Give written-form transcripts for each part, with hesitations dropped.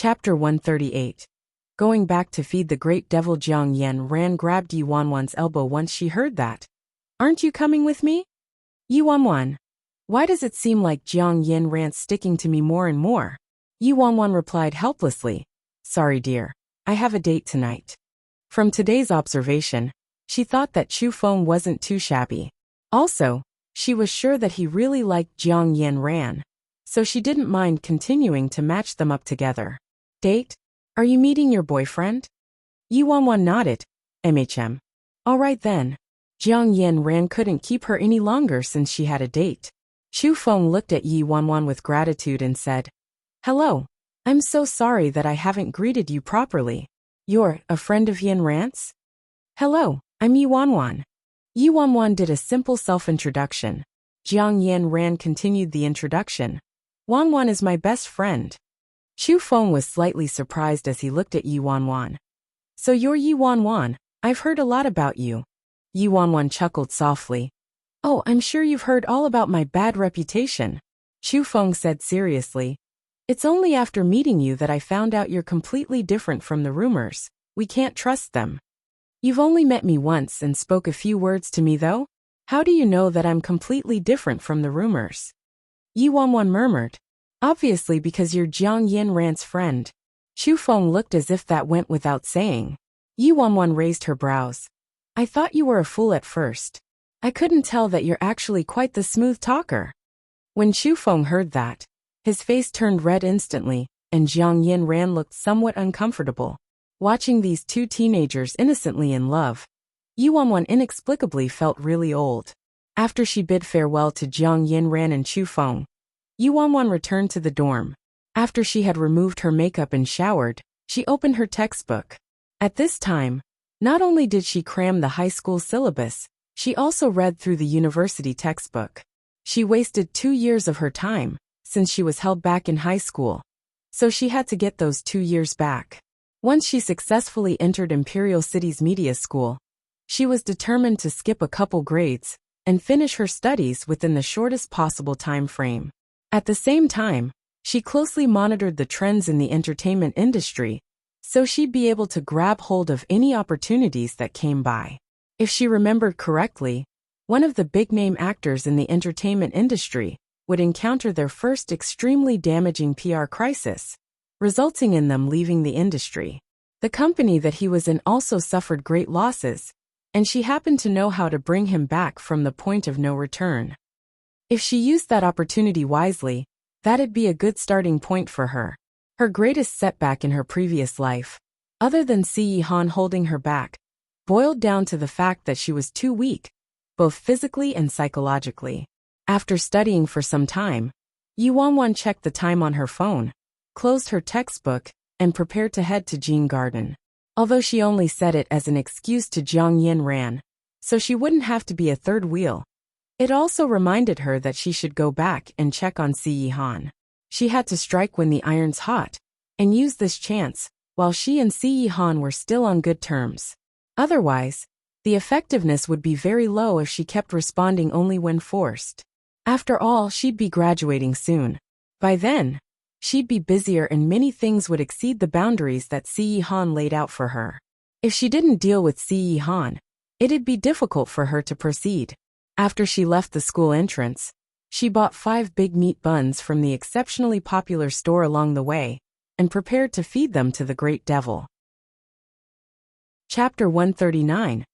Chapter 138. Going back to feed the great devil. Jiang Yan ran grabbed Yi Wanwan's elbow once she heard that. Aren't you coming with me? Yi Wanwan. Why does it seem like Jiang Yan Ran's sticking to me more and more? Yi Wanwan replied helplessly. Sorry dear, I have a date tonight. From today's observation, she thought that Chu Feng wasn't too shabby. Also, she was sure that he really liked Jiang Yan Ran, so she didn't mind continuing to match them up together. Date? Are you meeting your boyfriend? Yi Wanwan nodded. All right then. Jiang Yan Ran couldn't keep her any longer since she had a date. Chu Feng looked at Yi Wanwan with gratitude and said, Hello. I'm so sorry that I haven't greeted you properly. You're a friend of Yan Ran's? Hello, I'm Yi Wanwan. Yi Wanwan did a simple self-introduction. Jiang Yan Ran continued the introduction. Wanwan is my best friend. Chu Feng was slightly surprised as he looked at Yi Wanwan. So you're Yi Wanwan, I've heard a lot about you. Yi Wanwan chuckled softly. Oh, I'm sure you've heard all about my bad reputation. Chu Feng said seriously. It's only after meeting you that I found out you're completely different from the rumors. We can't trust them. You've only met me once and spoke a few words to me though? How do you know that I'm completely different from the rumors? Yi Wanwan murmured. Obviously because you're Jiang Yan Ran's friend. Chu Feng looked as if that went without saying. Yi Wanwan raised her brows. I thought you were a fool at first. I couldn't tell that you're actually quite the smooth talker. When Chu Feng heard that, his face turned red instantly, and Jiang Yan Ran looked somewhat uncomfortable. Watching these two teenagers innocently in love, Yi Wanwan inexplicably felt really old. After she bid farewell to Jiang Yan Ran and Chu Feng, Yi Wanwan returned to the dorm. After she had removed her makeup and showered, she opened her textbook. At this time, not only did she cram the high school syllabus, she also read through the university textbook. She wasted 2 years of her time, since she was held back in high school. So she had to get those 2 years back. Once she successfully entered Imperial City's media school, she was determined to skip a couple grades and finish her studies within the shortest possible time frame. At the same time, she closely monitored the trends in the entertainment industry, so she'd be able to grab hold of any opportunities that came by. If she remembered correctly, one of the big-name actors in the entertainment industry would encounter their first extremely damaging PR crisis, resulting in them leaving the industry. The company that he was in also suffered great losses, and she happened to know how to bring him back from the point of no return. If she used that opportunity wisely, that'd be a good starting point for her. Her greatest setback in her previous life, other than Si Yihan holding her back, boiled down to the fact that she was too weak, both physically and psychologically. After studying for some time, Yi Wanwan checked the time on her phone, closed her textbook, and prepared to head to Jin Garden. Although she only said it as an excuse to Jiang Yan Ran, so she wouldn't have to be a third wheel, it also reminded her that she should go back and check on Si Yihan. She had to strike when the iron's hot, and use this chance, while she and Si Yihan were still on good terms. Otherwise, the effectiveness would be very low if she kept responding only when forced. After all, she'd be graduating soon. By then, she'd be busier and many things would exceed the boundaries that Si Yihan laid out for her. If she didn't deal with Si Yihan, it'd be difficult for her to proceed. After she left the school entrance, she bought 5 big meat buns from the exceptionally popular store along the way, and prepared to feed them to the great devil. Chapter 139.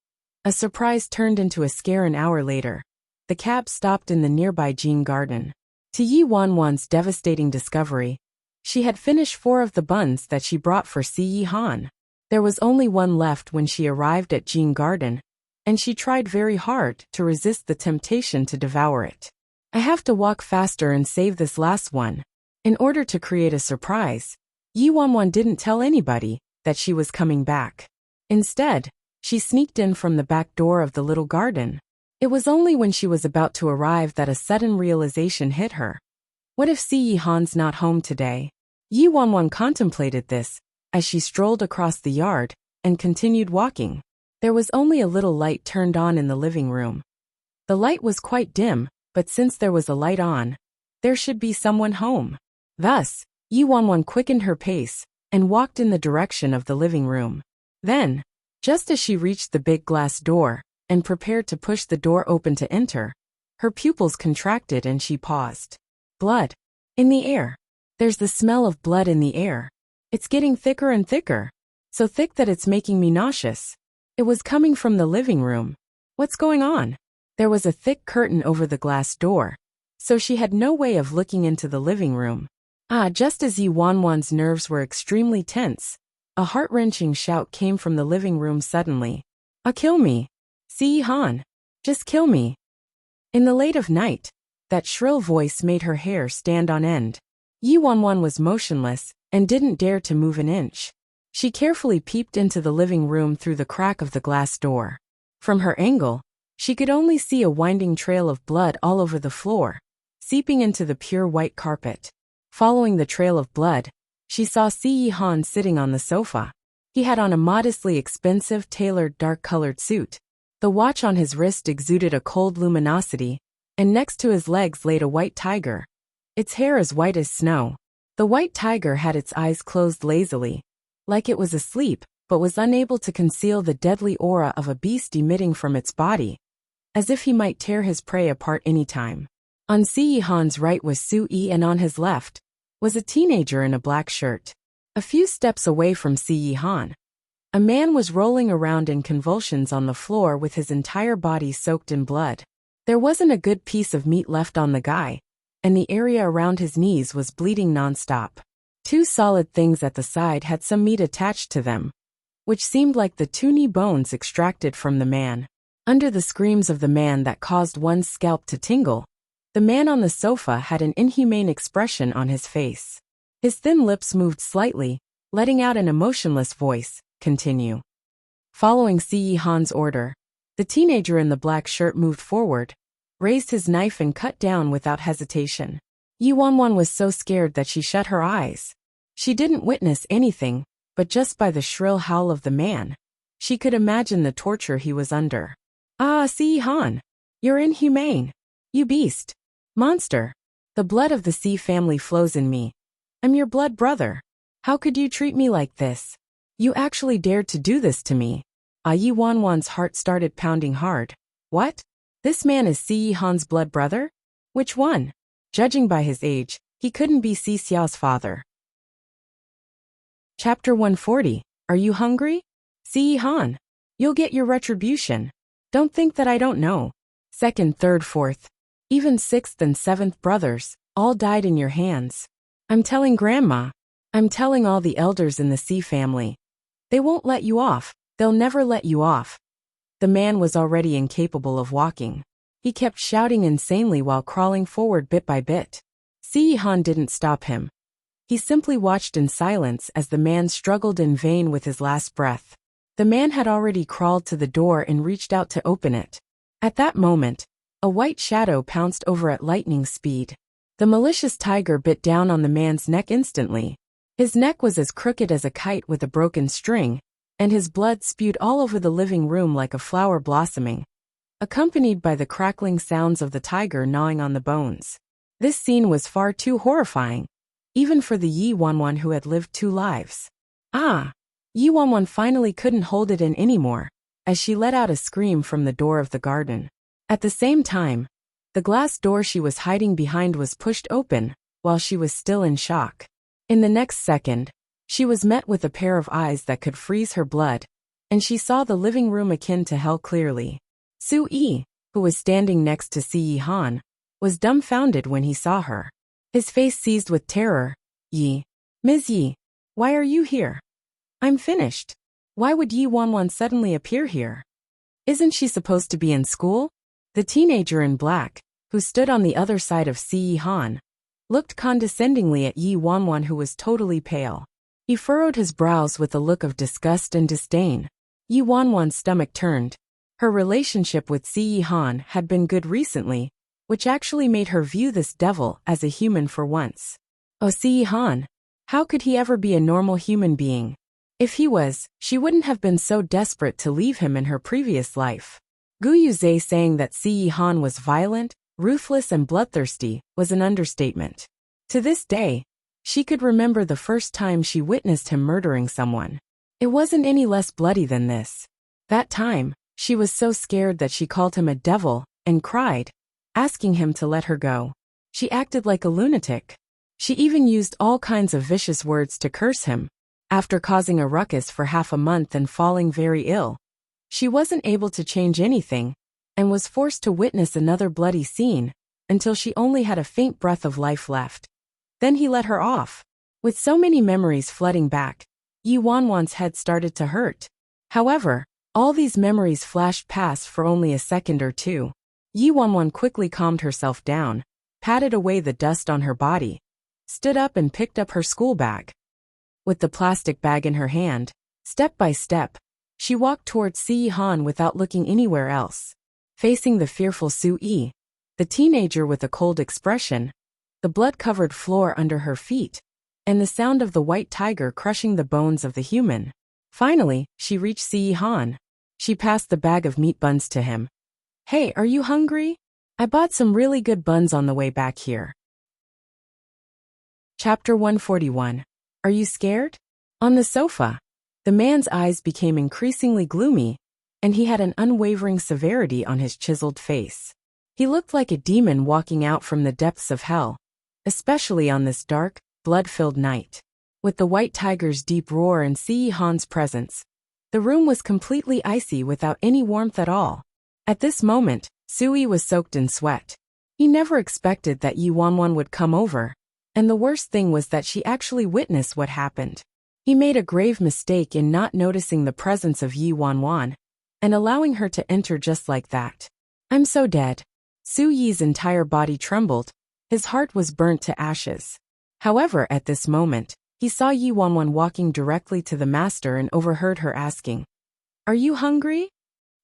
A surprise turned into a scare. An hour later, the cab stopped in the nearby Jin Garden. To Yi Wanwan's devastating discovery, she had finished 4 of the buns that she brought for Si Yihan. There was only one left when she arrived at Jin Garden, and she tried very hard to resist the temptation to devour it. I have to walk faster and save this last one. In order to create a surprise, Yi Wanwan didn't tell anybody that she was coming back. Instead, she sneaked in from the back door of the little garden. It was only when she was about to arrive that a sudden realization hit her. What if Si Yihan's not home today? Yi Wanwan contemplated this as she strolled across the yard and continued walking. There was only a little light turned on in the living room. The light was quite dim, but since there was a light on, there should be someone home. Thus, Yi Wanwan quickened her pace, and walked in the direction of the living room. Then, just as she reached the big glass door and prepared to push the door open to enter, her pupils contracted and she paused. Blood. In the air. There's the smell of blood in the air. It's getting thicker and thicker. So thick that it's making me nauseous. It was coming from the living room. What's going on? There was a thick curtain over the glass door, so she had no way of looking into the living room. Just as Yi Wanwan's nerves were extremely tense, a heart-wrenching shout came from the living room suddenly. Kill me. Si Han. Just kill me. In the late of night, that shrill voice made her hair stand on end. Yi Wanwan was motionless and didn't dare to move an inch. She carefully peeped into the living room through the crack of the glass door. From her angle, she could only see a winding trail of blood all over the floor, seeping into the pure white carpet. Following the trail of blood, she saw Si Han sitting on the sofa. He had on a modestly expensive tailored dark-colored suit. The watch on his wrist exuded a cold luminosity, and next to his legs laid a white tiger. Its hair as white as snow. The white tiger had its eyes closed lazily, like it was asleep, but was unable to conceal the deadly aura of a beast emitting from its body, as if he might tear his prey apart any time. On Si Han's right was Su Yi, and on his left was a teenager in a black shirt. A few steps away from Si Han, a man was rolling around in convulsions on the floor with his entire body soaked in blood. There wasn't a good piece of meat left on the guy, and the area around his knees was bleeding nonstop. Two solid things at the side had some meat attached to them, which seemed like the two knee bones extracted from the man. Under the screams of the man that caused one's scalp to tingle, the man on the sofa had an inhumane expression on his face. His thin lips moved slightly, letting out an emotionless voice. Continue. Following Si Han's order, the teenager in the black shirt moved forward, raised his knife and cut down without hesitation. Yi Wanwan was so scared that she shut her eyes. She didn't witness anything, but just by the shrill howl of the man, she could imagine the torture he was under. Si Han. You're inhumane. You beast. Monster. The blood of the Si family flows in me. I'm your blood brother. How could you treat me like this? You actually dared to do this to me. Yi Wanwan's heart started pounding hard. What? This man is Si Han's blood brother? Which one? Judging by his age, he couldn't be Si Xiao's father. Chapter 140. Are you hungry? Si Han. You'll get your retribution. Don't think that I don't know. Second, third, fourth, even sixth and seventh brothers, all died in your hands. I'm telling Grandma. I'm telling all the elders in the Si family. They won't let you off. They'll never let you off. The man was already incapable of walking. He kept shouting insanely while crawling forward bit by bit. Si Han didn't stop him. He simply watched in silence as the man struggled in vain with his last breath. The man had already crawled to the door and reached out to open it. At that moment, a white shadow pounced over at lightning speed. The malicious tiger bit down on the man's neck instantly. His neck was as crooked as a kite with a broken string, and his blood spewed all over the living room like a flower blossoming, accompanied by the crackling sounds of the tiger gnawing on the bones. This scene was far too horrifying, even for the Yi Wanwan who had lived 2 lives. Yi Wanwan finally couldn't hold it in anymore, as she let out a scream from the door of the garden. At the same time, the glass door she was hiding behind was pushed open, while she was still in shock. In the next second, she was met with a pair of eyes that could freeze her blood, and she saw the living room akin to hell clearly. Su Yi, who was standing next to Si Han, was dumbfounded when he saw her. His face seized with terror. Yi. Ms. Yi, why are you here? I'm finished. Why would Yi Wanwan suddenly appear here? Isn't she supposed to be in school? The teenager in black, who stood on the other side of Si Han, looked condescendingly at Yi Wanwan, who was totally pale. He furrowed his brows with a look of disgust and disdain. Yi Wanwan's stomach turned. Her relationship with Si Han had been good recently, which actually made her view this devil as a human for once. Oh, Si Han. How could he ever be a normal human being? If he was, she wouldn't have been so desperate to leave him in her previous life. Gu Yuzhe saying that Si Han was violent, ruthless and bloodthirsty was an understatement. To this day, She could remember the first time she witnessed him murdering someone. It wasn't any less bloody than this. That time, she was so scared that she called him a devil and cried, asking him to let her go. She acted like a lunatic. She even used all kinds of vicious words to curse him. After causing a ruckus for half a month and falling very ill, she wasn't able to change anything and was forced to witness another bloody scene until she only had a faint breath of life left. Then he let her off. With so many memories flooding back, Yi Wanwan's head started to hurt. However, all these memories flashed past for only a second or two. Yi Wanwan quickly calmed herself down, patted away the dust on her body, stood up and picked up her school bag. With the plastic bag in her hand, step by step, she walked towards Si Han without looking anywhere else. Facing the fearful Su Yi, the teenager with a cold expression, the blood-covered floor under her feet, and the sound of the white tiger crushing the bones of the human. Finally, she reached Si Han. She passed the bag of meat buns to him. "Hey, are you hungry? I bought some really good buns on the way back here." Chapter 141. Are you scared? On the sofa, the man's eyes became increasingly gloomy, and he had an unwavering severity on his chiseled face. He looked like a demon walking out from the depths of hell, especially on this dark, blood-filled night. With the white tiger's deep roar and Si Han's presence, the room was completely icy without any warmth at all. At this moment, Sui was soaked in sweat. He never expected that Yi Wanwan would come over, and the worst thing was that she actually witnessed what happened. He made a grave mistake in not noticing the presence of Yi Wanwan and allowing her to enter just like that. "I'm so dead." Su Yi's entire body trembled. His heart was burnt to ashes. However, at this moment, he saw Yi Wanwan walking directly to the master and overheard her asking, "Are you hungry?"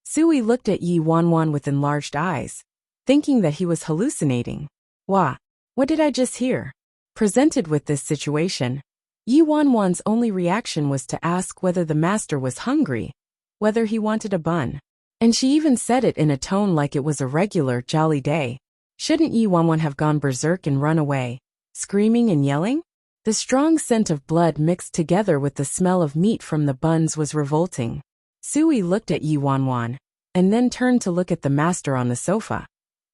Sui looked at Yi Wanwan with enlarged eyes, thinking that he was hallucinating. "Wah, what did I just hear?" Presented with this situation, Yi Wanwan's only reaction was to ask whether the master was hungry, whether he wanted a bun. And she even said it in a tone like it was a regular, jolly day. Shouldn't Yi Wanwan have gone berserk and run away, screaming and yelling? The strong scent of blood mixed together with the smell of meat from the buns was revolting. Sui looked at Yi Wanwan, and then turned to look at the master on the sofa.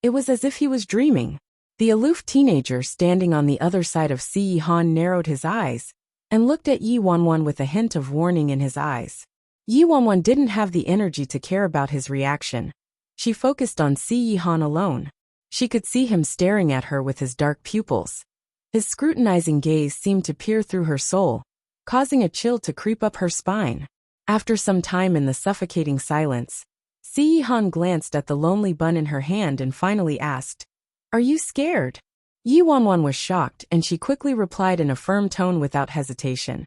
It was as if he was dreaming. The aloof teenager standing on the other side of Si Han narrowed his eyes, and looked at Yi Wanwan with a hint of warning in his eyes. Yi Wanwan didn't have the energy to care about his reaction. She focused on Si Han alone. She could see him staring at her with his dark pupils. His scrutinizing gaze seemed to peer through her soul, causing a chill to creep up her spine. After some time in the suffocating silence, Si Han glanced at the lonely bun in her hand and finally asked, "Are you scared?" Yi Wanwan was shocked, and she quickly replied in a firm tone without hesitation,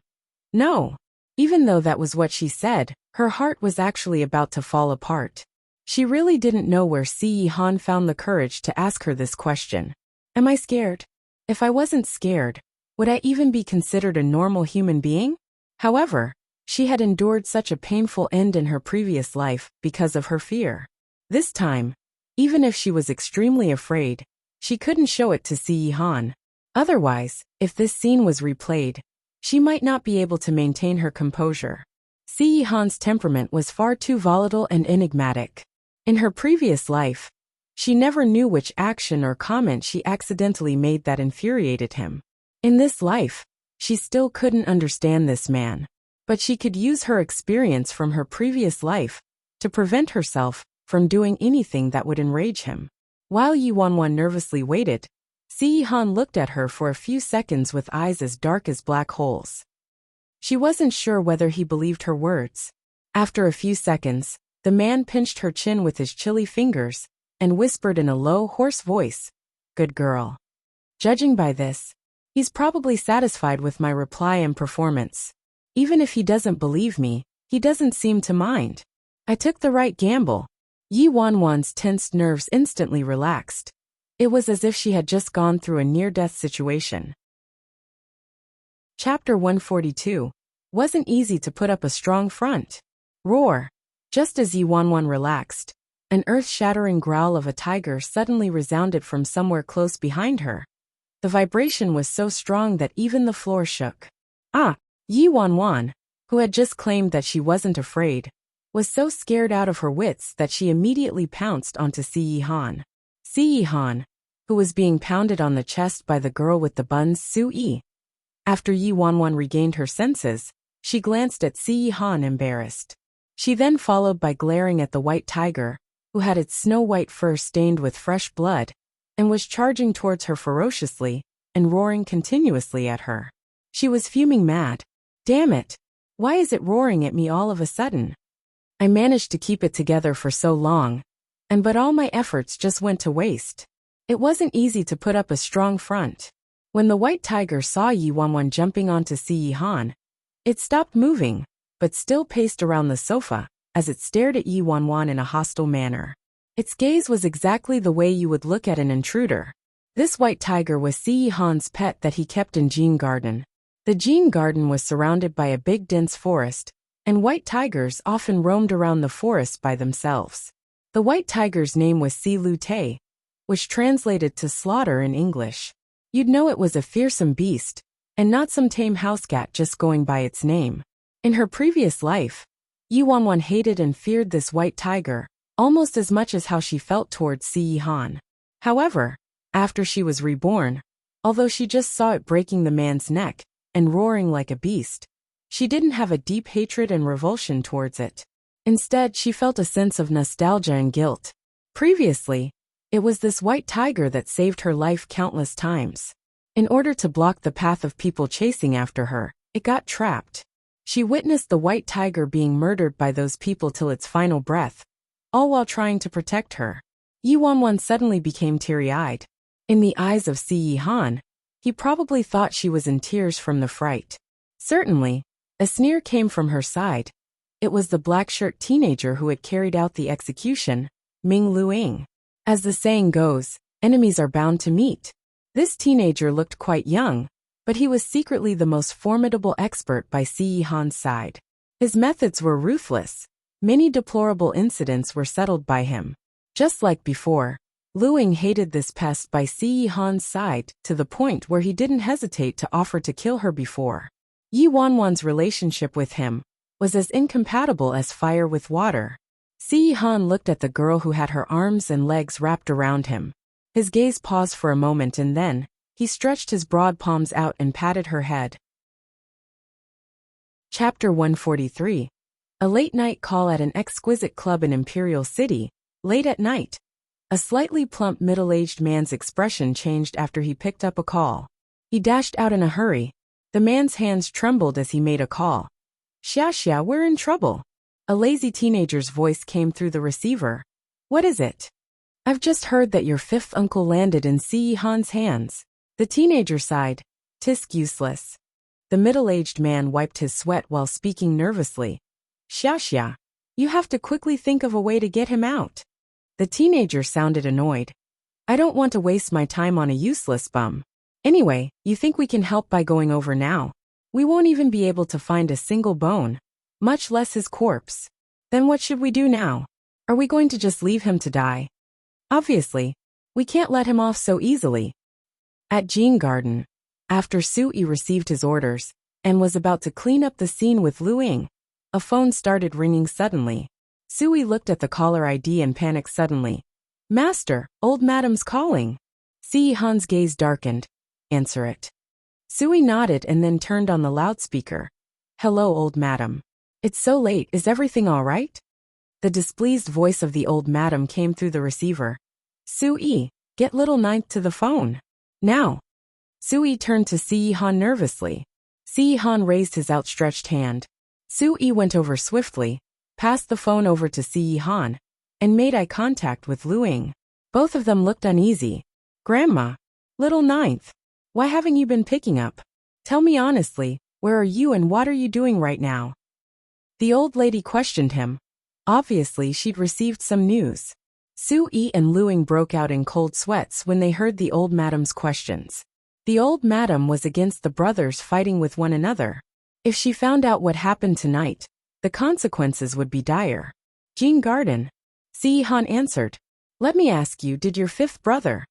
"No." Even though that was what she said, her heart was actually about to fall apart. She really didn't know where Si Han found the courage to ask her this question. "Am I scared? If I wasn't scared, would I even be considered a normal human being?" However, she had endured such a painful end in her previous life because of her fear. This time, even if she was extremely afraid, she couldn't show it to Si Han. Otherwise, if this scene was replayed, she might not be able to maintain her composure. Si Han's temperament was far too volatile and enigmatic. In her previous life, she never knew which action or comment she accidentally made that infuriated him. In this life, she still couldn't understand this man, but she could use her experience from her previous life to prevent herself from doing anything that would enrage him. While Yi Wanwan nervously waited, Si Han looked at her for a few seconds with eyes as dark as black holes. She wasn't sure whether he believed her words. After a few seconds, the man pinched her chin with his chilly fingers and whispered in a low, hoarse voice, "Good girl." Judging by this, he's probably satisfied with my reply and performance. Even if he doesn't believe me, he doesn't seem to mind. I took the right gamble. Yi Wanwan's tensed nerves instantly relaxed. It was as if she had just gone through a near-death situation. Chapter 142. Wasn't easy to put up a strong front. Roar. Just as Yi Wanwan relaxed, an earth-shattering growl of a tiger suddenly resounded from somewhere close behind her. The vibration was so strong that even the floor shook. Yi Wanwan, who had just claimed that she wasn't afraid, was so scared out of her wits that she immediately pounced onto Si Han. Si Han, who was being pounded on the chest by the girl with the buns, Sui. After Yi Wanwan regained her senses, she glanced at Si Han embarrassed. She then followed by glaring at the white tiger, who had its snow-white fur stained with fresh blood, and was charging towards her ferociously and roaring continuously at her. She was fuming mad. Damn it! Why is it roaring at me all of a sudden? I managed to keep it together for so long, but all my efforts just went to waste. It wasn't easy to put up a strong front. When the white tiger saw Yi Wanwan jumping onto Si Han, it stopped moving, but still paced around the sofa as it stared at Yi Wanwan in a hostile manner. Its gaze was exactly the way you would look at an intruder. This white tiger was Si Han's pet that he kept in Jean Garden. The Jean Garden was surrounded by a big dense forest, and white tigers often roamed around the forest by themselves. The white tiger's name was Si Lu Te, which translated to slaughter in English. You'd know it was a fearsome beast, and not some tame house cat just going by its name. In her previous life, Yi Wanwan hated and feared this white tiger, almost as much as how she felt towards Si Han. However, after she was reborn, although she just saw it breaking the man's neck and roaring like a beast, she didn't have a deep hatred and revulsion towards it. Instead, she felt a sense of nostalgia and guilt. Previously, it was this white tiger that saved her life countless times. In order to block the path of people chasing after her, it got trapped. She witnessed the white tiger being murdered by those people till its final breath, all while trying to protect her. Yi Wanwan suddenly became teary-eyed. In the eyes of Si Han, he probably thought she was in tears from the fright. Certainly, a sneer came from her side. It was the black-shirt teenager who had carried out the execution, Ming Luing. As the saying goes, enemies are bound to meet. This teenager looked quite young, but he was secretly the most formidable expert by Si Han's side. His methods were ruthless. Many deplorable incidents were settled by him. Just like before, Luing hated this pest by Si Han's side to the point where he didn't hesitate to offer to kill her before. Yi Wanwan's relationship with him was as incompatible as fire with water. Si Han looked at the girl who had her arms and legs wrapped around him. His gaze paused for a moment and then, he stretched his broad palms out and patted her head. Chapter 143. A late-night call at an exquisite club in Imperial City. Late at night. A slightly plump middle-aged man's expression changed after he picked up a call. He dashed out in a hurry. The man's hands trembled as he made a call. Xia, we're in trouble. A lazy teenager's voice came through the receiver. What is it? I've just heard that your fifth uncle landed in Si Han's hands. The teenager sighed. Tisk useless. The middle-aged man wiped his sweat while speaking nervously. Xia, you have to quickly think of a way to get him out. The teenager sounded annoyed. I don't want to waste my time on a useless bum. Anyway, you think we can help by going over now? We won't even be able to find a single bone, much less his corpse. Then what should we do now? Are we going to just leave him to die? Obviously, we can't let him off so easily. At Jean Garden, after Sui received his orders and was about to clean up the scene with Luing, a phone started ringing suddenly. Sui looked at the caller ID and panicked suddenly. Master, old madam's calling. Si Han's gaze darkened. Answer it. Sui nodded and then turned on the loudspeaker. Hello, old madam. It's so late, is everything all right? The displeased voice of the old madam came through the receiver. Sui, get little ninth to the phone. Now. Sui turned to Si Han nervously. Si Han raised his outstretched hand. Sui went over swiftly, passed the phone over to Si Han, and made eye contact with Luing. Both of them looked uneasy. Grandma, little ninth, why haven't you been picking up? Tell me honestly, where are you and what are you doing right now? The old lady questioned him. Obviously, she'd received some news. Sui and Luing broke out in cold sweats when they heard the old madam's questions. The old madam was against the brothers fighting with one another. If she found out what happened tonight, the consequences would be dire. Jean Garden. Si Han answered. Let me ask you, did your fifth brother?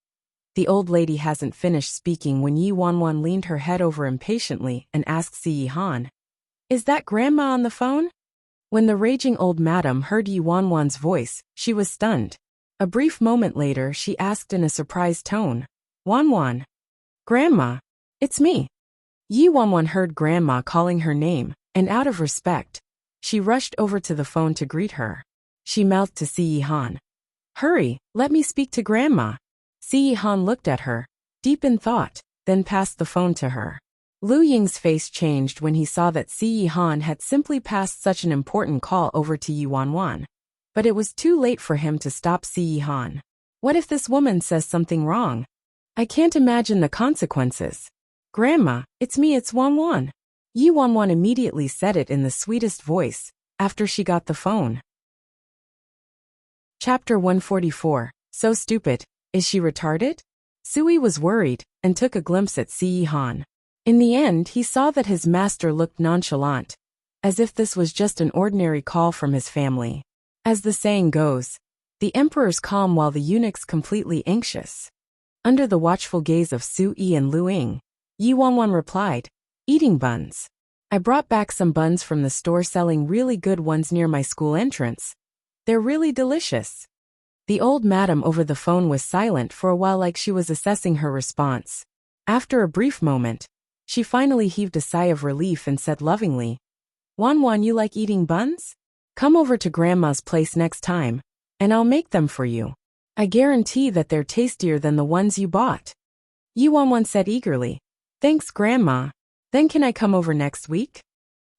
The old lady hasn't finished speaking when Yi Wanwan leaned her head over impatiently and asked Si Han, "Is that Grandma on the phone?" When the raging old madam heard Yi Wanwan's voice, she was stunned. A brief moment later, she asked in a surprised tone, "Wanwan. Grandma. It's me." Yi Wanwan heard Grandma calling her name, and out of respect, she rushed over to the phone to greet her. She mouthed to Si Han, "Hurry, let me speak to Grandma." Si Han looked at her, deep in thought, then passed the phone to her. Lu Ying's face changed when he saw that Si Han had simply passed such an important call over to Yi Wanwan. But it was too late for him to stop Si Han. What if this woman says something wrong? I can't imagine the consequences. "Grandma, it's me, it's Wanwan." Yi Wanwan immediately said it in the sweetest voice, after she got the phone. Chapter 144, So Stupid, Is She Retarded? Sui was worried, and took a glimpse at Si Han. In the end, he saw that his master looked nonchalant, as if this was just an ordinary call from his family. As the saying goes, the emperor's calm while the eunuch's completely anxious. Under the watchful gaze of Sui and Lu Ying, Yi Wanwan replied, "Eating buns. I brought back some buns from the store selling really good ones near my school entrance. They're really delicious." The old madam over the phone was silent for a while, like she was assessing her response. After a brief moment, she finally heaved a sigh of relief and said lovingly, "Wanwan, you like eating buns? Come over to Grandma's place next time, and I'll make them for you. I guarantee that they're tastier than the ones you bought." Yi Wanwan said eagerly, "Thanks, Grandma. Then can I come over next week?"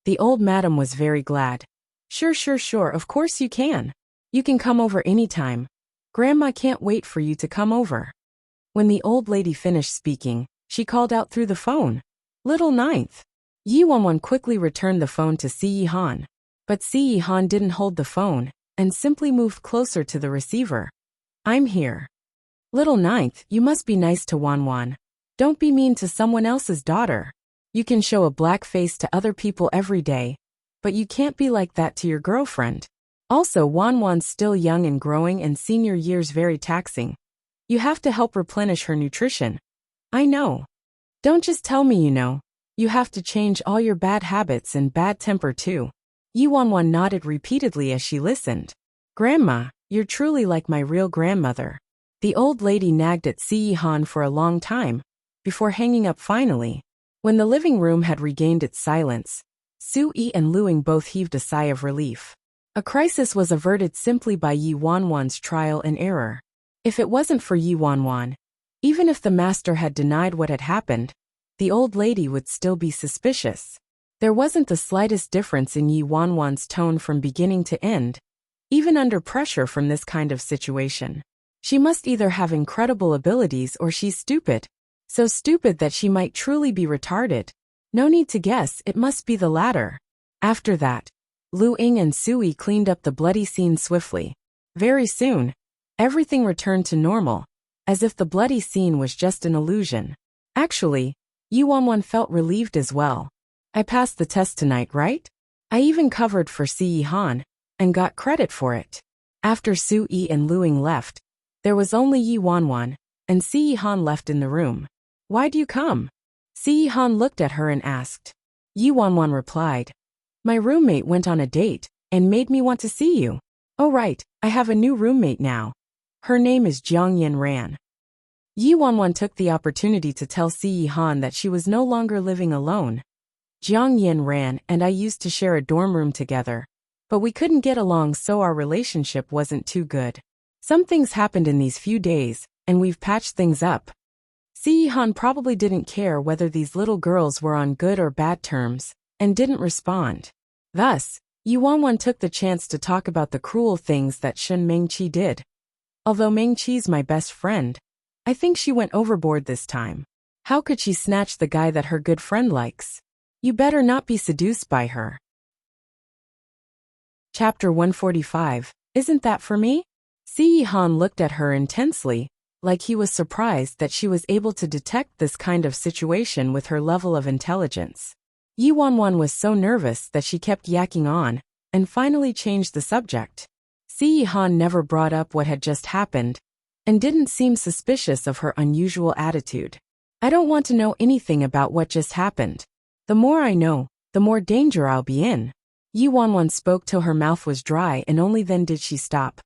The old madam was very glad. Sure, of course you can. You can come over anytime. Grandma can't wait for you to come over." When the old lady finished speaking, she called out through the phone, "Little Ninth." Yi Wanwan quickly returned the phone to Si Han. But Si Han didn't hold the phone, and simply moved closer to the receiver. "I'm here." "Little Ninth, you must be nice to Wanwan. Don't be mean to someone else's daughter. You can show a black face to other people every day, but you can't be like that to your girlfriend. Also, Wanwan's still young and growing, and senior years very taxing. You have to help replenish her nutrition." "I know. Don't just tell me you know. You have to change all your bad habits and bad temper too." Yi Wanwan nodded repeatedly as she listened. "Grandma, you're truly like my real grandmother." The old lady nagged at Si Han for a long time, before hanging up finally. When the living room had regained its silence, Sui and Lu Ying both heaved a sigh of relief. A crisis was averted simply by Yi Wanwan's trial and error. If it wasn't for Yi Wanwan, even if the master had denied what had happened, the old lady would still be suspicious. There wasn't the slightest difference in Yi Wanwan's tone from beginning to end, even under pressure from this kind of situation. She must either have incredible abilities or she's stupid. So stupid that she might truly be retarded. No need to guess, it must be the latter. After that, Lu Ying and Sui cleaned up the bloody scene swiftly. Very soon, everything returned to normal, as if the bloody scene was just an illusion. Actually, Yi Wanwan felt relieved as well. "I passed the test tonight, right? I even covered for Si Han, and got credit for it." After Sui and Lu Ying left, there was only Yi Wanwan, and Si Han left in the room. "Why'd you come?" Si Han looked at her and asked. Yi Wanwan replied, "My roommate went on a date, and made me want to see you." "Oh right, I have a new roommate now. Her name is Jiang Yen Ran." Yi Wanwan took the opportunity to tell Si Han that she was no longer living alone. "Jiang Yen Ran and I used to share a dorm room together, but we couldn't get along, so our relationship wasn't too good. Some things happened in these few days, and we've patched things up." Si Han probably didn't care whether these little girls were on good or bad terms, and didn't respond. Thus, Yi Wanwan took the chance to talk about the cruel things that Shen Mengqi did. "Although Mengqi's my best friend, I think she went overboard this time. How could she snatch the guy that her good friend likes? You better not be seduced by her." Chapter 145, Isn't That For Me? Si Han looked at her intensely, like he was surprised that she was able to detect this kind of situation with her level of intelligence. Yi Wanwan was so nervous that she kept yakking on, and finally changed the subject. Si Han never brought up what had just happened, and didn't seem suspicious of her unusual attitude. I don't want to know anything about what just happened. The more I know, the more danger I'll be in. Yi Wanwan spoke till her mouth was dry, and only then did she stop.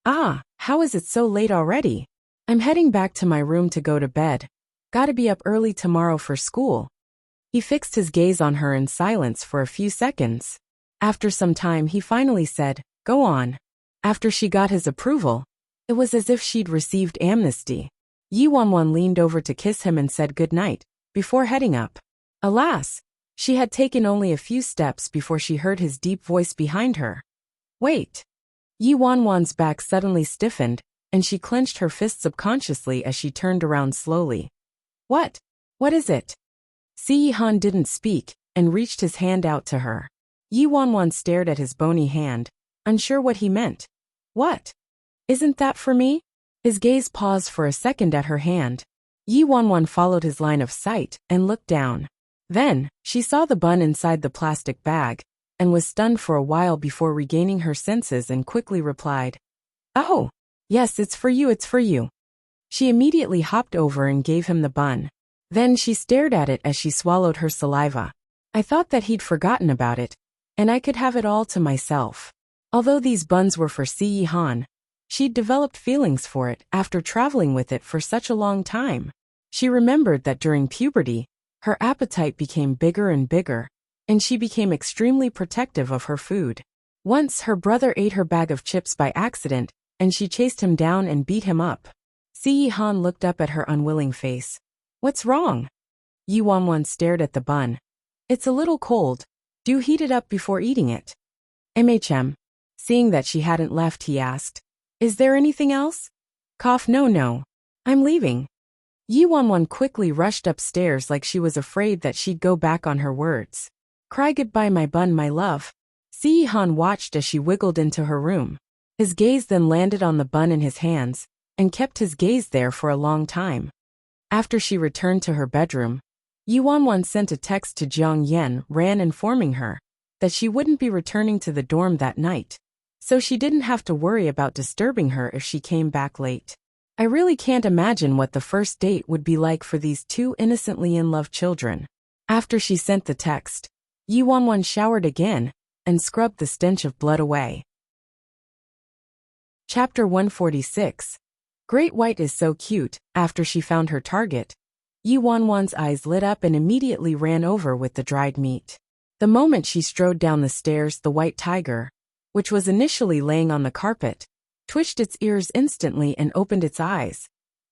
Ah, how is it so late already? I'm heading back to my room to go to bed. Gotta be up early tomorrow for school. He fixed his gaze on her in silence for a few seconds. After some time he finally said, "Go on." After she got his approval, it was as if she'd received amnesty. Yi Wanwan leaned over to kiss him and said good night, before heading up. Alas, she had taken only a few steps before she heard his deep voice behind her. Wait. Yi Wanwan's back suddenly stiffened, and she clenched her fist subconsciously as she turned around slowly. What? What is it? Si Han didn't speak, and reached his hand out to her. Yi Wanwan stared at his bony hand, unsure what he meant. What? Isn't that for me? His gaze paused for a second at her hand. Yi Wanwan followed his line of sight and looked down. Then, she saw the bun inside the plastic bag, and was stunned for a while before regaining her senses and quickly replied, "Oh, yes, it's for you, it's for you." She immediately hopped over and gave him the bun. Then she stared at it as she swallowed her saliva. I thought that he'd forgotten about it, and I could have it all to myself. Although these buns were for Si Han, she'd developed feelings for it after traveling with it for such a long time. She remembered that during puberty, her appetite became bigger and bigger, and she became extremely protective of her food. Once her brother ate her bag of chips by accident, and she chased him down and beat him up. Si Han looked up at her unwilling face. What's wrong? Yi Wanwan stared at the bun. It's a little cold. Do heat it up before eating it. Seeing that she hadn't left, he asked, Is there anything else? No. I'm leaving. Yi Wanwan quickly rushed upstairs like she was afraid that she'd go back on her words. Cry goodbye, my bun, my love. Si Han watched as she wiggled into her room. His gaze then landed on the bun in his hands, and kept his gaze there for a long time. After she returned to her bedroom, Yi Wanwan sent a text to Jiang Yan Ran informing her that she wouldn't be returning to the dorm that night, so she didn't have to worry about disturbing her if she came back late. I really can't imagine what the first date would be like for these two innocently in love children. After she sent the text, Yi Wanwan showered again and scrubbed the stench of blood away. Chapter 146. Great White is so cute. After she found her target, Yi Wanwan's eyes lit up and immediately ran over with the dried meat. The moment she strode down the stairs, the white tiger, which was initially laying on the carpet, twitched its ears instantly and opened its eyes,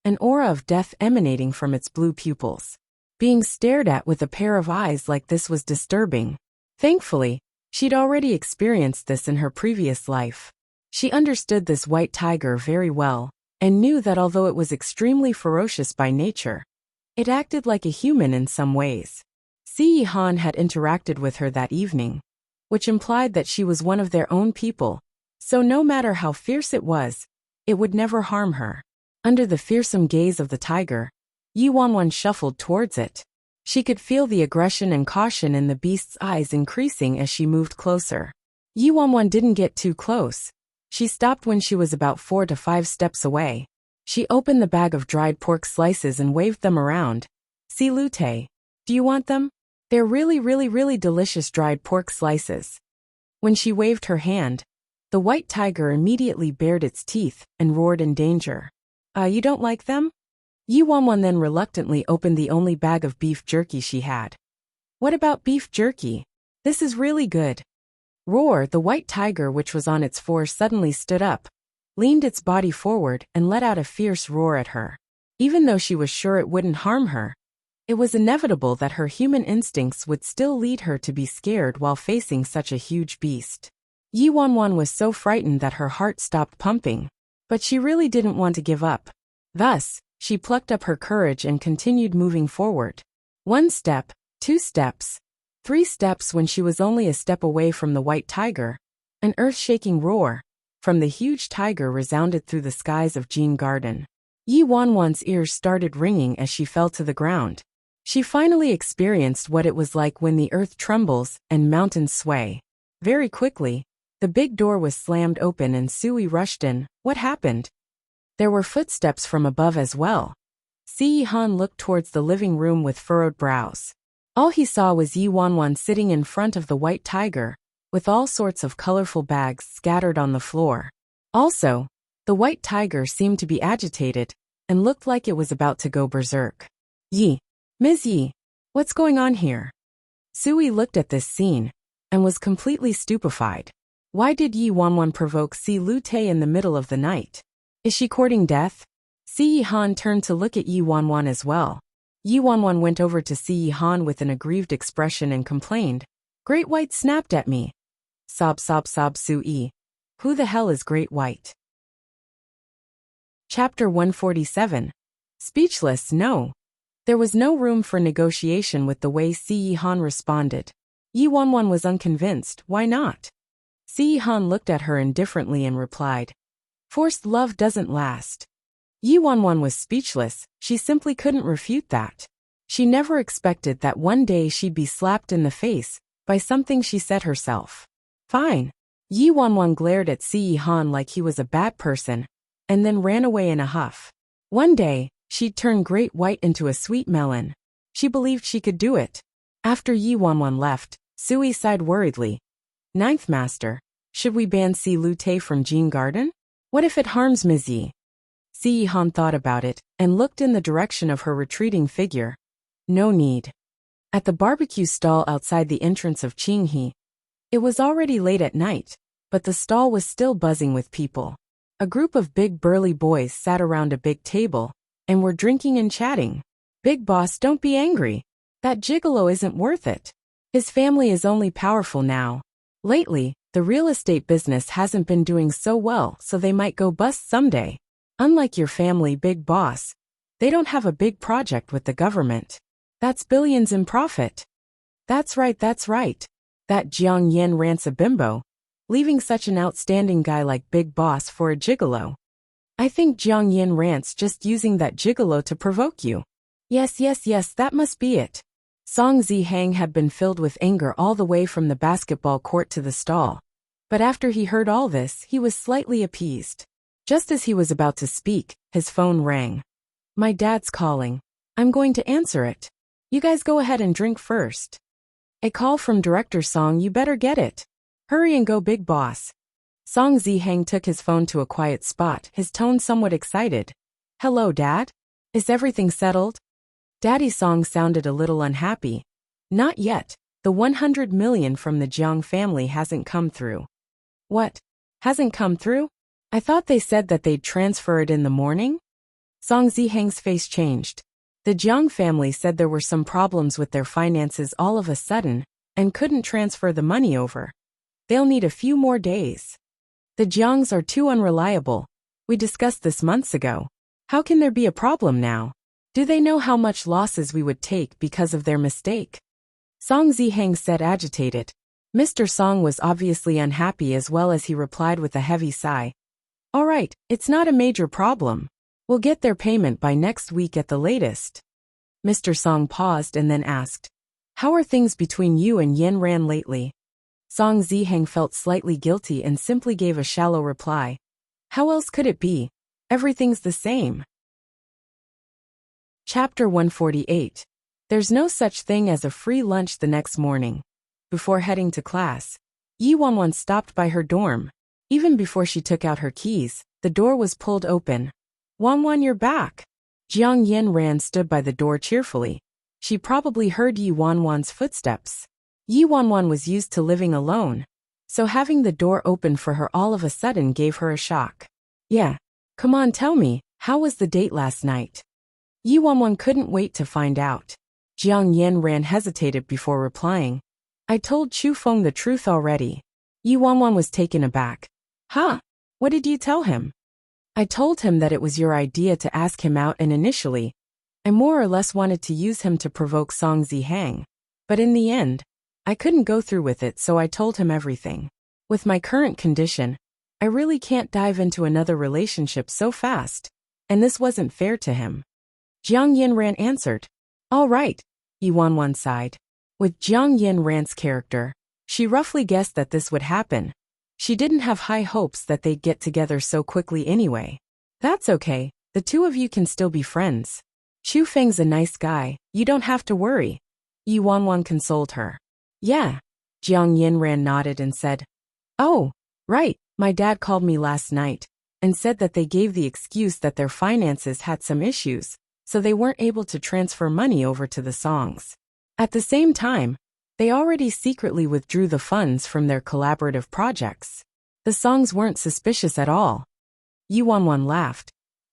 an aura of death emanating from its blue pupils. Being stared at with a pair of eyes like this was disturbing. Thankfully, she'd already experienced this in her previous life. She understood this white tiger very well, and knew that although it was extremely ferocious by nature, it acted like a human in some ways. Si Han had interacted with her that evening, which implied that she was one of their own people, so no matter how fierce it would never harm her. Under the fearsome gaze of the tiger, Yi Wanwan shuffled towards it. She could feel the aggression and caution in the beast's eyes increasing as she moved closer. Yi Wanwan didn't get too close. She stopped when she was about 4 to 5 steps away. She opened the bag of dried pork slices and waved them around. "Si Lute, do you want them? They're really delicious dried pork slices." When she waved her hand, the white tiger immediately bared its teeth and roared in danger. You don't like them? Yi Wanwan then reluctantly opened the only bag of beef jerky she had. What about beef jerky? This is really good. Roar! The white tiger, which was on its fours, suddenly stood up, leaned its body forward and let out a fierce roar at her. Even though she was sure it wouldn't harm her, it was inevitable that her human instincts would still lead her to be scared while facing such a huge beast. Yi Wanwan was so frightened that her heart stopped pumping, but she really didn't want to give up. Thus, she plucked up her courage and continued moving forward. 1 step, 2 steps, 3 steps. When she was only a step away from the white tiger, an earth-shaking roar from the huge tiger resounded through the skies of Jin Garden. Yi Wanwan's ears started ringing as she fell to the ground. She finally experienced what it was like when the earth trembles and mountains sway. Very quickly, the big door was slammed open and Sui rushed in. What happened? There were footsteps from above as well. Si Han looked towards the living room with furrowed brows. All he saw was Yi Wanwan sitting in front of the white tiger, with all sorts of colorful bags scattered on the floor. Also, the white tiger seemed to be agitated, and looked like it was about to go berserk. Yi, Ms. Yi, what's going on here? Sui looked at this scene, and was completely stupefied. Why did Yi Wanwan provoke Si Lute in the middle of the night? Is she courting death? Si Han turned to look at Yi Wanwan as well. Yi Wanwan went over to Si Han with an aggrieved expression and complained, Great White snapped at me. Sob sob sob Sui. Who the hell is Great White? Chapter 147. Speechless, no. There was no room for negotiation with the way Si Han responded. Yi Wanwan was unconvinced, why not? Si Han looked at her indifferently and replied, Forced love doesn't last. Yi Wanwan was speechless, she simply couldn't refute that. She never expected that one day she'd be slapped in the face by something she said herself. Fine. Yi Wanwan glared at Si Han like he was a bad person, and then ran away in a huff. One day, she'd turn Great White into a sweet melon. She believed she could do it. After Yi Wanwan left, Sui sighed worriedly. Ninth Master, should we ban Si Lute from Jin Garden? What if it harms Ms. Yi? Si Han thought about it, and looked in the direction of her retreating figure. No need. At the barbecue stall outside the entrance of Qinghe, it was already late at night, but the stall was still buzzing with people. A group of big burly boys sat around a big table, and were drinking and chatting. Big boss, don't be angry. That gigolo isn't worth it. His family is only powerful now. Lately, the real estate business hasn't been doing so well, so they might go bust someday. Unlike your family, big boss, they don't have a big project with the government. That's billions in profit. That's right. That Jiang Yan rants a bimbo, leaving such an outstanding guy like Big Boss for a gigolo. I think Jiang Yan rants just using that gigolo to provoke you. Yes, that must be it. Song Zihang had been filled with anger all the way from the basketball court to the stall. But after he heard all this, he was slightly appeased. Just as he was about to speak, his phone rang. My dad's calling. I'm going to answer it. You guys go ahead and drink first. A call from Director Song, you better get it. Hurry and go, Big Boss. Song Zihang took his phone to a quiet spot, his tone somewhat excited. Hello, Dad? Is everything settled? Daddy Song sounded a little unhappy. Not yet. The 100 million from the Jiang family hasn't come through. What? Hasn't come through? I thought they said that they'd transfer it in the morning? Song Zihang's face changed. The Jiang family said there were some problems with their finances all of a sudden, and couldn't transfer the money over. They'll need a few more days. The Jiangs are too unreliable. We discussed this months ago. How can there be a problem now? Do they know how much losses we would take because of their mistake? Song Zihang said, agitated. Mr. Song was obviously unhappy as well, as he replied with a heavy sigh. All right, it's not a major problem. We'll get their payment by next week at the latest. Mr. Song paused and then asked, How are things between you and Yen Ran lately? Song Zihang felt slightly guilty and simply gave a shallow reply. How else could it be? Everything's the same. Chapter 148. There's no such thing as a free lunch the next morning. Before heading to class, Yi Wanwan stopped by her dorm. Even before she took out her keys, the door was pulled open. Wanwan, you're back. Jiang Yan Ran stood by the door cheerfully. She probably heard Yi Wanwan's footsteps. Yi Wanwan was used to living alone, so having the door open for her all of a sudden gave her a shock. Yeah. Come on, tell me, how was the date last night? Yi Wanwan couldn't wait to find out. Jiang Yan Ran hesitated before replying. I told Chu Feng the truth already. Yi Wanwan was taken aback. Huh? What did you tell him? I told him that it was your idea to ask him out, and initially, I more or less wanted to use him to provoke Song Zihang. But in the end, I couldn't go through with it, so I told him everything. With my current condition, I really can't dive into another relationship so fast, and this wasn't fair to him. Jiang Yan Ran answered. All right, Yi Wanwan sighed. With Jiang Yan Ran's character, she roughly guessed that this would happen. She didn't have high hopes that they'd get together so quickly anyway. That's okay, the two of you can still be friends. Chu Feng's a nice guy, you don't have to worry. Yi Wanwan consoled her. Yeah. Jiang Yinran nodded and said, Oh, right, my dad called me last night and said that they gave the excuse that their finances had some issues, so they weren't able to transfer money over to the songs. At the same time, they already secretly withdrew the funds from their collaborative projects. The songs weren't suspicious at all. Yi Wanwan laughed.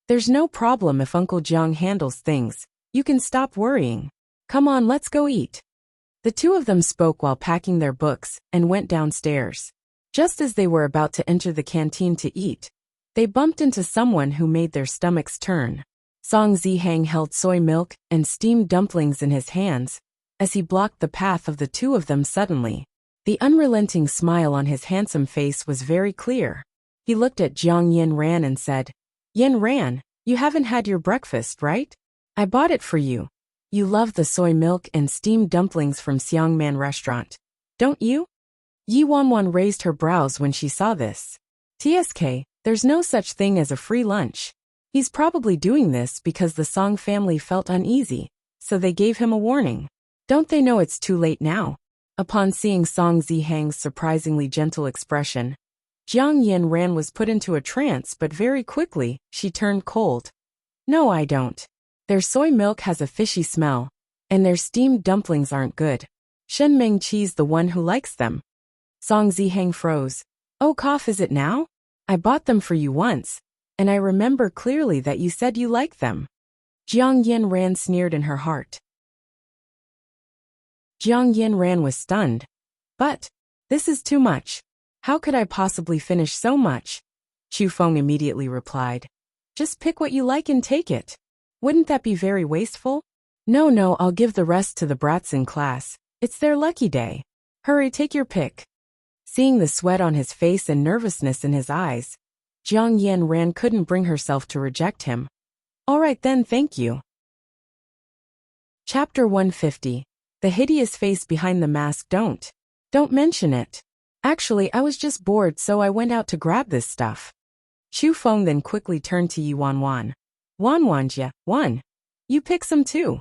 There's no problem if Uncle Jiang handles things. You can stop worrying. Come on, let's go eat. The two of them spoke while packing their books and went downstairs. Just as they were about to enter the canteen to eat, they bumped into someone who made their stomachs turn. Song Zihang held soy milk and steamed dumplings in his hands as he blocked the path of the two of them suddenly. The unrelenting smile on his handsome face was very clear. He looked at Jiang Yinran and said, Yinran, you haven't had your breakfast, right? I bought it for you. You love the soy milk and steamed dumplings from Xiangman restaurant, don't you? Yi Wanwan raised her brows when she saw this. TSK, there's no such thing as a free lunch. He's probably doing this because the Song family felt uneasy, so they gave him a warning. Don't they know it's too late now? Upon seeing Song Zihang's surprisingly gentle expression, Jiang Yinran was put into a trance, but very quickly, she turned cold. No, I don't. Their soy milk has a fishy smell, and their steamed dumplings aren't good. Shen Mengqi's the one who likes them. Song Zihang froze. Oh, cough, is it now? I bought them for you once, and I remember clearly that you said you liked them. Jiang Yinran sneered in her heart. Jiang Yinran was stunned. But, this is too much. How could I possibly finish so much? Chu Feng immediately replied. Just pick what you like and take it. Wouldn't that be very wasteful? No, I'll give the rest to the brats in class. It's their lucky day. Hurry, take your pick. Seeing the sweat on his face and nervousness in his eyes, Jiang Yinran couldn't bring herself to reject him. All right then, thank you. Chapter 150. The hideous face behind the mask. Don't mention it. Actually, I was just bored, so I went out to grab this stuff. Chu Feng then quickly turned to Yi Wanwan. Wanwanjia, you pick some too.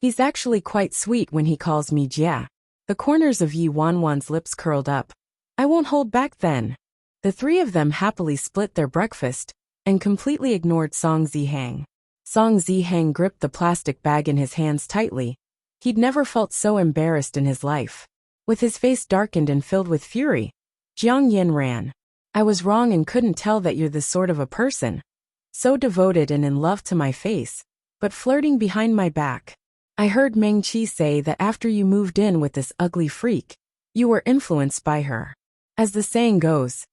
He's actually quite sweet when he calls me Jia. The corners of Yi Wanwan's lips curled up. I won't hold back then. The three of them happily split their breakfast and completely ignored Song Zihang. Song Zihang gripped the plastic bag in his hands tightly. He'd never felt so embarrassed in his life. With his face darkened and filled with fury, Jiang Yinran. I was wrong and couldn't tell that you're this sort of a person. So devoted and in love to my face, but flirting behind my back. I heard Mengqi say that after you moved in with this ugly freak, you were influenced by her. As the saying goes,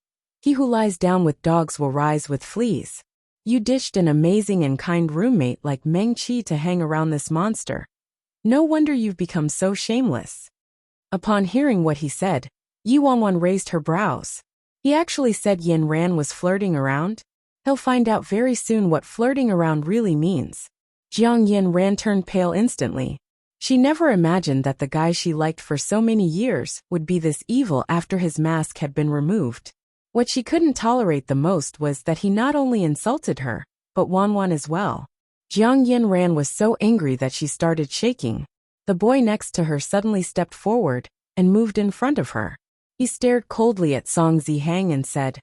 he who lies down with dogs will rise with fleas. You ditched an amazing and kind roommate like Mengqi to hang around this monster. No wonder you've become so shameless. Upon hearing what he said, Yi Wanwan raised her brows. He actually said Yinran was flirting around? He'll find out very soon what flirting around really means. Jiang Yinran turned pale instantly. She never imagined that the guy she liked for so many years would be this evil after his mask had been removed. What she couldn't tolerate the most was that he not only insulted her, but Wanwan as well. Jiang Yinran was so angry that she started shaking. The boy next to her suddenly stepped forward and moved in front of her. He stared coldly at Song Zihang and said,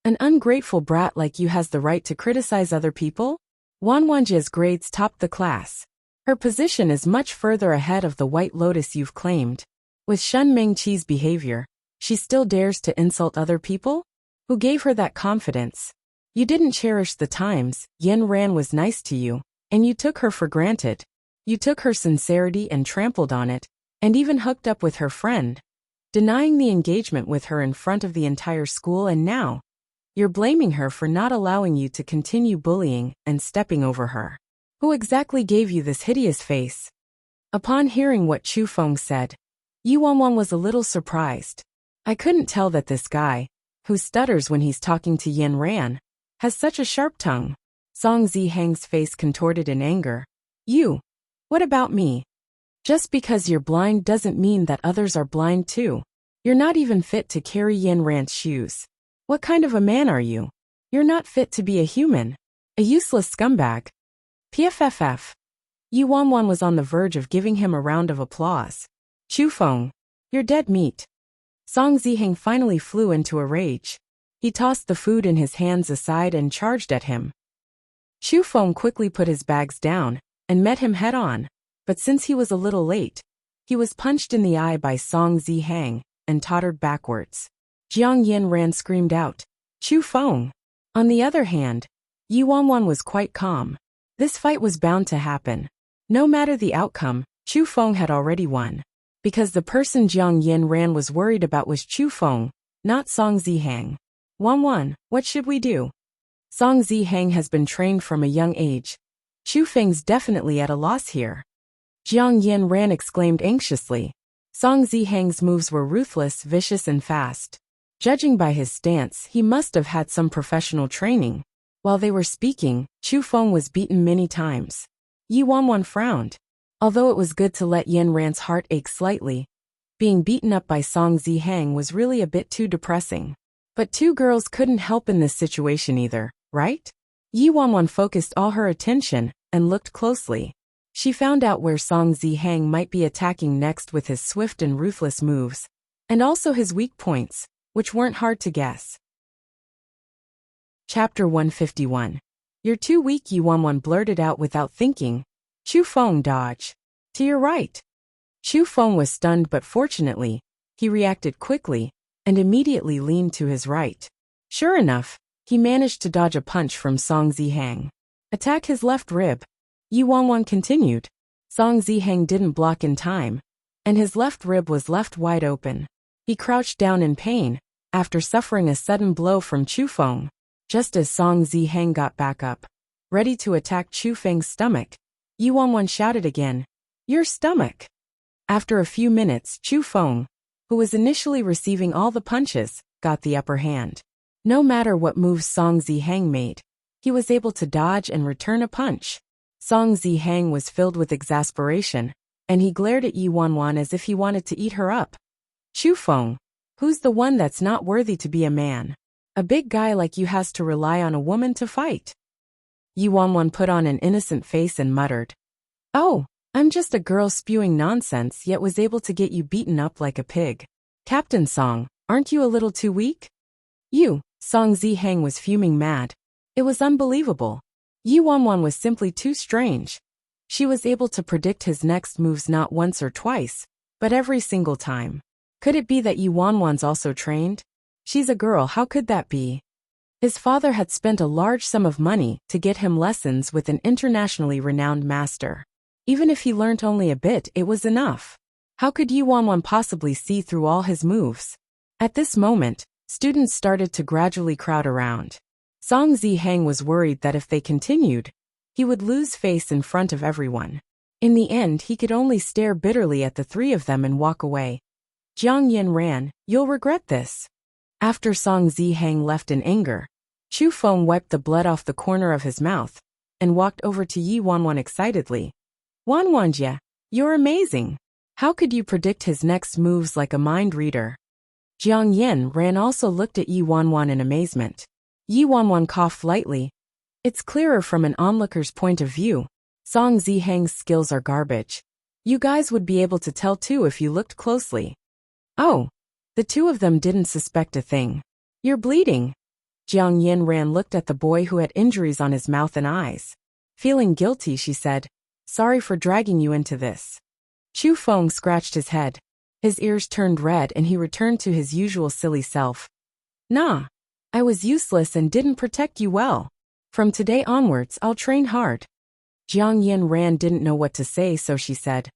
An ungrateful brat like you has the right to criticize other people? Wanwanjia's grades topped the class. Her position is much further ahead of the White Lotus you've claimed. With Shen Mengqi's behavior, she still dares to insult other people? Who gave her that confidence? You didn't cherish the times Yinran was nice to you, and you took her for granted. You took her sincerity and trampled on it, and even hooked up with her friend, denying the engagement with her in front of the entire school, and now, you're blaming her for not allowing you to continue bullying and stepping over her. Who exactly gave you this hideous face? Upon hearing what Chu Feng said, Yi Wanwan was a little surprised. I couldn't tell that this guy, who stutters when he's talking to Yinran, has such a sharp tongue. Song Zihang's face contorted in anger. You. What about me? Just because you're blind doesn't mean that others are blind too. You're not even fit to carry Yinran's shoes. What kind of a man are you? You're not fit to be a human. A useless scumbag. PFFF. Yu Wanwan was on the verge of giving him a round of applause. Chu Feng, you're dead meat. Song Ziheng finally flew into a rage. He tossed the food in his hands aside and charged at him. Chu Feng quickly put his bags down and met him head-on, but since he was a little late, he was punched in the eye by Song Ziheng and tottered backwards. Jiang Yin screamed out, Chu Feng! On the other hand, Yu Wanwan was quite calm. This fight was bound to happen. No matter the outcome, Chu Feng had already won. Because the person Jiang Yin was worried about was Chu Feng, not Song Ziheng. Wanwan, what should we do? Song Ziheng has been trained from a young age. Chu Feng's definitely at a loss here. Jiang Yin exclaimed anxiously. Song Ziheng's moves were ruthless, vicious and fast. Judging by his stance, he must have had some professional training. While they were speaking, Chu Feng was beaten many times. Yu Wanwan frowned. Although it was good to let Yin Ran's heart ache slightly, being beaten up by Song Ziheng was really a bit too depressing. But two girls couldn't help in this situation either, right? Yu Wanwan focused all her attention and looked closely. She found out where Song Ziheng might be attacking next with his swift and ruthless moves, and also his weak points, which weren't hard to guess. Chapter 151. You're too weak, Yu Wanwan blurted out without thinking. Chu Feng, dodge. To your right. Chu Feng was stunned, but fortunately, he reacted quickly and immediately leaned to his right. Sure enough, he managed to dodge a punch from Song Ziheng. Attack his left rib. Yu Wanwan continued. Song Ziheng didn't block in time, and his left rib was left wide open. He crouched down in pain after suffering a sudden blow from Chu Feng. Just as Song Ziheng got back up, ready to attack Chu Feng's stomach, Yu Wanwan shouted again, your stomach! After a few minutes, Chu Feng, who was initially receiving all the punches, got the upper hand. No matter what moves Song Ziheng made, he was able to dodge and return a punch. Song Ziheng was filled with exasperation, and he glared at Yu Wanwan as if he wanted to eat her up. Chu Feng, who's the one that's not worthy to be a man? A big guy like you has to rely on a woman to fight. Yu Wanwan put on an innocent face and muttered, oh, I'm just a girl spewing nonsense yet was able to get you beaten up like a pig. Captain Song, aren't you a little too weak? You, Song Ziheng was fuming mad. It was unbelievable. Yu Wanwan was simply too strange. She was able to predict his next moves not once or twice, but every single time. Could it be that Yu Wanwan's also trained? She's a girl, how could that be? His father had spent a large sum of money to get him lessons with an internationally renowned master. Even if he learnt only a bit, it was enough. How could Yu Wanwan possibly see through all his moves? At this moment, students started to gradually crowd around. Song Ziheng was worried that if they continued, he would lose face in front of everyone. In the end, he could only stare bitterly at the three of them and walk away. Jiang Yin, you'll regret this. After Song Ziheng left in anger, Chu Feng wiped the blood off the corner of his mouth and walked over to Yu Wanwan excitedly. Wanwanjia, you're amazing. How could you predict his next moves like a mind reader? Jiang Yin also looked at Yu Wanwan in amazement. Yu Wanwan coughed lightly. It's clearer from an onlooker's point of view. Song Ziheng's skills are garbage. You guys would be able to tell too if you looked closely. Oh. The two of them didn't suspect a thing. You're bleeding. Jiang Yin looked at the boy who had injuries on his mouth and eyes. Feeling guilty, she said, sorry for dragging you into this. Chu Feng scratched his head. His ears turned red and he returned to his usual silly self. Nah. I was useless and didn't protect you well. From today onwards, I'll train hard. Jiang Yin didn't know what to say, so she said,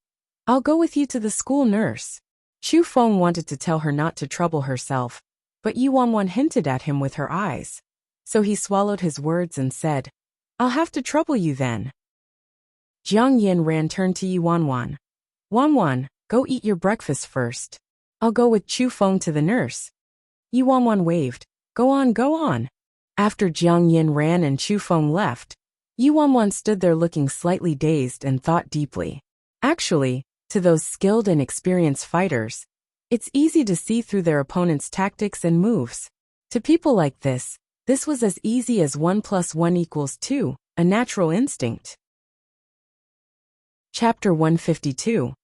I'll go with you to the school nurse. Chu Feng wanted to tell her not to trouble herself, but Yu Wanwan hinted at him with her eyes. So he swallowed his words and said, I'll have to trouble you then. Jiang Yin turned to Yu Wanwan. Wanwan, go eat your breakfast first. I'll go with Chu Feng to the nurse. Yu Wanwan waved. Go on, go on. After Jiang Yin and Chu Feng left, Yu Wanwan stood there looking slightly dazed and thought deeply. Actually, to those skilled and experienced fighters, it's easy to see through their opponent's tactics and moves. To people like this This was as easy as 1 + 1 = 2, a natural instinct. Chapter 152.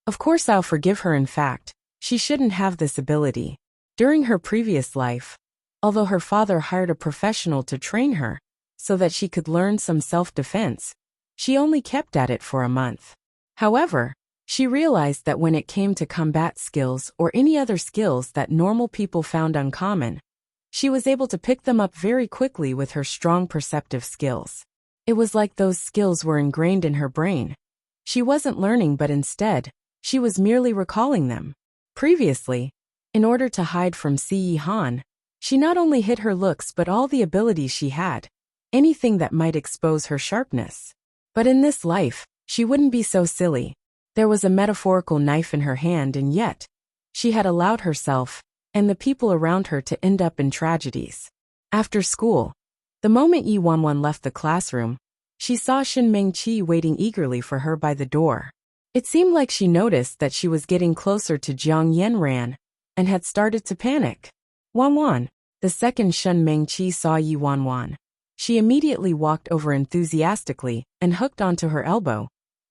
Of course I'll forgive her. In fact, she shouldn't have this ability. During her previous life, although her father hired a professional to train her so that she could learn some self-defense, she only kept at it for a month. However, she realized that when it came to combat skills or any other skills that normal people found uncommon, she was able to pick them up very quickly with her strong perceptive skills. It was like those skills were ingrained in her brain. She wasn't learning, but instead, she was merely recalling them. Previously, in order to hide from Yi Han, she not only hid her looks but all the abilities she had, anything that might expose her sharpness. But in this life, she wouldn't be so silly. There was a metaphorical knife in her hand, and yet, she had allowed herself and the people around her to end up in tragedies. After school, the moment Yi Wanwan left the classroom, she saw Shin Mengqi waiting eagerly for her by the door. It seemed like she noticed that she was getting closer to Jiang Yanran and had started to panic. Wanwan, the second Shin Mengqi saw Yi Wanwan. She immediately walked over enthusiastically and hooked onto her elbow.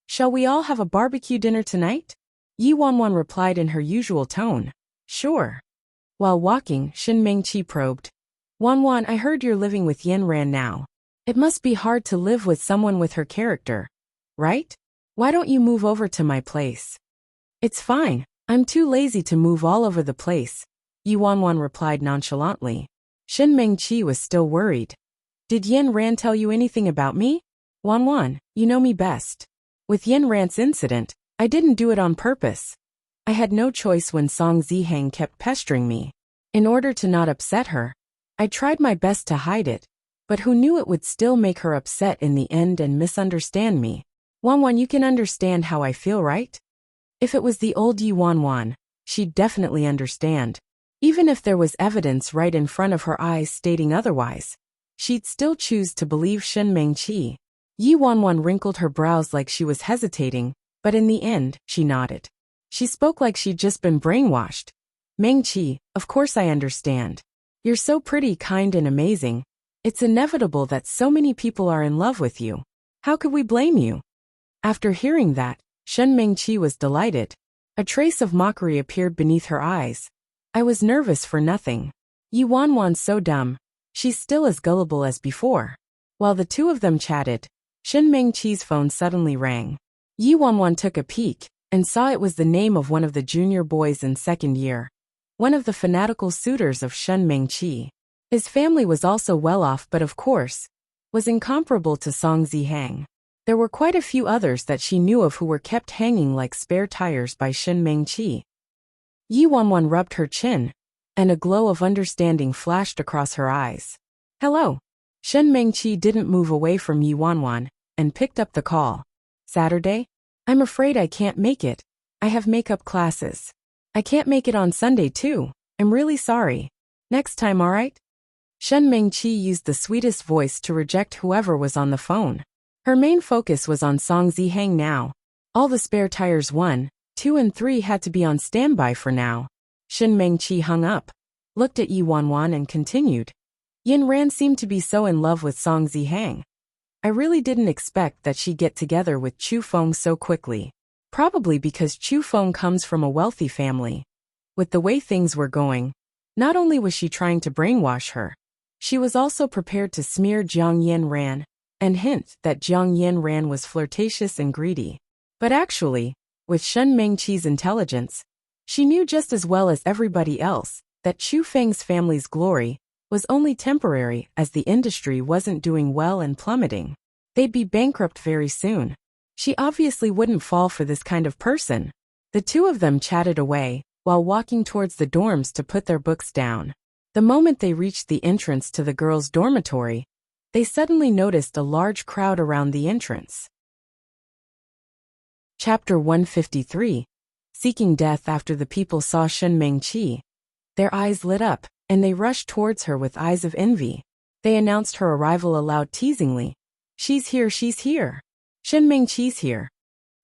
"Shall we all have a barbecue dinner tonight?" Yi Wanwan replied in her usual tone. "Sure." While walking, Shin Mengqi probed. "Wanwan, I heard you're living with Yanran now. It must be hard to live with someone with her character, right? Why don't you move over to my place?" "It's fine. I'm too lazy to move all over the place," Yi Wanwan replied nonchalantly. Shin Mengqi was still worried. "Did Yanran tell you anything about me?" "Wanwan, you know me best. With Yanran's incident, I didn't do it on purpose. I had no choice when Song Zihang kept pestering me. In order to not upset her, I tried my best to hide it, but who knew it would still make her upset in the end and misunderstand me. Wanwan, you can understand how I feel, right?" If it was the old Yi Wanwan, she'd definitely understand. Even if there was evidence right in front of her eyes stating otherwise, she'd still choose to believe Shin Mengqi. Yi Wanwan wrinkled her brows like she was hesitating, but in the end, she nodded. She spoke like she'd just been brainwashed. "Mengqi, of course I understand. You're so pretty, kind and amazing. It's inevitable that so many people are in love with you. How could we blame you?" After hearing that, Shen Mengqi was delighted. A trace of mockery appeared beneath her eyes. "I was nervous for nothing. Yi Wanwan's so dumb. She's still as gullible as before." While the two of them chatted, Shen Mengqi's phone suddenly rang. Yi Wanwan took a peek and saw it was the name of one of the junior boys in second year, one of the fanatical suitors of Shen Mengqi. His family was also well off, but of course, was incomparable to Song Zihang. There were quite a few others that she knew of who were kept hanging like spare tires by Shen Mengqi. Yi Wanwan rubbed her chin, and a glow of understanding flashed across her eyes. "Hello." Shen Mengqi didn't move away from Yi Wanwan and picked up the call. "Saturday? I'm afraid I can't make it. I have makeup classes. I can't make it on Sunday too. I'm really sorry. Next time, alright?" Shen Mengqi used the sweetest voice to reject whoever was on the phone. Her main focus was on Song Zihang now. All the spare tires 1, 2 and 3 had to be on standby for now. Shen Mengqi hung up, looked at Yi Wanwan and continued. "Yin Ran seemed to be so in love with Song Zihang. I really didn't expect that she'd get together with Chu Feng so quickly. Probably because Chu Feng comes from a wealthy family. With the way things were going, not only was she trying to brainwash her, she was also prepared to smear Jiang Yanran and hint that Jiang Yanran was flirtatious and greedy. But actually, with Shen Mengqi's intelligence, she knew just as well as everybody else that Chu Feng's family's glory was only temporary, as the industry wasn't doing well and plummeting. They'd be bankrupt very soon. She obviously wouldn't fall for this kind of person. The two of them chatted away, while walking towards the dorms to put their books down. The moment they reached the entrance to the girls' dormitory, they suddenly noticed a large crowd around the entrance. Chapter 153. Seeking death. After the people saw Shen Mengqi, their eyes lit up, and they rushed towards her with eyes of envy. They announced her arrival aloud teasingly. "She's here, she's here. Shen Mengqi's here."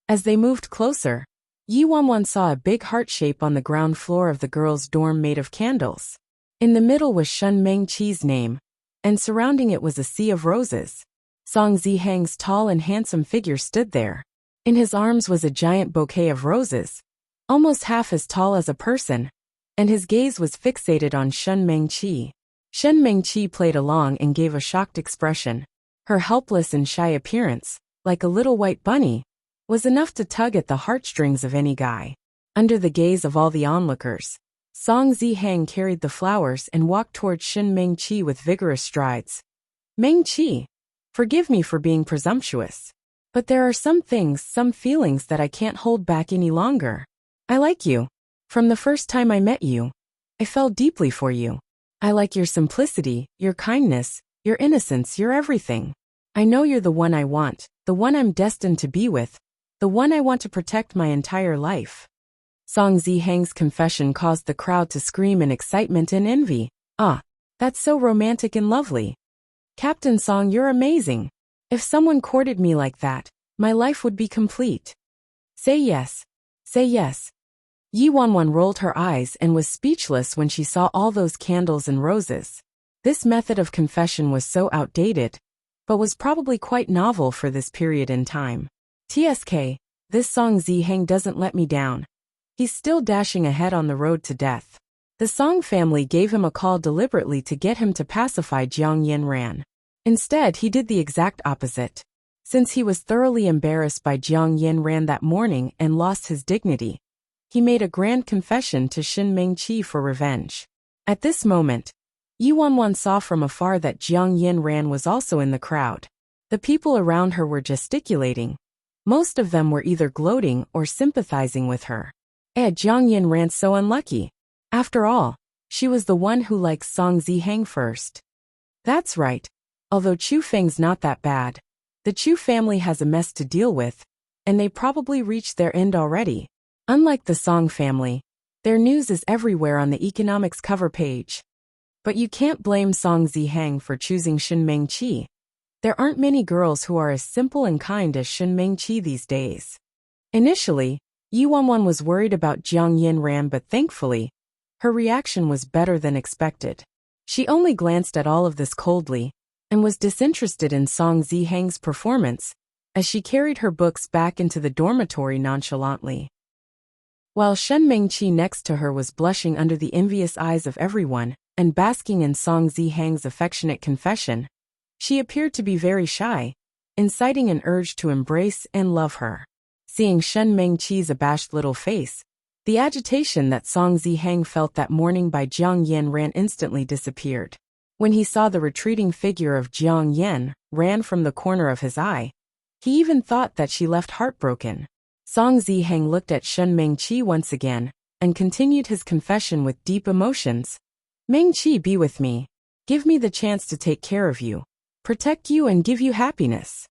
As they moved closer, Yi Wanwan saw a big heart shape on the ground floor of the girls' dorm made of candles. In the middle was Shen Mengqi's name, and surrounding it was a sea of roses. Song Zihang's tall and handsome figure stood there. In his arms was a giant bouquet of roses, almost half as tall as a person, and his gaze was fixated on Shen Mengqi. Shen Mengqi played along and gave a shocked expression. Her helpless and shy appearance, like a little white bunny, was enough to tug at the heartstrings of any guy. Under the gaze of all the onlookers, Song Zihang carried the flowers and walked toward Shen Mengqi with vigorous strides. Mengqi, forgive me for being presumptuous, but there are some things, some feelings that I can't hold back any longer. I like you. From the first time I met you, I fell deeply for you. I like your simplicity, your kindness, your innocence, your everything. I know you're the one I want, the one I'm destined to be with, the one I want to protect my entire life. Song Zihang's confession caused the crowd to scream in excitement and envy. Ah, that's so romantic and lovely. Captain Song, you're amazing. If someone courted me like that, my life would be complete. Say yes. Say yes. Yi Wanwan rolled her eyes and was speechless when she saw all those candles and roses. This method of confession was so outdated, but was probably quite novel for this period in time. TSK, this Song Zihang doesn't let me down. He's still dashing ahead on the road to death. The Song family gave him a call deliberately to get him to pacify Jiang Yanran. Instead, he did the exact opposite. Since he was thoroughly embarrassed by Jiang Yanran that morning and lost his dignity, he made a grand confession to Shen Mengqi for revenge. At this moment, Yi Wanwan saw from afar that Jiang Yanran was also in the crowd. The people around her were gesticulating. Most of them were either gloating or sympathizing with her. Jiang Yanran's so unlucky. After all, she was the one who liked Song Zihang first. That's right. Although Chu Feng's not that bad, the Chu family has a mess to deal with, and they probably reached their end already. Unlike the Song family, their news is everywhere on the economics cover page. But you can't blame Song Zihang for choosing Shen Mengqi. There aren't many girls who are as simple and kind as Shen Mengqi these days. Initially, Yi Wanwan was worried about Jiang Yanran, but thankfully, her reaction was better than expected. She only glanced at all of this coldly, and was disinterested in Song Zihang's performance, as she carried her books back into the dormitory nonchalantly. While Shen Mengqi next to her was blushing under the envious eyes of everyone, and basking in Song Zihang's affectionate confession, she appeared to be very shy, inciting an urge to embrace and love her. Seeing Shen Mengqi's abashed little face, the agitation that Song Zihang felt that morning by Jiang Yanran instantly disappeared. When he saw the retreating figure of Jiang Yanran from the corner of his eye, he even thought that she left heartbroken. Song Zihang looked at Shen Mengqi once again, and continued his confession with deep emotions. Mengqi, be with me. Give me the chance to take care of you, protect you and give you happiness.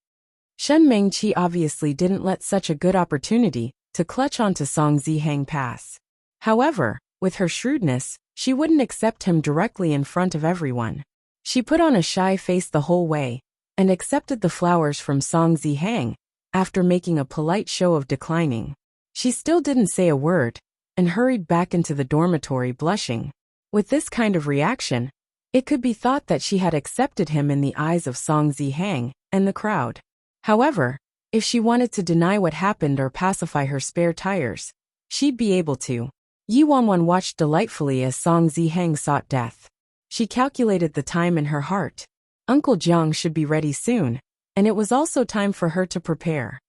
Shen Mengqi obviously didn't let such a good opportunity to clutch onto Song Zihang pass. However, with her shrewdness, she wouldn't accept him directly in front of everyone. She put on a shy face the whole way, and accepted the flowers from Song Zihang, after making a polite show of declining. She still didn't say a word, and hurried back into the dormitory blushing. With this kind of reaction, it could be thought that she had accepted him in the eyes of Song Zihang and the crowd. However, if she wanted to deny what happened or pacify her spare tires, she'd be able to. Yi Wanwan watched delightfully as Song Zihang sought death. She calculated the time in her heart. Uncle Jiang should be ready soon, and it was also time for her to prepare.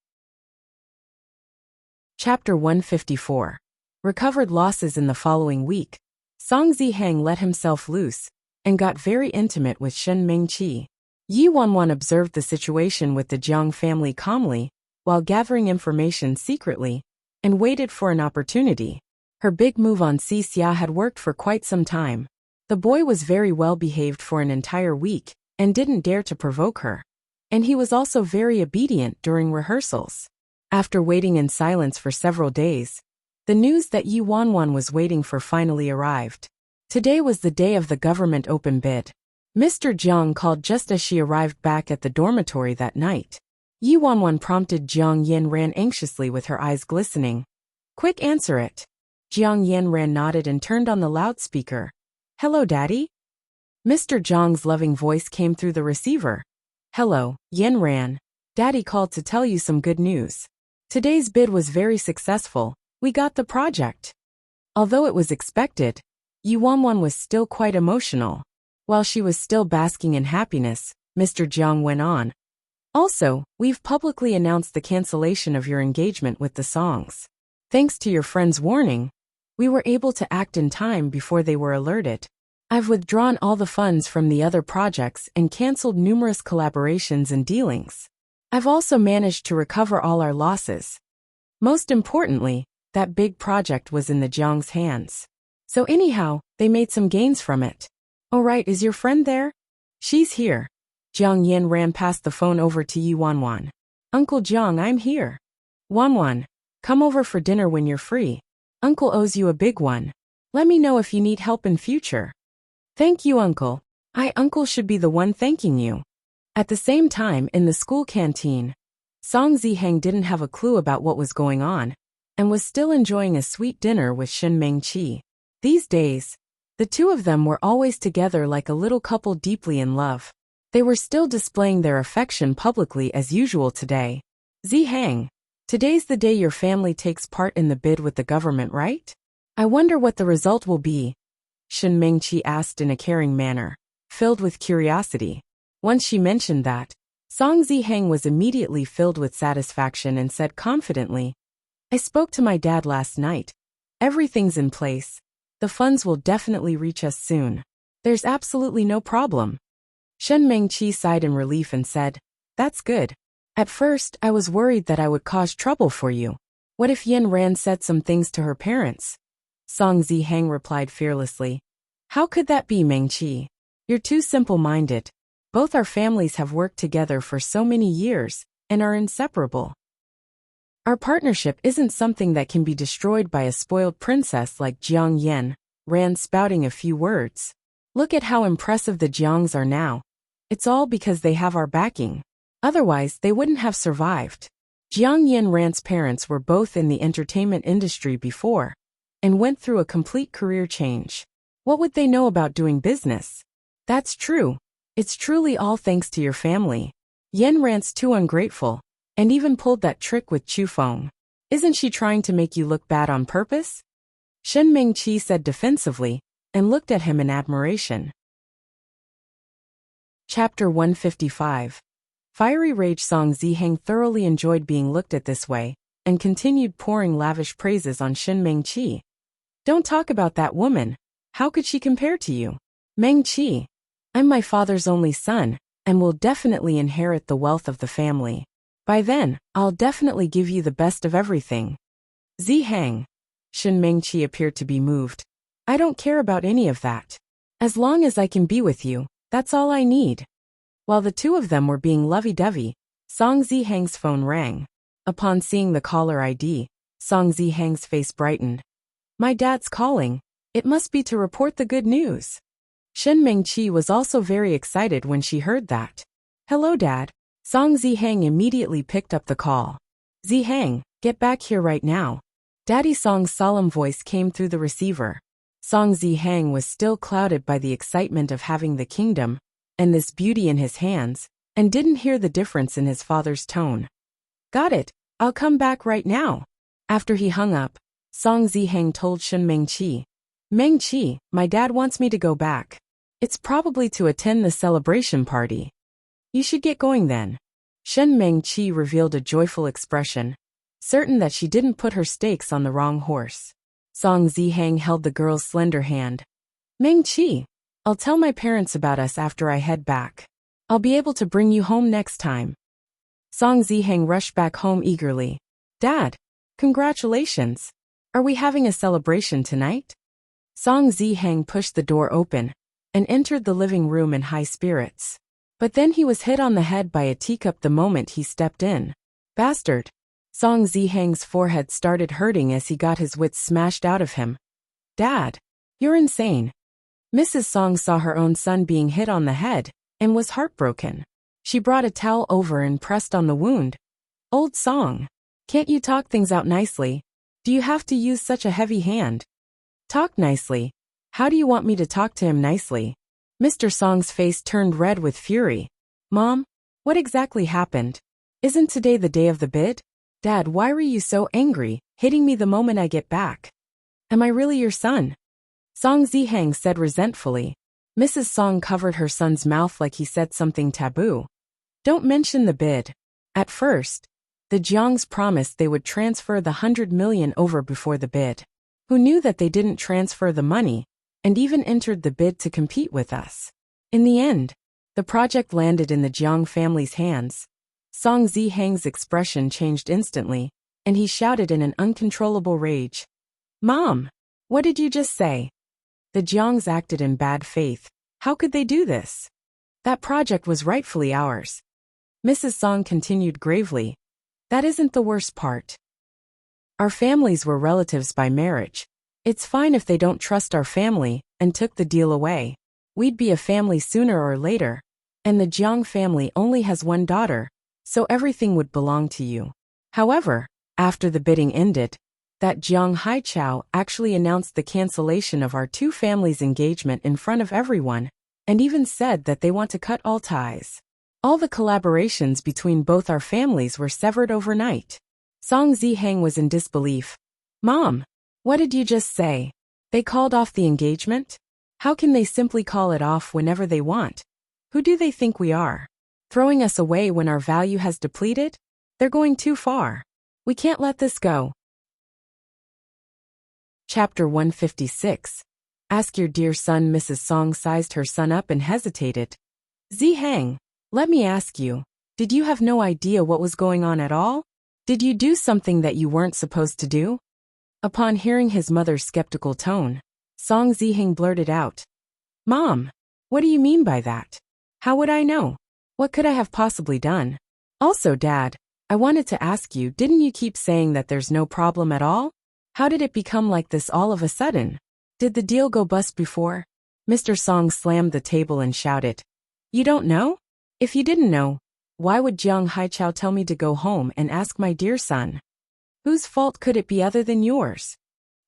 Chapter 154. Recovered losses. In the following week, Song Zihang let himself loose, and got very intimate with Shen Mengqi. Yi Wanwan observed the situation with the Jiang family calmly, while gathering information secretly, and waited for an opportunity. Her big move on Xia had worked for quite some time. The boy was very well behaved for an entire week, and didn't dare to provoke her. And he was also very obedient during rehearsals. After waiting in silence for several days, the news that Yi Wanwan was waiting for finally arrived. Today was the day of the government open bid. Mr. Jiang called just as she arrived back at the dormitory that night. Yi Wanwan prompted Jiang Yanran anxiously with her eyes glistening. Quick, answer it. Jiang Yanran nodded and turned on the loudspeaker. Hello, Daddy? Mr. Zhang's loving voice came through the receiver. Hello, Yen Ran. Daddy called to tell you some good news. Today's bid was very successful. We got the project. Although it was expected, Yuanwan was still quite emotional. While she was still basking in happiness, Mr. Jiang went on. Also, we've publicly announced the cancellation of your engagement with the songs. Thanks to your friend's warning, we were able to act in time before they were alerted. I've withdrawn all the funds from the other projects and cancelled numerous collaborations and dealings. I've also managed to recover all our losses. Most importantly, that big project was in the Jiang's hands. So anyhow, they made some gains from it. Oh right, is your friend there? She's here. Jiang Yen ran past the phone over to Yi Wanwan. Uncle Jiang, I'm here. Wanwan, come over for dinner when you're free. Uncle owes you a big one. Let me know if you need help in future. Thank you, Uncle. Uncle should be the one thanking you. At the same time, in the school canteen, Song Ziheng didn't have a clue about what was going on, and was still enjoying a sweet dinner with Shen Mengqi. These days, the two of them were always together like a little couple deeply in love. They were still displaying their affection publicly as usual today. Ziheng, today's the day your family takes part in the bid with the government, right? I wonder what the result will be. Shen Mengqi asked in a caring manner, filled with curiosity. Once she mentioned that, Song Ziheng was immediately filled with satisfaction and said confidently, I spoke to my dad last night. Everything's in place. The funds will definitely reach us soon. There's absolutely no problem. Shen Mengqi sighed in relief and said, That's good. At first, I was worried that I would cause trouble for you. What if Yen Ran said some things to her parents? Song Ziheng replied fearlessly. How could that be, Mengqi? You're too simple-minded. Both our families have worked together for so many years and are inseparable. Our partnership isn't something that can be destroyed by a spoiled princess like Jiang Yen Ran spouting a few words. Look at how impressive the Jiangs are now. It's all because they have our backing. Otherwise, they wouldn't have survived. Jiang Yen Ran's parents were both in the entertainment industry before and went through a complete career change. What would they know about doing business? That's true. It's truly all thanks to your family. Yen Ran's too ungrateful, and even pulled that trick with Chu Feng. Isn't she trying to make you look bad on purpose? Shen Mengqi said defensively, and looked at him in admiration. Chapter 155. Fiery Rage. Song Ziheng thoroughly enjoyed being looked at this way, and continued pouring lavish praises on Shen Mengqi. Don't talk about that woman. How could she compare to you? Mengqi, I'm my father's only son, and will definitely inherit the wealth of the family. By then, I'll definitely give you the best of everything. Ziheng. Shen Mengqi appeared to be moved. I don't care about any of that. As long as I can be with you, that's all I need. While the two of them were being lovey-dovey, Song Ziheng's phone rang. Upon seeing the caller ID, Song Ziheng's face brightened. My dad's calling. It must be to report the good news. Shen Mengqi was also very excited when she heard that. Hello, Dad. Song Ziheng immediately picked up the call. Ziheng, get back here right now. Daddy Song's solemn voice came through the receiver. Song Ziheng was still clouded by the excitement of having the kingdom and this beauty in his hands, and didn't hear the difference in his father's tone. Got it. I'll come back right now. After he hung up, Song Ziheng told Shen Mengqi, Mengqi, my dad wants me to go back. It's probably to attend the celebration party. You should get going then. Shen Mengqi revealed a joyful expression, certain that she didn't put her stakes on the wrong horse. Song Ziheng held the girl's slender hand. Mengqi, I'll tell my parents about us after I head back. I'll be able to bring you home next time. Song Ziheng rushed back home eagerly. Dad, congratulations. Are we having a celebration tonight? Song Ziheng pushed the door open and entered the living room in high spirits. But then he was hit on the head by a teacup the moment he stepped in. Bastard. Song Ziheng's forehead started hurting as he got his wits smashed out of him. Dad, you're insane. Mrs. Song saw her own son being hit on the head and was heartbroken. She brought a towel over and pressed on the wound. Old Song, can't you talk things out nicely? Do you have to use such a heavy hand? Talk nicely. How do you want me to talk to him nicely? Mr. Song's face turned red with fury. Mom, what exactly happened? Isn't today the day of the bid? Dad, why were you so angry, hitting me the moment I get back? Am I really your son? Song Zihang said resentfully. Mrs. Song covered her son's mouth like he said something taboo. Don't mention the bid. At first, the Jiangs promised they would transfer the 100 million over before the bid. Who knew that they didn't transfer the money, and even entered the bid to compete with us? In the end, the project landed in the Jiang family's hands. Song Zihang's expression changed instantly, and he shouted in an uncontrollable rage. Mom! What did you just say? The Jiangs acted in bad faith. How could they do this? That project was rightfully ours. Mrs. Song continued gravely. That isn't the worst part. Our families were relatives by marriage. It's fine if they don't trust our family and took the deal away. We'd be a family sooner or later. And the Jiang family only has one daughter, so everything would belong to you. However, after the bidding ended, that Jiang Haichao actually announced the cancellation of our two families' engagement in front of everyone, and even said that they want to cut all ties. All the collaborations between both our families were severed overnight. Song Zihang was in disbelief. Mom, what did you just say? They called off the engagement? How can they simply call it off whenever they want? Who do they think we are? Throwing us away when our value has depleted? They're going too far. We can't let this go. Chapter 156. Ask your dear son. Mrs. Song sized her son up and hesitated. Zihang, let me ask you, did you have no idea what was going on at all? Did you do something that you weren't supposed to do? Upon hearing his mother's skeptical tone, Song Zihang blurted out. Mom, what do you mean by that? How would I know? What could I have possibly done? Also, Dad, I wanted to ask you, didn't you keep saying that there's no problem at all? How did it become like this all of a sudden? Did the deal go bust before? Mr. Song slammed the table and shouted. You don't know? If you didn't know, why would Jiang Haichao tell me to go home and ask my dear son? Whose fault could it be other than yours?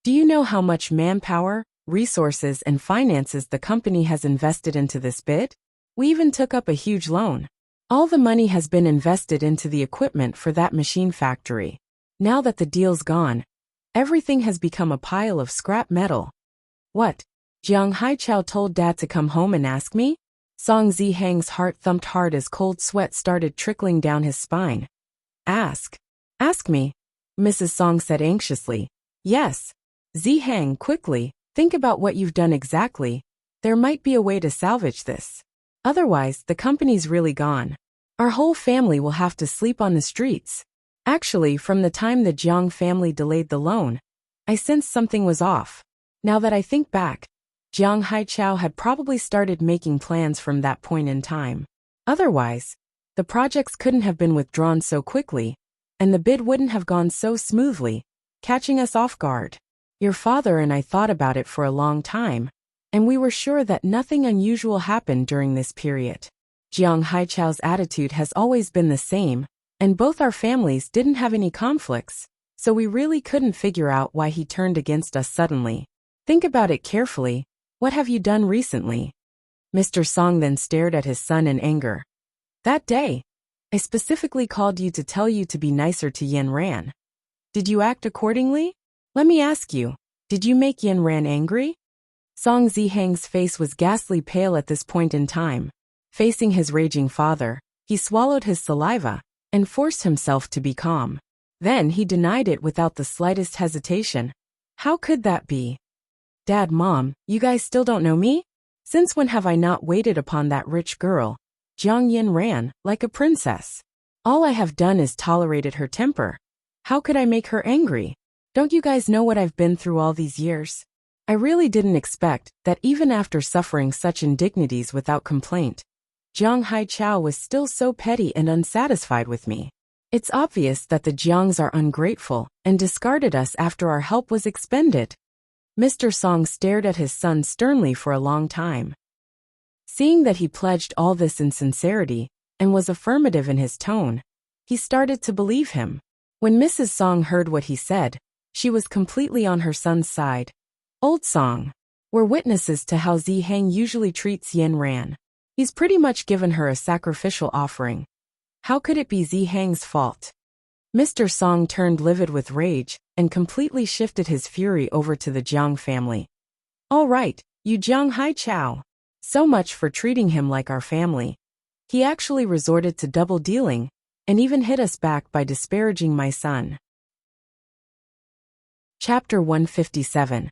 Do you know how much manpower, resources, and finances the company has invested into this bid? We even took up a huge loan. All the money has been invested into the equipment for that machine factory. Now that the deal's gone, everything has become a pile of scrap metal. What? Jiang Haichao told Dad to come home and ask me? Song Zihang's heart thumped hard as cold sweat started trickling down his spine. Ask? Ask me? Mrs. Song said anxiously. Yes. Zihang, quickly, think about what you've done exactly. There might be a way to salvage this. Otherwise, the company's really gone. Our whole family will have to sleep on the streets. Actually, from the time the Jiang family delayed the loan, I sensed something was off. Now that I think back, Jiang Haichao had probably started making plans from that point in time. Otherwise, the projects couldn't have been withdrawn so quickly, and the bid wouldn't have gone so smoothly, catching us off guard. Your father and I thought about it for a long time, and we were sure that nothing unusual happened during this period. Jiang Haichao's attitude has always been the same, and both our families didn't have any conflicts, so we really couldn't figure out why he turned against us suddenly. Think about it carefully. What have you done recently? Mr. Song then stared at his son in anger. That day, I specifically called you to tell you to be nicer to Yen Ran. Did you act accordingly? Let me ask you, did you make Yen Ran angry? Song Zihang's face was ghastly pale at this point in time. Facing his raging father, he swallowed his saliva and forced himself to be calm. Then he denied it without the slightest hesitation. How could that be? Dad, Mom, you guys still don't know me? Since when have I not waited upon that rich girl, Jiang Yen Ran, like a princess? All I have done is tolerated her temper. How could I make her angry? Don't you guys know what I've been through all these years? I really didn't expect that even after suffering such indignities without complaint, Jiang Haichao was still so petty and unsatisfied with me. It's obvious that the Jiangs are ungrateful and discarded us after our help was expended. Mr. Song stared at his son sternly for a long time. Seeing that he pledged all this in sincerity and was affirmative in his tone, he started to believe him. When Mrs. Song heard what he said, she was completely on her son's side. Old Song, We're witnesses to how Zihang usually treats Yin Ran. He's pretty much given her a sacrificial offering. How could it be Zihang's fault? Mr. Song turned livid with rage and completely shifted his fury over to the Jiang family. All right, you Jiang Haichao. So much for treating him like our family. He actually resorted to double dealing and even hit us back by disparaging my son. Chapter 157.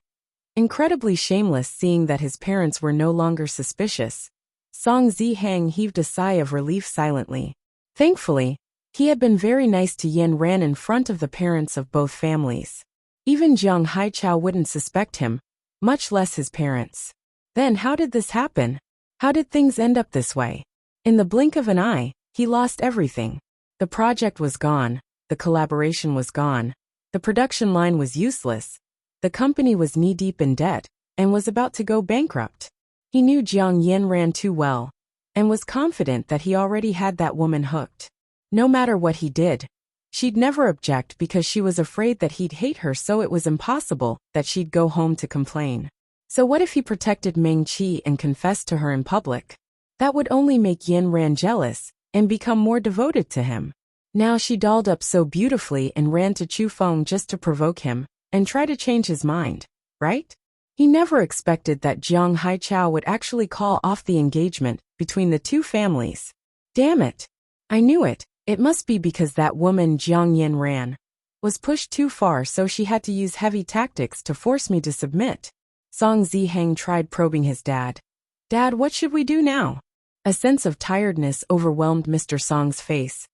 Incredibly shameless. Seeing that his parents were no longer suspicious, Song Zihang heaved a sigh of relief silently. Thankfully, he had been very nice to Yin Ran in front of the parents of both families. Even Jiang Haichao wouldn't suspect him, much less his parents. Then how did this happen? How did things end up this way? In the blink of an eye, he lost everything. The project was gone, the collaboration was gone, the production line was useless, the company was knee-deep in debt, and was about to go bankrupt. He knew Jiang Yin Ran too well, and was confident that he already had that woman hooked. No matter what he did, she'd never object because she was afraid that he'd hate her, so it was impossible that she'd go home to complain. So what if he protected Meng Qi and confessed to her in public? That would only make Yin Ran jealous and become more devoted to him. Now she dolled up so beautifully and ran to Chu Feng just to provoke him and try to change his mind, right? He never expected that Jiang Haichao would actually call off the engagement between the two families. Damn it! I knew it. It must be because that woman Jiang Yin Ran was pushed too far, so she had to use heavy tactics to force me to submit. Song Zihang tried probing his dad. Dad, what should we do now? A sense of tiredness overwhelmed Mr. Song's face.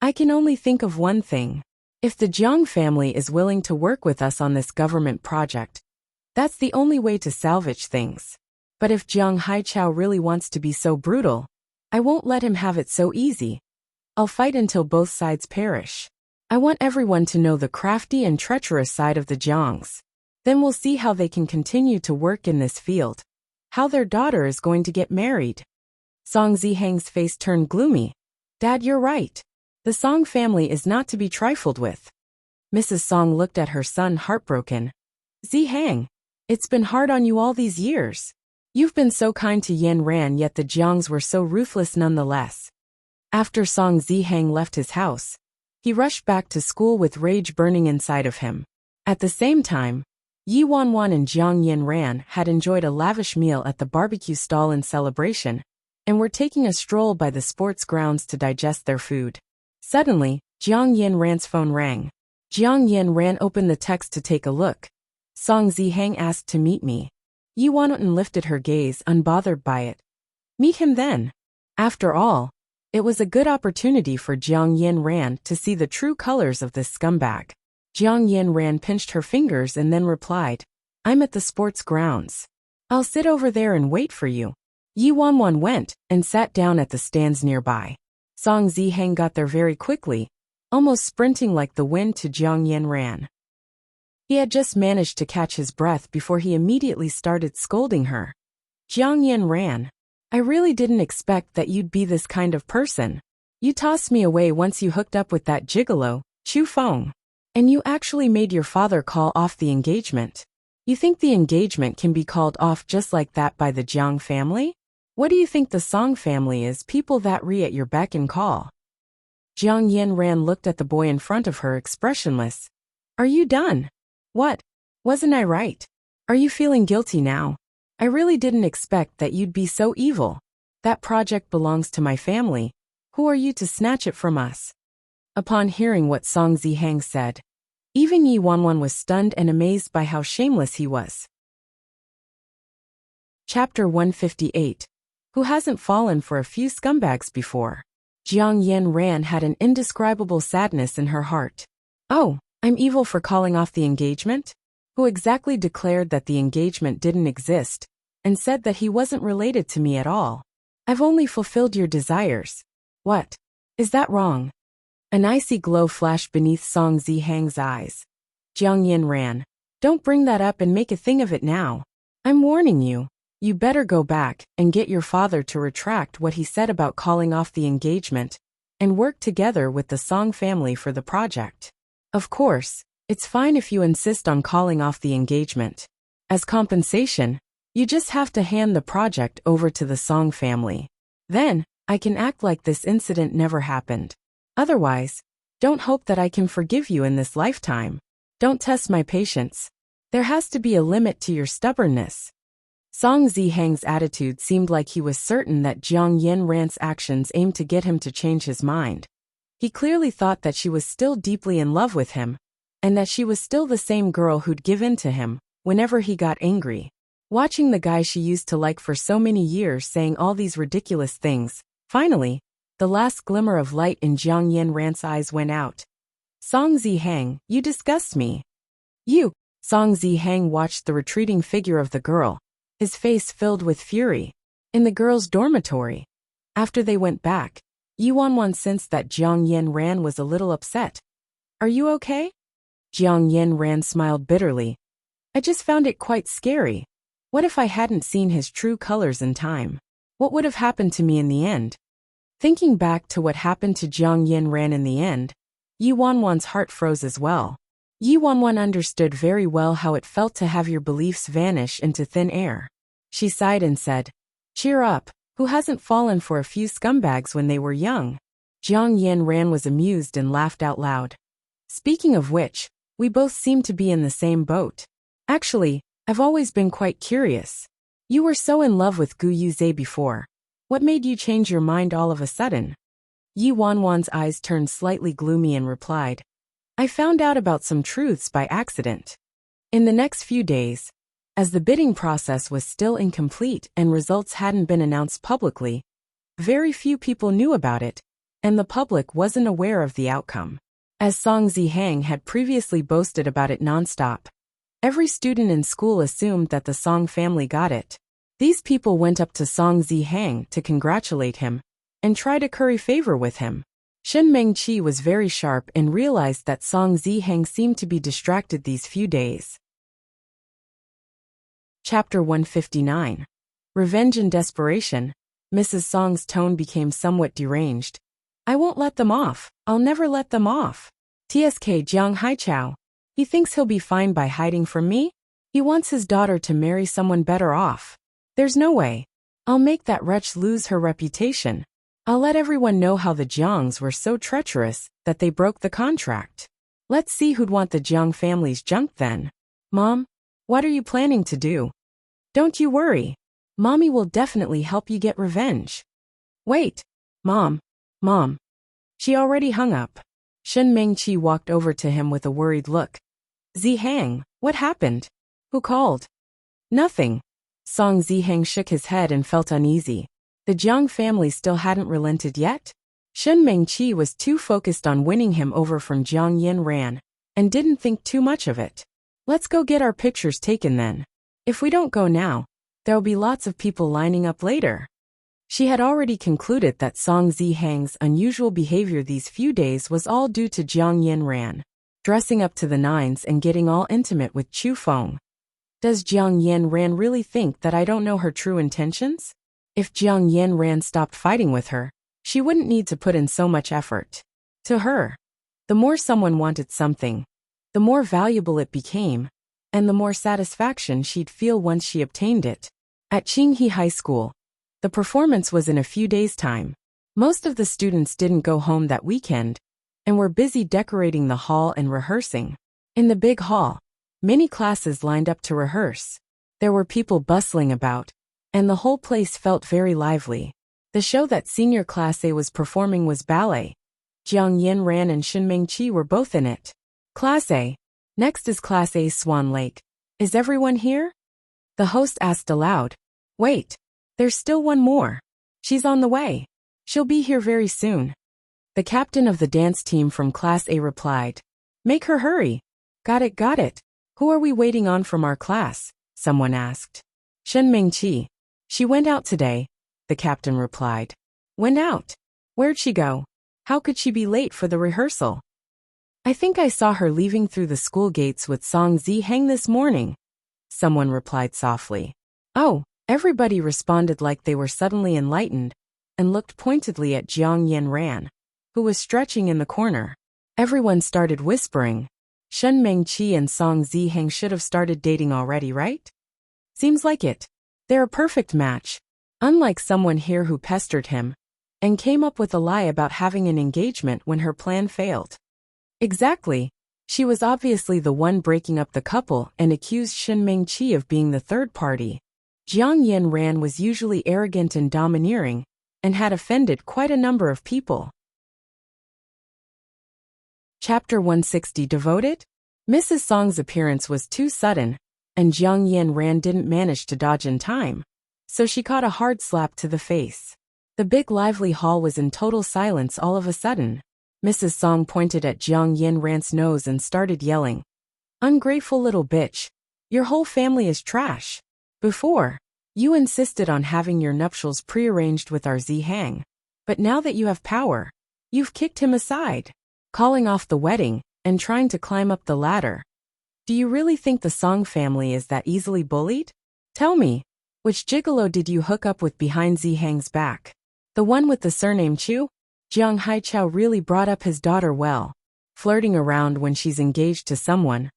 I can only think of one thing. If the Jiang family is willing to work with us on this government project, that's the only way to salvage things. But if Jiang Haichao really wants to be so brutal, I won't let him have it so easy. I'll fight until both sides perish. I want everyone to know the crafty and treacherous side of the Jiangs. Then we'll see how they can continue to work in this field. How their daughter is going to get married. Song Zihang's face turned gloomy. Dad, you're right. The Song family is not to be trifled with. Mrs. Song looked at her son heartbroken. Zihang, it's been hard on you all these years. You've been so kind to Yin Ran, yet the Jiangs were so ruthless nonetheless. After Song Zihang left his house, he rushed back to school with rage burning inside of him. At the same time, Yi Wanwan and Jiang Yin Ran had enjoyed a lavish meal at the barbecue stall in celebration, and were taking a stroll by the sports grounds to digest their food. Suddenly, Jiang Yin Ran's phone rang. Jiang Yin Ran opened the text to take a look. Song Zihang asked to meet me. Yi Wanwan lifted her gaze, unbothered by it. Meet him then. After all, it was a good opportunity for Jiang Yin Ran to see the true colors of this scumbag. Jiang Yin Ran pinched her fingers and then replied, I'm at the sports grounds. I'll sit over there and wait for you. Yi Wanwan went and sat down at the stands nearby. Song Zihang got there very quickly, almost sprinting like the wind to Jiang Yin Ran. He had just managed to catch his breath before he immediately started scolding her. Jiang Yin Ran, I really didn't expect that you'd be this kind of person. You tossed me away once you hooked up with that gigolo, Chu Feng. And you actually made your father call off the engagement. You think the engagement can be called off just like that by the Jiang family? What do you think the Song family is, people that at your beck and call? Jiang Yin Ran looked at the boy in front of her, expressionless. Are you done? What? Wasn't I right? Are you feeling guilty now? I really didn't expect that you'd be so evil. That project belongs to my family. Who are you to snatch it from us? Upon hearing what Song Zihang said, even Yi Wanwan was stunned and amazed by how shameless he was. Chapter 158. Who hasn't fallen for a few scumbags before? Jiang Yin Ran had an indescribable sadness in her heart. Oh, I'm evil for calling off the engagement? Who exactly declared that the engagement didn't exist, and said that he wasn't related to me at all? I've only fulfilled your desires. What? Is that wrong? An icy glow flashed beneath Song Zihang's eyes. Jiang Yin Ran, don't bring that up and make a thing of it now. I'm warning you. You better go back and get your father to retract what he said about calling off the engagement, and work together with the Song family for the project. Of course, it's fine if you insist on calling off the engagement. As compensation, You just have to hand the project over to the Song family. Then, I can act like this incident never happened. Otherwise, don't hope that I can forgive you in this lifetime. Don't test my patience. There has to be a limit to your stubbornness. Song Zihang's attitude seemed like he was certain that Jiang Yanran's actions aimed to get him to change his mind. He clearly thought that she was still deeply in love with him, and that she was still the same girl who'd give in to him whenever he got angry. Watching the guy she used to like for so many years saying all these ridiculous things, finally, the last glimmer of light in Jiang Yanran's eyes went out. Song Zihang, you disgust me. You! Song Zihang watched the retreating figure of the girl, his face filled with fury. In the girl's dormitory. After they went back, Yuanwan sensed that Jiang Yanran was a little upset. Are you okay? Jiang Yanran smiled bitterly. I just found it quite scary. What if I hadn't seen his true colors in time? What would have happened to me in the end? Thinking back to what happened to Jiang Yanran in the end, Yuanwan's heart froze as well. Yuanwan understood very well how it felt to have your beliefs vanish into thin air. She sighed and said, Cheer up, who hasn't fallen for a few scumbags when they were young? Jiang Yanran was amused and laughed out loud. Speaking of which, we both seem to be in the same boat. Actually, I've always been quite curious. You were so in love with Gu Yuze before. What made you change your mind all of a sudden? Yi Wanwan's eyes turned slightly gloomy and replied, I found out about some truths by accident. In the next few days, as the bidding process was still incomplete and results hadn't been announced publicly, very few people knew about it, and the public wasn't aware of the outcome. As Song Zihang had previously boasted about it nonstop, every student in school assumed that the Song family got it. These people went up to Song Zihang to congratulate him and try to curry favor with him. Shen Mengqi was very sharp and realized that Song Zihang seemed to be distracted these few days. Chapter 159. Revenge and Desperation. Mrs. Song's tone became somewhat deranged. I won't let them off. I'll never let them off. TSK Jiang Haichao. He thinks he'll be fine by hiding from me? He wants his daughter to marry someone better off. There's no way. I'll make that wretch lose her reputation. I'll let everyone know how the Jiangs were so treacherous that they broke the contract. Let's see who'd want the Jiang family's junk then. Mom, what are you planning to do? Don't you worry. Mommy will definitely help you get revenge. Wait. Mom. She already hung up. Shen Mengqi walked over to him with a worried look. Zihang, what happened? Who called? Nothing. Song Zihang shook his head and felt uneasy. The Jiang family still hadn't relented yet? Shen Mengqi was too focused on winning him over from Jiang Yanran, and didn't think too much of it. Let's go get our pictures taken then. If we don't go now, there'll be lots of people lining up later. She had already concluded that Song Zihang's unusual behavior these few days was all due to Jiang Yanran, dressing up to the nines and getting all intimate with Chu Feng. Does Jiang Yanran really think that I don't know her true intentions? If Jiang Yanran stopped fighting with her, she wouldn't need to put in so much effort. To her, the more someone wanted something, the more valuable it became, and the more satisfaction she'd feel once she obtained it. At Qinghe High School, the performance was in a few days' time. Most of the students didn't go home that weekend, and were busy decorating the hall and rehearsing. In the big hall, many classes lined up to rehearse. There were people bustling about, and the whole place felt very lively. The show that Senior Class A was performing was ballet. Jiang Yanran and Shen Mengqi were both in it. Class A. Next is Class A Swan Lake. Is everyone here? The host asked aloud. Wait. There's still one more. She's on the way. She'll be here very soon. The captain of the dance team from Class A replied. Make her hurry. Got it. Who are we waiting on from our class? Someone asked. Shen Mengqi. She went out today, the captain replied. Went out? Where'd she go? How could she be late for the rehearsal? I think I saw her leaving through the school gates with Song Zihang this morning, someone replied softly. Oh, everybody responded like they were suddenly enlightened, and looked pointedly at Jiang Yanran, who was stretching in the corner. Everyone started whispering. Shen Mengqi and Song Zihang should have started dating already, right? Seems like it. They're a perfect match. Unlike someone here who pestered him and came up with a lie about having an engagement when her plan failed. Exactly. She was obviously the one breaking up the couple and accused Shin Ming-chi of being the third party. Jiang Yin-ran was usually arrogant and domineering, and had offended quite a number of people. Chapter 160 Devoted? Mrs. Song's appearance was too sudden, and Jiang Yin-ran didn't manage to dodge in time, so she caught a hard slap to the face. The big lively hall was in total silence all of a sudden. Mrs. Song pointed at Jiang Yin-ran's nose and started yelling, "Ungrateful little bitch. Your whole family is trash. Before, you insisted on having your nuptials prearranged with our Zihang, but now that you have power, you've kicked him aside, calling off the wedding and trying to climb up the ladder. Do you really think the Song family is that easily bullied? Tell me, which gigolo did you hook up with behind Zihang's back? The one with the surname Chu?" Jiang Haichao really brought up his daughter well. Flirting around when she's engaged to someone.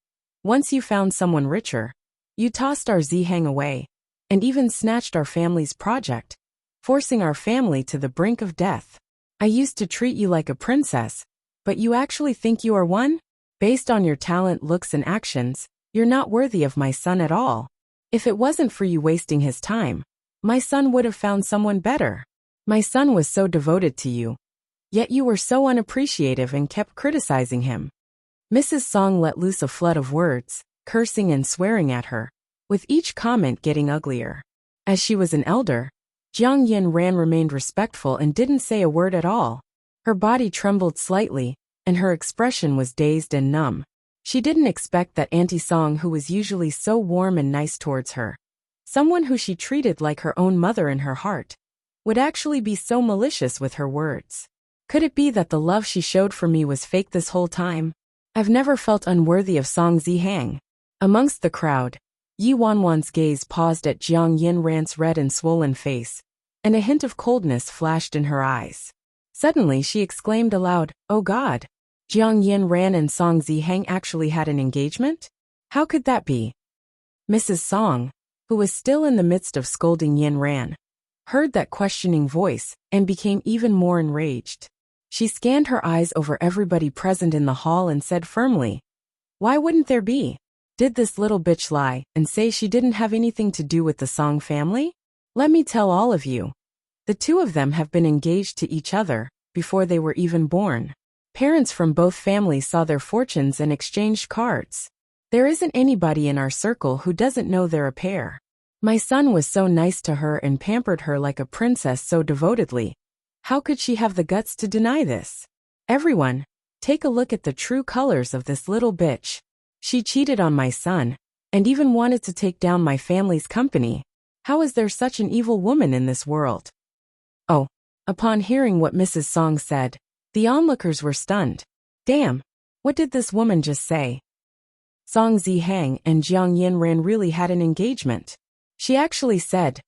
Once you found someone richer, you tossed our Zihang away, and even snatched our family's project, forcing our family to the brink of death. I used to treat you like a princess, but you actually think you are one? Based on your talent, looks, and actions, you're not worthy of my son at all. If it wasn't for you wasting his time, my son would have found someone better. My son was so devoted to you. Yet you were so unappreciative and kept criticizing him. Mrs. Song let loose a flood of words, cursing and swearing at her, with each comment getting uglier. As she was an elder, Jiang Yin-ran remained respectful and didn't say a word at all. Her body trembled slightly, and her expression was dazed and numb. She didn't expect that Auntie Song, who was usually so warm and nice towards her, someone who she treated like her own mother in her heart, would actually be so malicious with her words. Could it be that the love she showed for me was fake this whole time? I've never felt unworthy of Song Zihang. Amongst the crowd, Yi Wanwan's gaze paused at Jiang Yin-ran's red and swollen face, and a hint of coldness flashed in her eyes. Suddenly she exclaimed aloud, "Oh God! Jiang Yin-ran and Song Zihang actually had an engagement? How could that be?" Mrs. Song, who was still in the midst of scolding Yin-ran, heard that questioning voice and became even more enraged. She scanned her eyes over everybody present in the hall and said firmly, "Why wouldn't there be? Did this little bitch lie and say she didn't have anything to do with the Song family? Let me tell all of you. The two of them have been engaged to each other before they were even born. Parents from both families saw their fortunes and exchanged cards. There isn't anybody in our circle who doesn't know they're a pair. My son was so nice to her and pampered her like a princess so devotedly. How could she have the guts to deny this? Everyone, take a look at the true colors of this little bitch. She cheated on my son, and even wanted to take down my family's company. How is there such an evil woman in this world?" Oh, upon hearing what Mrs. Song said, the onlookers were stunned. Damn, what did this woman just say? Song Zihang and Jiang Yin-ran really had an engagement. She actually said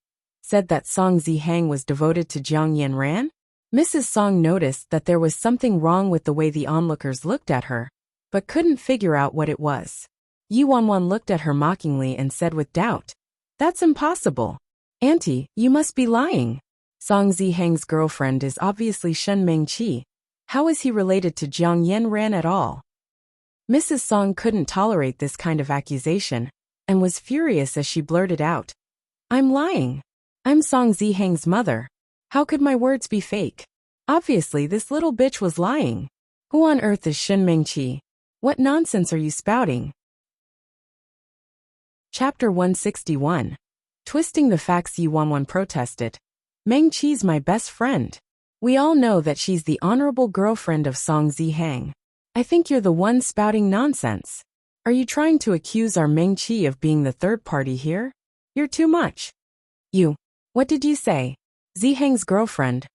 that Song Zihang was devoted to Jiang Yin-ran? Mrs. Song noticed that there was something wrong with the way the onlookers looked at her, but couldn't figure out what it was. Yi Wanwan looked at her mockingly and said with doubt, "That's impossible. Auntie, you must be lying. Song Zihang's girlfriend is obviously Shen Ming-chi. How is he related to Jiang Yin-ran at all?" Mrs. Song couldn't tolerate this kind of accusation, and was furious as she blurted out, "I'm lying. I'm Song Zihang's mother. How could my words be fake? Obviously this little bitch was lying. Who on earth is Shin Ming-chi? What nonsense are you spouting?" Chapter 161. Twisting the facts. Yi Wanwan protested. "Meng-chi's my best friend. We all know that she's the honorable girlfriend of Song Zihang. I think you're the one spouting nonsense. Are you trying to accuse our Meng-chi of being the third party here? You're too much." What did you say? Zihang's girlfriend?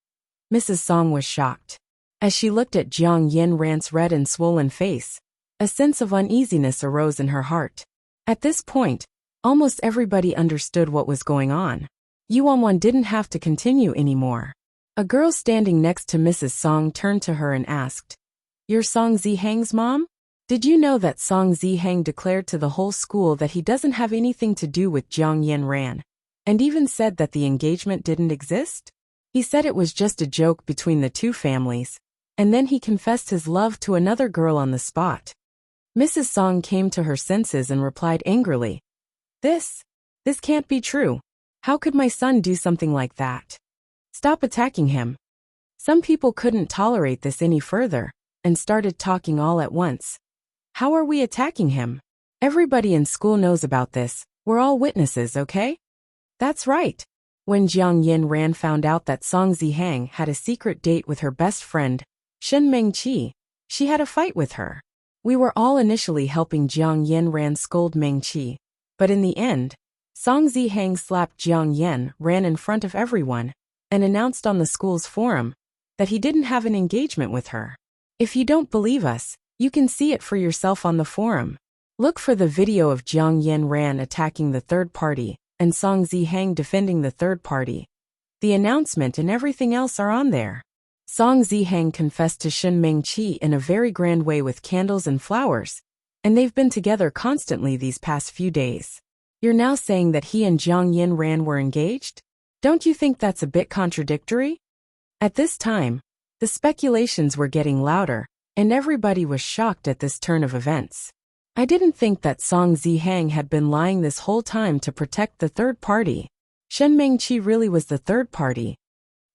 Mrs. Song was shocked. As she looked at Jiang Yin-ran's red and swollen face, a sense of uneasiness arose in her heart. At this point, almost everybody understood what was going on. Yi Wanwan didn't have to continue anymore. A girl standing next to Mrs. Song turned to her and asked, "You're Song Zihang's mom? Did you know that Song Zihang declared to the whole school that he doesn't have anything to do with Jiang Yin-ran, and even said that the engagement didn't exist? He said it was just a joke between the two families, and then he confessed his love to another girl on the spot. Mrs. Song came to her senses and replied angrily, This can't be true. How could my son do something like that? Stop attacking him." Some people couldn't tolerate this any further, and started talking all at once. "How are we attacking him? Everybody in school knows about this, we're all witnesses, okay?" "That's right." When Jiang Yin found out that Song Zihang had a secret date with her best friend, Shen Mengqi, she had a fight with her. We were all initially helping Jiang Yin scold Mengqi, but in the end, Song Zihang slapped Jiang Yin in front of everyone, and announced on the school's forum that he didn't have an engagement with her. If you don't believe us, you can see it for yourself on the forum. Look for the video of Jiang Yin attacking the third party, and Song Zihang defending the third party. The announcement and everything else are on there. Song Zihang confessed to Shen Mengqi in a very grand way with candles and flowers, and they've been together constantly these past few days. You're now saying that he and Jiang Yin were engaged? Don't you think that's a bit contradictory? At this time, the speculations were getting louder, and everybody was shocked at this turn of events. I didn't think that Song Zihang had been lying this whole time to protect the third party. Shen Mengqi really was the third party.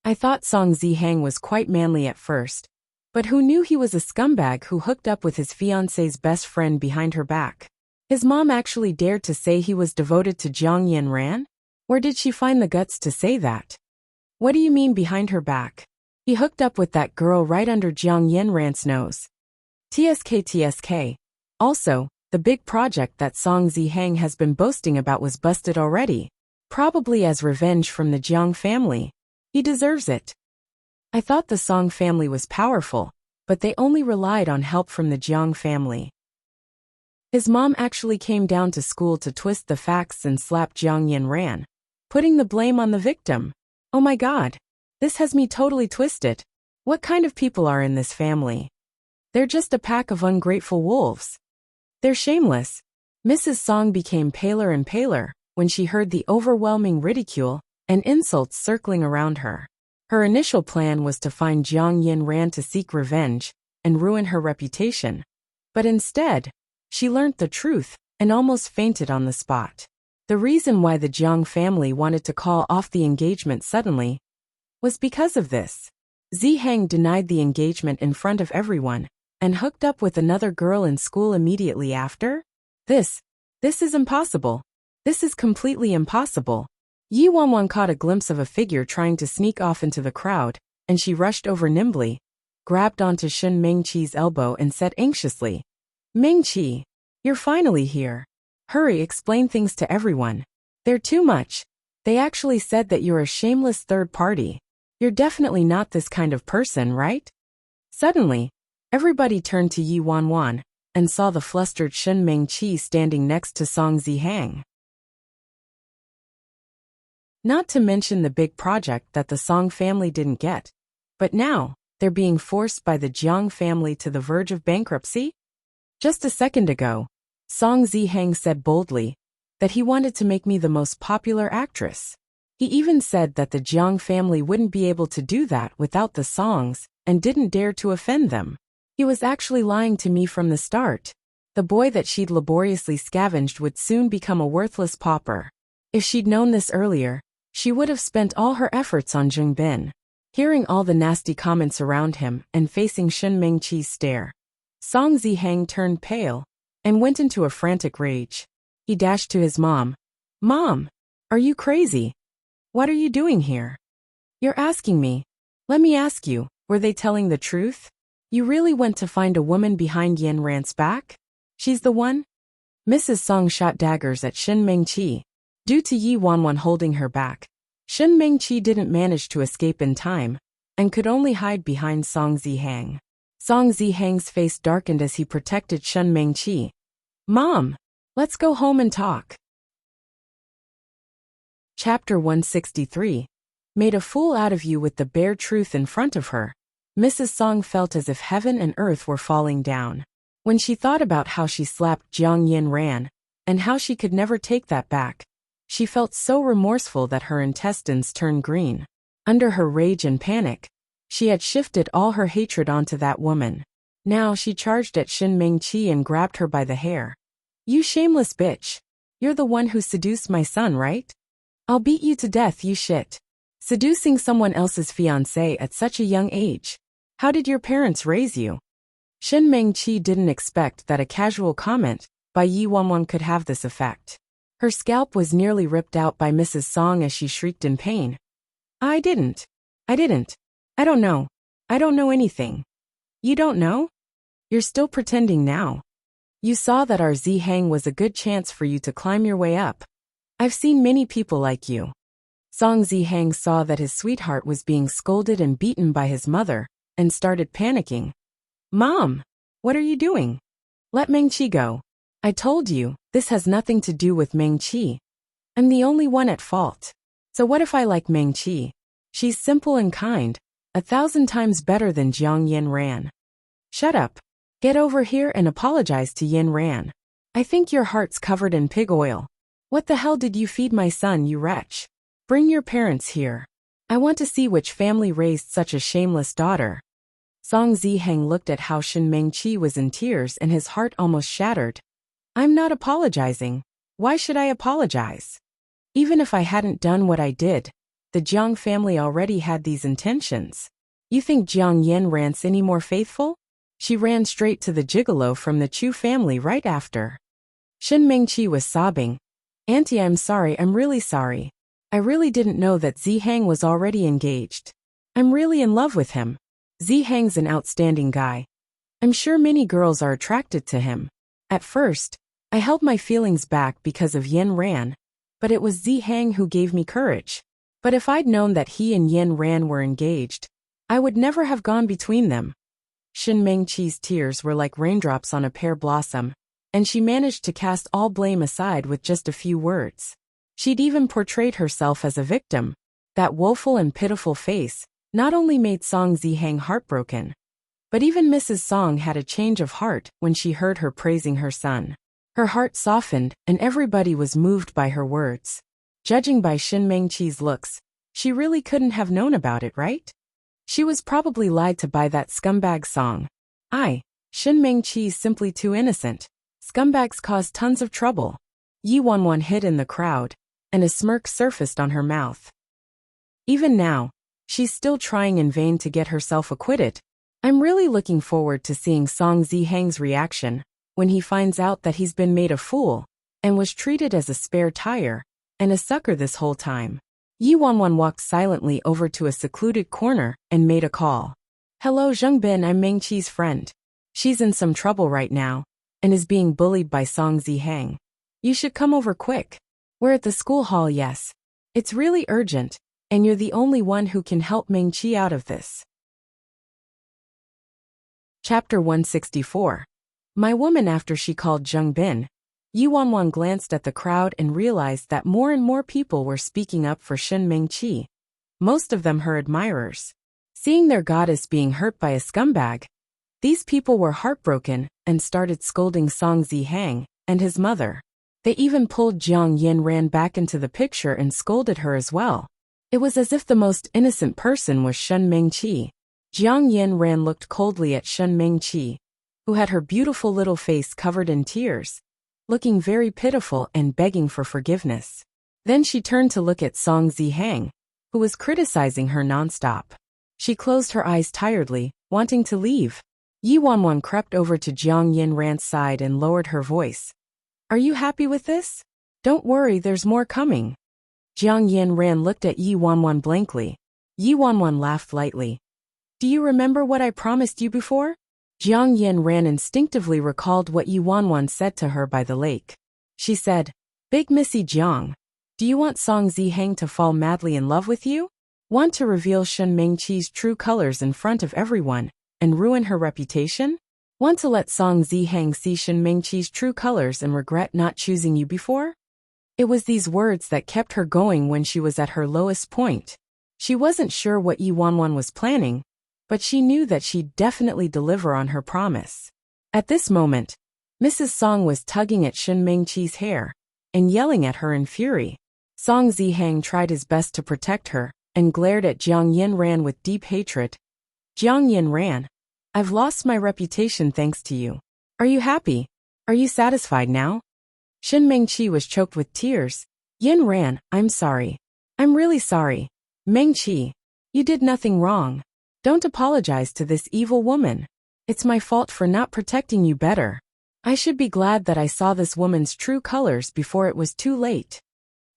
I thought Song Zihang was quite manly at first, but who knew he was a scumbag who hooked up with his fiancée's best friend behind her back? His mom actually dared to say he was devoted to Jiang Yin? Where did she find the guts to say that? What do you mean behind her back? He hooked up with that girl right under Jiang Yin's nose. TSK. Also, the big project that Song Zihang has been boasting about was busted already, probably as revenge from the Jiang family. He deserves it. I thought the Song family was powerful, but they only relied on help from the Jiang family. His mom actually came down to school to twist the facts and slap Jiang Yin, putting the blame on the victim. Oh my god. This has me totally twisted. What kind of people are in this family? They're just a pack of ungrateful wolves. They're shameless. Mrs. Song became paler and paler when she heard the overwhelming ridicule and insults circling around her. Her initial plan was to find Jiang Yin to seek revenge and ruin her reputation. But instead, she learnt the truth and almost fainted on the spot. The reason why the Jiang family wanted to call off the engagement suddenly was because of this. Zihang denied the engagement in front of everyone and hooked up with another girl in school immediately after? This is impossible. This is completely impossible. Yi Wanwan caught a glimpse of a figure trying to sneak off into the crowd, and she rushed over nimbly, grabbed onto Shen Mengqi's elbow and said anxiously, "Mengqi, you're finally here. Hurry, explain things to everyone. They're too much. They actually said that you're a shameless third party. You're definitely not this kind of person, right?" Suddenly, everybody turned to Yi Wanwan and saw the flustered Shen Mengqi standing next to Song Zihang. Not to mention the big project that the Song family didn't get. But now, they're being forced by the Jiang family to the verge of bankruptcy? Just a second ago, Song Zihang said boldly that he wanted to make me the most popular actress. He even said that the Jiang family wouldn't be able to do that without the Songs and didn't dare to offend them. He was actually lying to me from the start. The boy that she'd laboriously scavenged would soon become a worthless pauper. If she'd known this earlier, she would have spent all her efforts on Zheng Bin. Hearing all the nasty comments around him and facing Shen Mengqi's stare, Song Zihang turned pale and went into a frantic rage. He dashed to his mom. "Mom, are you crazy? What are you doing here? You're asking me. Let me ask you, were they telling the truth? You really went to find a woman behind Yin back? She's the one?" Mrs. Song shot daggers at Shen Mengqi. Due to Yi Wanwan holding her back, Shen Mengqi didn't manage to escape in time and could only hide behind Song Zihang. Song Zihang's face darkened as he protected Shen Mengqi. "Mom, let's go home and talk." Chapter 163. Made a fool out of you with the bare truth in front of her. Mrs. Song felt as if heaven and earth were falling down. When she thought about how she slapped Jiang Yin and how she could never take that back, She felt so remorseful that her intestines turned green. Under her rage and panic, she had shifted all her hatred onto that woman. Now she charged at Shin Ming-chi and grabbed her by the hair. "You shameless bitch. You're the one who seduced my son, right? I'll beat you to death, you shit. Seducing someone else's fiancé at such a young age. How did your parents raise you?" Shin Ming-chi didn't expect that a casual comment by Yi Wanwan could have this effect. Her scalp was nearly ripped out by Mrs. Song as she shrieked in pain. I didn't. I don't know. I don't know anything." "You don't know? You're still pretending now. You saw that our Zihang was a good chance for you to climb your way up. I've seen many people like you." Song Zihang saw that his sweetheart was being scolded and beaten by his mother, and started panicking. "Mom, what are you doing? Let Ming-chi go. I told you, this has nothing to do with Ming-chi. I'm the only one at fault. So what if I like Ming-chi? She's simple and kind, 1,000 times better than Jiang Yin Ran." "Shut up. Get over here and apologize to Yin Ran. I think your heart's covered in pig oil. What the hell did you feed my son, you wretch? Bring your parents here. I want to see which family raised such a shameless daughter." Song Zihang looked at how Shin Ming-chi was in tears and his heart almost shattered. "I'm not apologizing. Why should I apologize? Even if I hadn't done what I did, the Jiang family already had these intentions. You think Jiang Yin Ran's any more faithful? She ran straight to the gigolo from the Chu family right after." Shin Ming-chi was sobbing. "Auntie, I'm sorry, I'm really sorry. I really didn't know that Zihang was already engaged. I'm really in love with him. Zihang's an outstanding guy. I'm sure many girls are attracted to him. At first, I held my feelings back because of Yin Ran, but it was Zihang who gave me courage. But if I'd known that he and Yin Ran were engaged, I would never have gone between them." Shin Ming-chi's tears were like raindrops on a pear blossom, and she managed to cast all blame aside with just a few words. She'd even portrayed herself as a victim. That woeful and pitiful face not only made Song Zihang heartbroken, but even Mrs. Song had a change of heart when she heard her praising her son. Her heart softened, and everybody was moved by her words. Judging by Shin Ming-chi's looks, she really couldn't have known about it, right? She was probably lied to by that scumbag Song. Shin Ming-chi's simply too innocent. Scumbags cause tons of trouble. Yi Wanwan hid in the crowd, and a smirk surfaced on her mouth. Even now, she's still trying in vain to get herself acquitted. I'm really looking forward to seeing Song Zihang's reaction when he finds out that he's been made a fool and was treated as a spare tire and a sucker this whole time. Yi Wanwan walked silently over to a secluded corner and made a call. "Hello, Zhengbin, I'm Ming-chi's friend. She's in some trouble right now and is being bullied by Song Zihang. You should come over quick. We're at the school hall, yes. It's really urgent, and you're the only one who can help Ming-chi out of this." Chapter 164. My woman. After she called Zhengbin, Yi Wanwan glanced at the crowd and realized that more and more people were speaking up for Shin Ming-chi, most of them her admirers. Seeing their goddess being hurt by a scumbag, these people were heartbroken and started scolding Song Zihang and his mother. They even pulled Jiang Yin Ran back into the picture and scolded her as well. It was as if the most innocent person was Shin Ming-chi. Jiang Yin Ran looked coldly at Shin Ming-chi, who had her beautiful little face covered in tears, looking very pitiful and begging for forgiveness. Then she turned to look at Song Zihang, who was criticizing her nonstop. She closed her eyes tiredly, wanting to leave. Yi Wanwan crept over to Jiang Yin Ran's side and lowered her voice. "Are you happy with this? Don't worry, there's more coming." Jiang Yin Ran looked at Yi Wanwan blankly. Yi Wanwan laughed lightly. "Do you remember what I promised you before?" Jiang Yin Ran instinctively recalled what Yi Wanwan said to her by the lake. She said, "Big Missy Jiang, do you want Song Zihang to fall madly in love with you? Want to reveal Shin Ming-chi's true colors in front of everyone and ruin her reputation? Want to let Song Zihang see Shin Ming-chi's true colors and regret not choosing you before?" It was these words that kept her going when she was at her lowest point. She wasn't sure what Yi Wanwan was planning, but she knew that she'd definitely deliver on her promise. At this moment, Mrs. Song was tugging at Shin Ming-chi's hair and yelling at her in fury. Song Zihang tried his best to protect her, and glared at Jiang Yinran with deep hatred. Jiang Yinran, I've lost my reputation thanks to you. Are you happy? Are you satisfied now? Shen Mengqi was choked with tears. Yinran, I'm sorry. I'm really sorry. Mengqi, you did nothing wrong. Don't apologize to this evil woman. It's my fault for not protecting you better. I should be glad that I saw this woman's true colors before it was too late.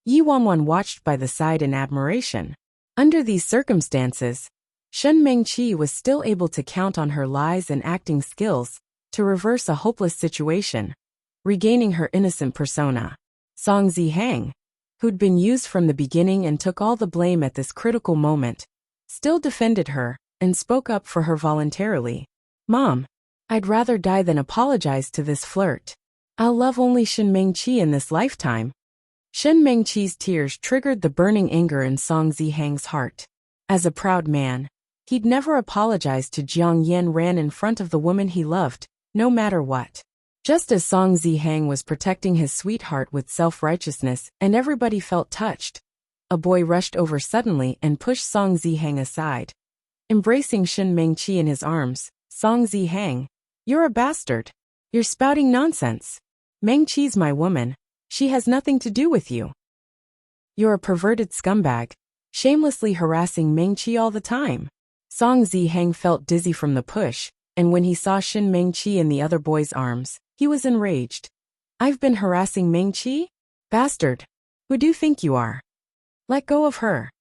Yi Wanwan watched by the side in admiration. Under these circumstances, Shen Mengqi was still able to count on her lies and acting skills to reverse a hopeless situation, regaining her innocent persona. Song Zihang, who'd been used from the beginning and took all the blame at this critical moment, still defended her and spoke up for her voluntarily. Mom, I'd rather die than apologize to this flirt. I'll love only Shen Mengqi in this lifetime. Shen Mengqi's tears triggered the burning anger in Song Zihang's heart. As a proud man, he'd never apologize to Jiang Yinran in front of the woman he loved, no matter what. Just as Song Zihang was protecting his sweetheart with self-righteousness and everybody felt touched, a boy rushed over suddenly and pushed Song Zihang aside. Embracing Shen Mengqi in his arms, Song Zihang, you're a bastard. You're spouting nonsense. Mengqi's my woman. She has nothing to do with you. You're a perverted scumbag, shamelessly harassing Mengqi all the time. Song Zihang felt dizzy from the push, and when he saw Shen Mengqi in the other boy's arms, he was enraged. I've been harassing Mengqi? Bastard. Who do you think you are? Let go of her.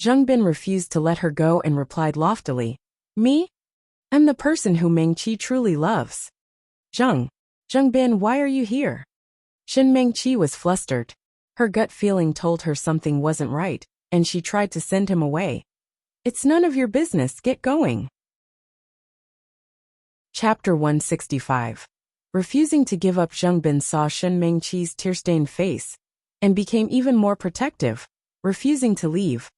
Zheng Bin refused to let her go and replied loftily, Me? I'm the person who Mengqi truly loves. Zheng Bin, why are you here? Shen Mengqi was flustered. Her gut feeling told her something wasn't right, and she tried to send him away. It's none of your business, get going. Chapter 165. Refusing to give up, Zheng Bin saw Shen Mengqi's tear-stained face, and became even more protective, refusing to leave.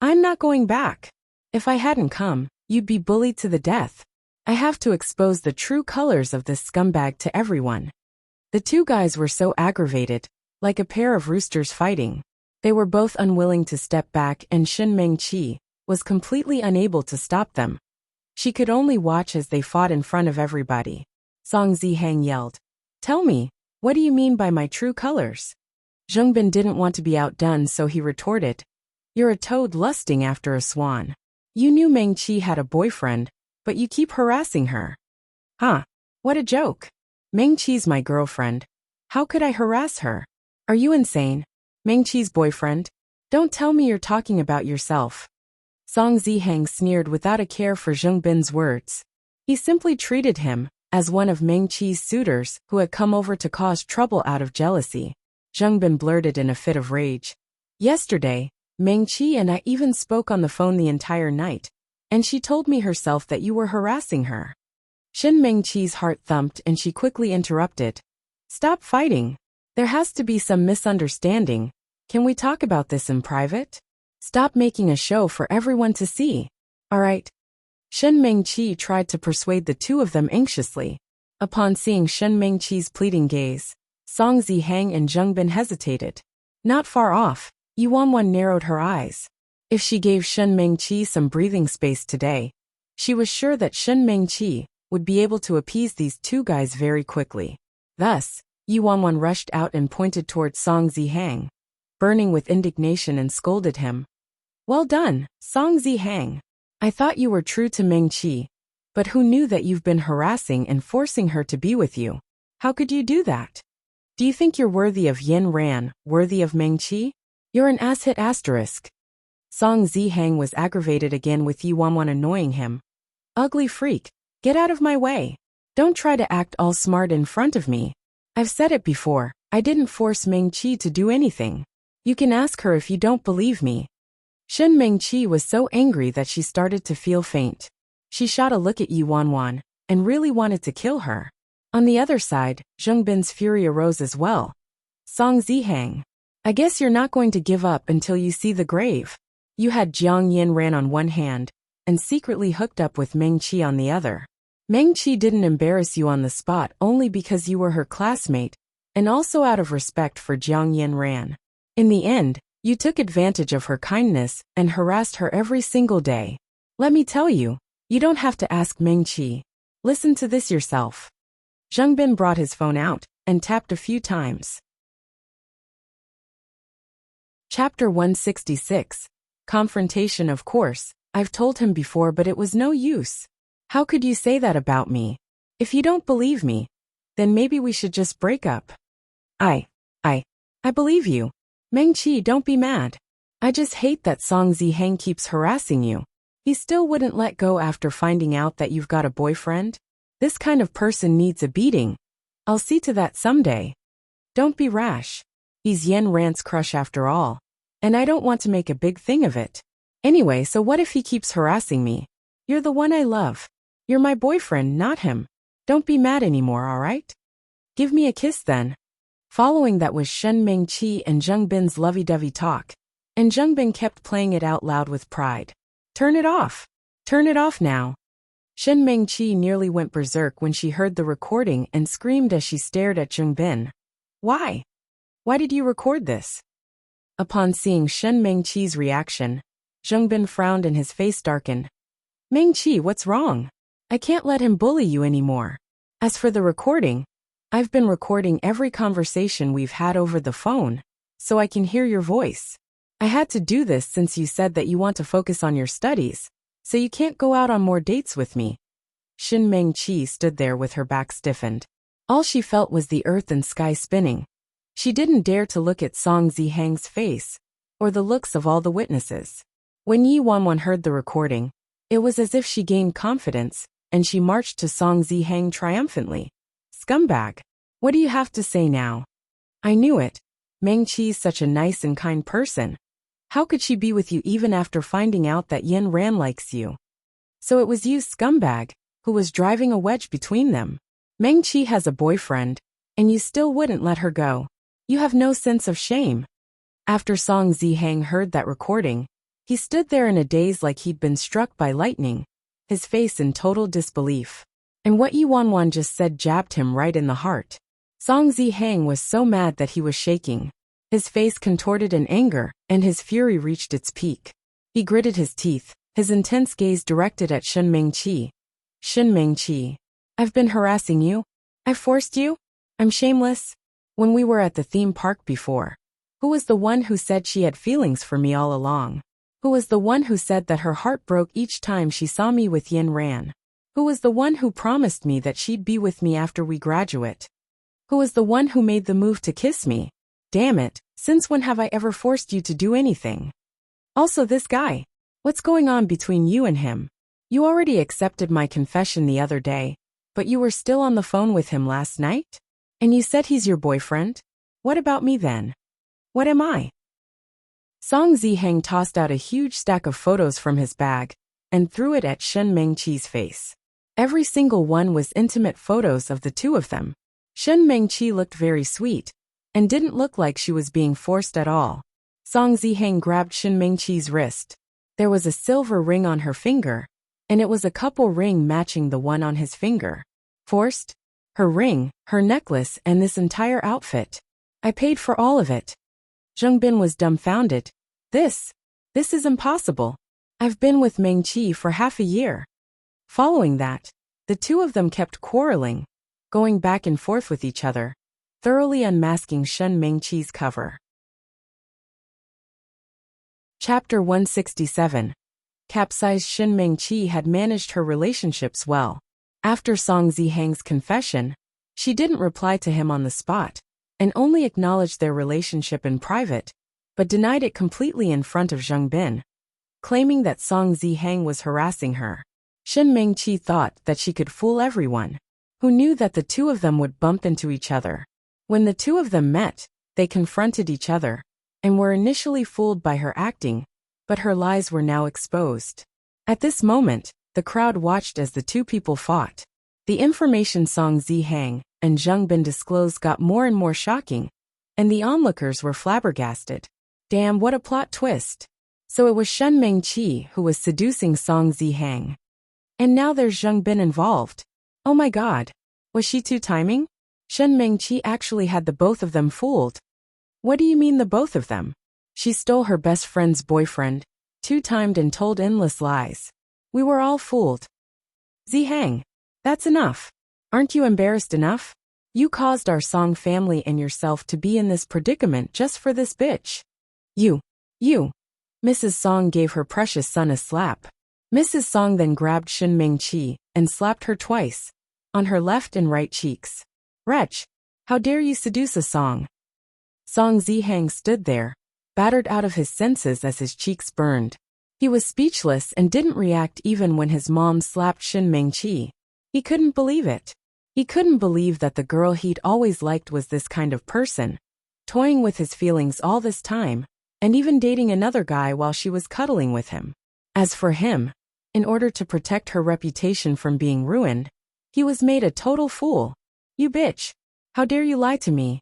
I'm not going back. If I hadn't come, you'd be bullied to the death. I have to expose the true colors of this scumbag to everyone. The two guys were so aggravated, like a pair of roosters fighting. They were both unwilling to step back, and Shen Mengqi was completely unable to stop them. She could only watch as they fought in front of everybody. Song Zihang yelled, Tell me, what do you mean by my true colors? Zheng Bin didn't want to be outdone, so he retorted, You're a toad lusting after a swan. You knew Mengqi had a boyfriend, but you keep harassing her. Huh? What a joke. Mengqi's my girlfriend. How could I harass her? Are you insane? Mengqi's boyfriend? Don't tell me you're talking about yourself. Song Zihang sneered without a care for Zheng Bin's words. He simply treated him as one of Mengqi's suitors who had come over to cause trouble out of jealousy. Zheng Bin blurted in a fit of rage. Yesterday, Mengqi and I even spoke on the phone the entire night, and she told me herself that you were harassing her. Shen Mengqi's heart thumped and she quickly interrupted. Stop fighting. There has to be some misunderstanding. Can we talk about this in private? Stop making a show for everyone to see. All right. Shen Mengqi tried to persuade the two of them anxiously. Upon seeing Shen Mengqi's pleading gaze, Song Zihang and Zheng Bin hesitated. Not far off, Yi Wanwan narrowed her eyes. If she gave Shen Mengqi some breathing space today, she was sure that Shen Mengqi would be able to appease these two guys very quickly. Thus, Yi Wanwan rushed out and pointed towards Song Zihang, burning with indignation, and scolded him. Well done, Song Zihang. I thought you were true to Mengqi, but who knew that you've been harassing and forcing her to be with you? How could you do that? Do you think you're worthy of Yin Ran, worthy of Mengqi? You're an ass-hit asterisk. Song Zihang was aggravated again with Yi Wanwan annoying him. Ugly freak. Get out of my way. Don't try to act all smart in front of me. I've said it before, I didn't force Mengqi to do anything. You can ask her if you don't believe me. Shen Mengqi was so angry that she started to feel faint. She shot a look at Yi Wanwan, and really wanted to kill her. On the other side, Zheng Bin's fury arose as well. Song Zihang, I guess you're not going to give up until you see the grave. You had Jiang Yinran on one hand, and secretly hooked up with Mengqi on the other. Mengqi didn't embarrass you on the spot only because you were her classmate, and also out of respect for Jiang Yinran. In the end, You took advantage of her kindness and harassed her every single day. Let me tell you, you don't have to ask Meng-Chi. Listen to this yourself. Zheng Bin brought his phone out and tapped a few times. Chapter 166. Confrontation. Of course, I've told him before, but it was no use. How could you say that about me? If you don't believe me, then maybe we should just break up. I believe you. Meng-Chi, don't be mad. I just hate that Song Ziheng keeps harassing you. He still wouldn't let go after finding out that you've got a boyfriend? This kind of person needs a beating. I'll see to that someday. Don't be rash. He's Yan Ran's crush after all. And I don't want to make a big thing of it. Anyway, so what if he keeps harassing me? You're the one I love. You're my boyfriend, not him. Don't be mad anymore, alright? Give me a kiss then. Following that was Shen Meng-Chi and Zheng Bin's lovey-dovey talk. And Zheng Bin kept playing it out loud with pride. Turn it off. Turn it off now. Shen Meng-Chi nearly went berserk when she heard the recording and screamed as she stared at Zheng Bin. Why? Why did you record this? Upon seeing Shen Meng-Chi's reaction, Zheng Bin frowned and his face darkened. Meng-Chi, what's wrong? I can't let him bully you anymore. As for the recording, I've been recording every conversation we've had over the phone, so I can hear your voice. I had to do this since you said that you want to focus on your studies, so you can't go out on more dates with me. Shen Meng-Chi stood there with her back stiffened. All she felt was the earth and sky spinning. She didn't dare to look at Song Ziheng's face, or the looks of all the witnesses. When Yi Wanwan heard the recording, it was as if she gained confidence, and she marched to Song Ziheng triumphantly. Scumbag. What do you have to say now? I knew it. Meng-Chi's such a nice and kind person. How could she be with you even after finding out that Yan Ran likes you? So it was you, scumbag, who was driving a wedge between them. Meng-Chi has a boyfriend, and you still wouldn't let her go. You have no sense of shame. After Song Ziheng heard that recording, he stood there in a daze like he'd been struck by lightning, his face in total disbelief. And what Yi Wanwan just said jabbed him right in the heart. Song Ziheng was so mad that he was shaking. His face contorted in anger, and his fury reached its peak. He gritted his teeth, his intense gaze directed at Shen Meng-Chi. Shen Meng-Chi. I've been harassing you? I forced you? I'm shameless? When we were at the theme park before, who was the one who said she had feelings for me all along? Who was the one who said that her heart broke each time she saw me with Yan Ran? Who was the one who promised me that she'd be with me after we graduate? Who was the one who made the move to kiss me? Damn it, since when have I ever forced you to do anything? Also this guy. What's going on between you and him? You already accepted my confession the other day, but you were still on the phone with him last night? And you said he's your boyfriend? What about me then? What am I? Song Ziheng tossed out a huge stack of photos from his bag and threw it at Shen Meng-Chi's face. Every single one was intimate photos of the two of them. Shen Meng-Chi looked very sweet and didn't look like she was being forced at all. Song Ziheng grabbed Shen Meng-Chi's wrist. There was a silver ring on her finger, and it was a couple ring matching the one on his finger. Forced? Her ring, her necklace, and this entire outfit. I paid for all of it. Zheng Bin was dumbfounded. This is impossible. I've been with Meng-Chi for half a year. Following that, the two of them kept quarreling, going back and forth with each other, thoroughly unmasking Shen Meng-Chi's cover. Chapter 167. Capsized. Shen Meng-Chi had managed her relationships well. After Song Ziheng's confession, she didn't reply to him on the spot, and only acknowledged their relationship in private, but denied it completely in front of Zheng Bin, claiming that Song Ziheng was harassing her. Shen Meng-Chi thought that she could fool everyone, who knew that the two of them would bump into each other. When the two of them met, they confronted each other, and were initially fooled by her acting, but her lies were now exposed. At this moment, the crowd watched as the two people fought. The information Song Ziheng and Zheng Bin disclosed got more and more shocking, and the onlookers were flabbergasted. Damn, what a plot twist. So it was Shen Meng-Chi who was seducing Song Ziheng. And now there's Zheng Bin involved. Oh my god. Was she two-timing? Shen Meng-Chi actually had the both of them fooled. What do you mean the both of them? She stole her best friend's boyfriend, two-timed and told endless lies. We were all fooled. Zihang, that's enough. Aren't you embarrassed enough? You caused our Song family and yourself to be in this predicament just for this bitch. You. Mrs. Song gave her precious son a slap. Mrs. Song then grabbed Shin Mingqi and slapped her twice, on her left and right cheeks. Wretch, how dare you seduce a Song? Song Zihang stood there, battered out of his senses as his cheeks burned. He was speechless and didn't react even when his mom slapped Shin Mingqi. He couldn't believe it. He couldn't believe that the girl he'd always liked was this kind of person, toying with his feelings all this time, and even dating another guy while she was cuddling with him. As for him, in order to protect her reputation from being ruined, he was made a total fool. You bitch. How dare you lie to me?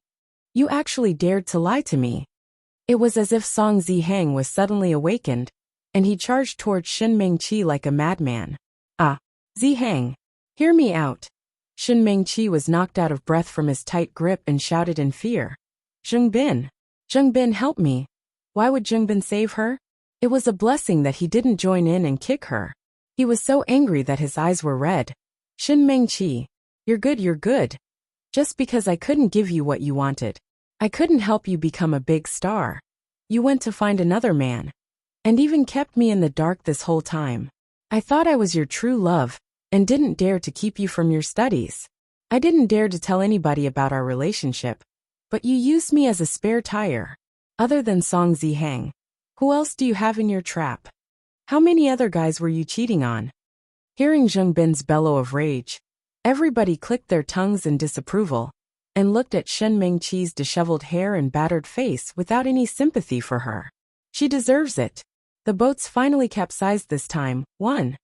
You actually dared to lie to me. It was as if Song Zihang was suddenly awakened, and he charged towards Shin Mingqi like a madman. Ah, Zihang, hear me out. Shin Mingqi was knocked out of breath from his tight grip and shouted in fear. Zhengbin, help me. Why would Zhengbin save her? It was a blessing that he didn't join in and kick her. He was so angry that his eyes were red. Shin Mingqi, you're good. Just because I couldn't give you what you wanted. I couldn't help you become a big star. You went to find another man. And even kept me in the dark this whole time. I thought I was your true love, and didn't dare to keep you from your studies. I didn't dare to tell anybody about our relationship. But you used me as a spare tire. Other than Song Zihang, who else do you have in your trap? How many other guys were you cheating on? Hearing Zhengbin's bellow of rage, everybody clicked their tongues in disapproval, and looked at Shen Mingqi's disheveled hair and battered face without any sympathy for her. She deserves it. The boat's finally capsized this time. 1.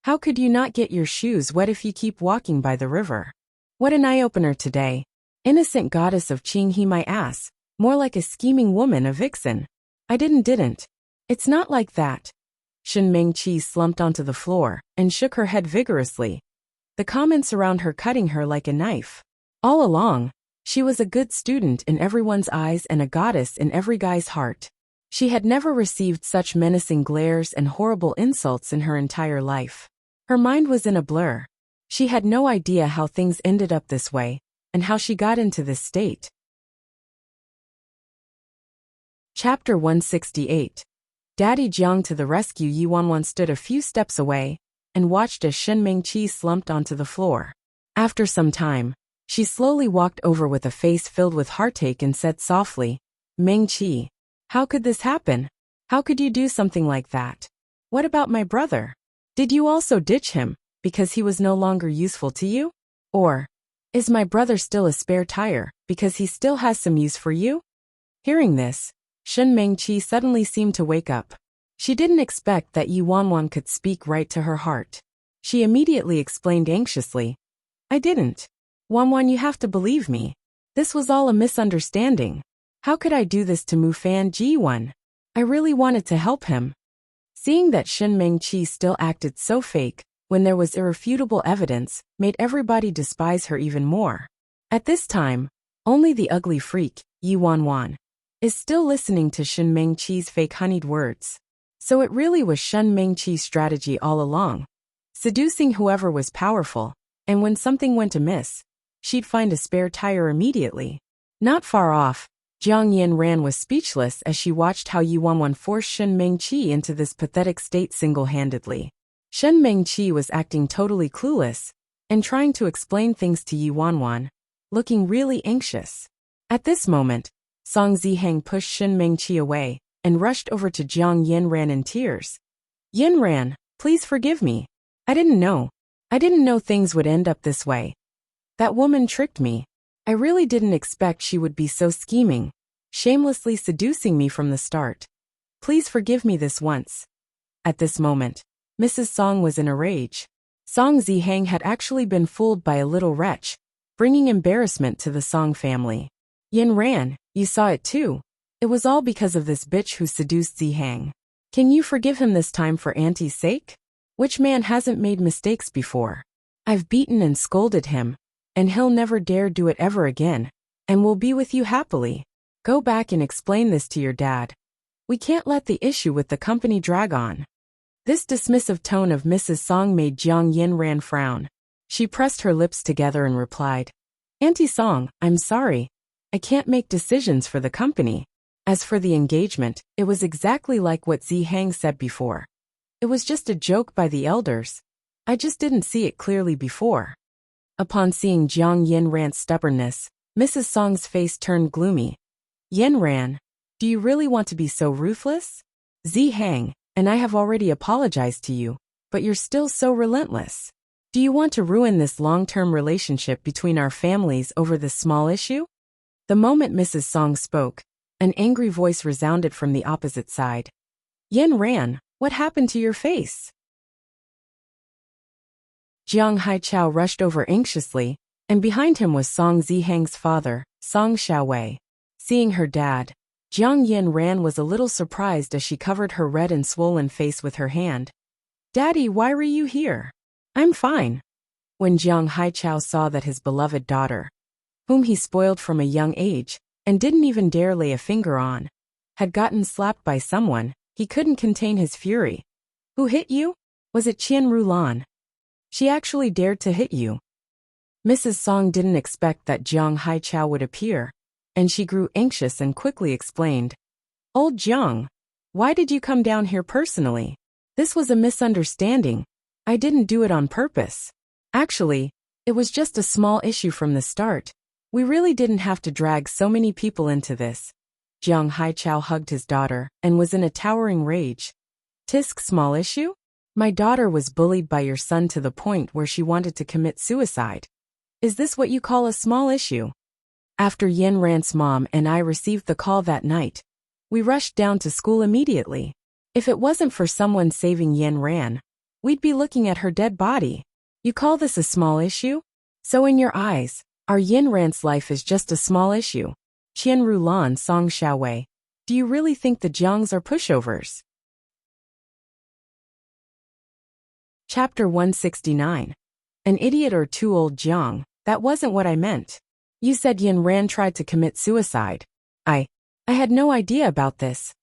How could you not get your shoes wet if you keep walking by the river? What an eye-opener today. Innocent goddess of Qinghe my ass, more like a scheming woman, a vixen. I didn't. It's not like that. Shin Mingqi slumped onto the floor and shook her head vigorously, the comments around her cutting her like a knife. All along, she was a good student in everyone's eyes and a goddess in every guy's heart. She had never received such menacing glares and horrible insults in her entire life. Her mind was in a blur. She had no idea how things ended up this way, and how she got into this state. Chapter 168. Daddy Jiang to the rescue. Yi Wanwan stood a few steps away, and watched as Shen Mingqi slumped onto the floor. After some time, she slowly walked over with a face filled with heartache and said softly, Mingqi, how could this happen? How could you do something like that? What about my brother? Did you also ditch him, because he was no longer useful to you? Or, is my brother still a spare tire, because he still has some use for you? Hearing this, Shen Mingqi suddenly seemed to wake up. She didn't expect that Yi Wanwan could speak right to her heart. She immediately explained anxiously, I didn't. Wanwan, you have to believe me. This was all a misunderstanding. How could I do this to Mufan Jiwan? I really wanted to help him. Seeing that Shen Mingqi still acted so fake, when there was irrefutable evidence, made everybody despise her even more. At this time, only the ugly freak, Yi Wanwan, is still listening to Shen Mingqi's fake honeyed words. So it really was Shen Mingqi's strategy all along. Seducing whoever was powerful, and when something went amiss, she'd find a spare tire immediately. Not far off, Jiang Yanran was speechless as she watched how Yi Wanwan forced Shen Mingqi into this pathetic state single-handedly. Shen Mingqi was acting totally clueless, and trying to explain things to Yi Wanwan, looking really anxious. At this moment, Song Zihang pushed Shen Mingqi away, and rushed over to Jiang Yanran in tears. Yanran, please forgive me. I didn't know things would end up this way. That woman tricked me. I really didn't expect she would be so scheming, shamelessly seducing me from the start. Please forgive me this once. At this moment, Mrs. Song was in a rage. Song Zihang had actually been fooled by a little wretch, bringing embarrassment to the Song family. Yanran, you saw it too. It was all because of this bitch who seduced Zihang. Can you forgive him this time for Auntie's sake? Which man hasn't made mistakes before? I've beaten and scolded him, and he'll never dare do it ever again, and will be with you happily. Go back and explain this to your dad. We can't let the issue with the company drag on. This dismissive tone of Mrs. Song made Jiang Yinran frown. She pressed her lips together and replied, Auntie Song, I'm sorry. I can't make decisions for the company. As for the engagement, it was exactly like what Zi Hang said before. It was just a joke by the elders. I just didn't see it clearly before. Upon seeing Jiang Yinran's stubbornness, Mrs. Song's face turned gloomy. Yinran, do you really want to be so ruthless? Zi Hang, and I have already apologized to you, but you're still so relentless. Do you want to ruin this long-term relationship between our families over this small issue? The moment Mrs. Song spoke, an angry voice resounded from the opposite side. Yinran, what happened to your face? Jiang Haichao rushed over anxiously, and behind him was Song Zihang's father, Song Xiaowei. Seeing her dad, Jiang Yinran was a little surprised as she covered her red and swollen face with her hand. Daddy, why were you here? I'm fine. When Jiang Haichao saw that his beloved daughter, whom he spoiled from a young age, and didn't even dare lay a finger on, had gotten slapped by someone, he couldn't contain his fury. Who hit you? Was it Qian Rulan? She actually dared to hit you. Mrs. Song didn't expect that Jiang Haichao would appear, and she grew anxious and quickly explained. Old Jiang, why did you come down here personally? This was a misunderstanding. I didn't do it on purpose. Actually, it was just a small issue from the start. We really didn't have to drag so many people into this. Jiang Haichao hugged his daughter and was in a towering rage. Tisk, small issue? My daughter was bullied by your son to the point where she wanted to commit suicide. Is this what you call a small issue? After Yinran's mom and I received the call that night, we rushed down to school immediately. If it wasn't for someone saving Yinran, we'd be looking at her dead body. You call this a small issue? So in your eyes, our Yinran's life is just a small issue. Qian Rulan, Song Xiaowei, do you really think the Jiangs are pushovers? Chapter 169. An idiot or two, old Jiang, that wasn't what I meant. You said Yinran tried to commit suicide. I had no idea about this.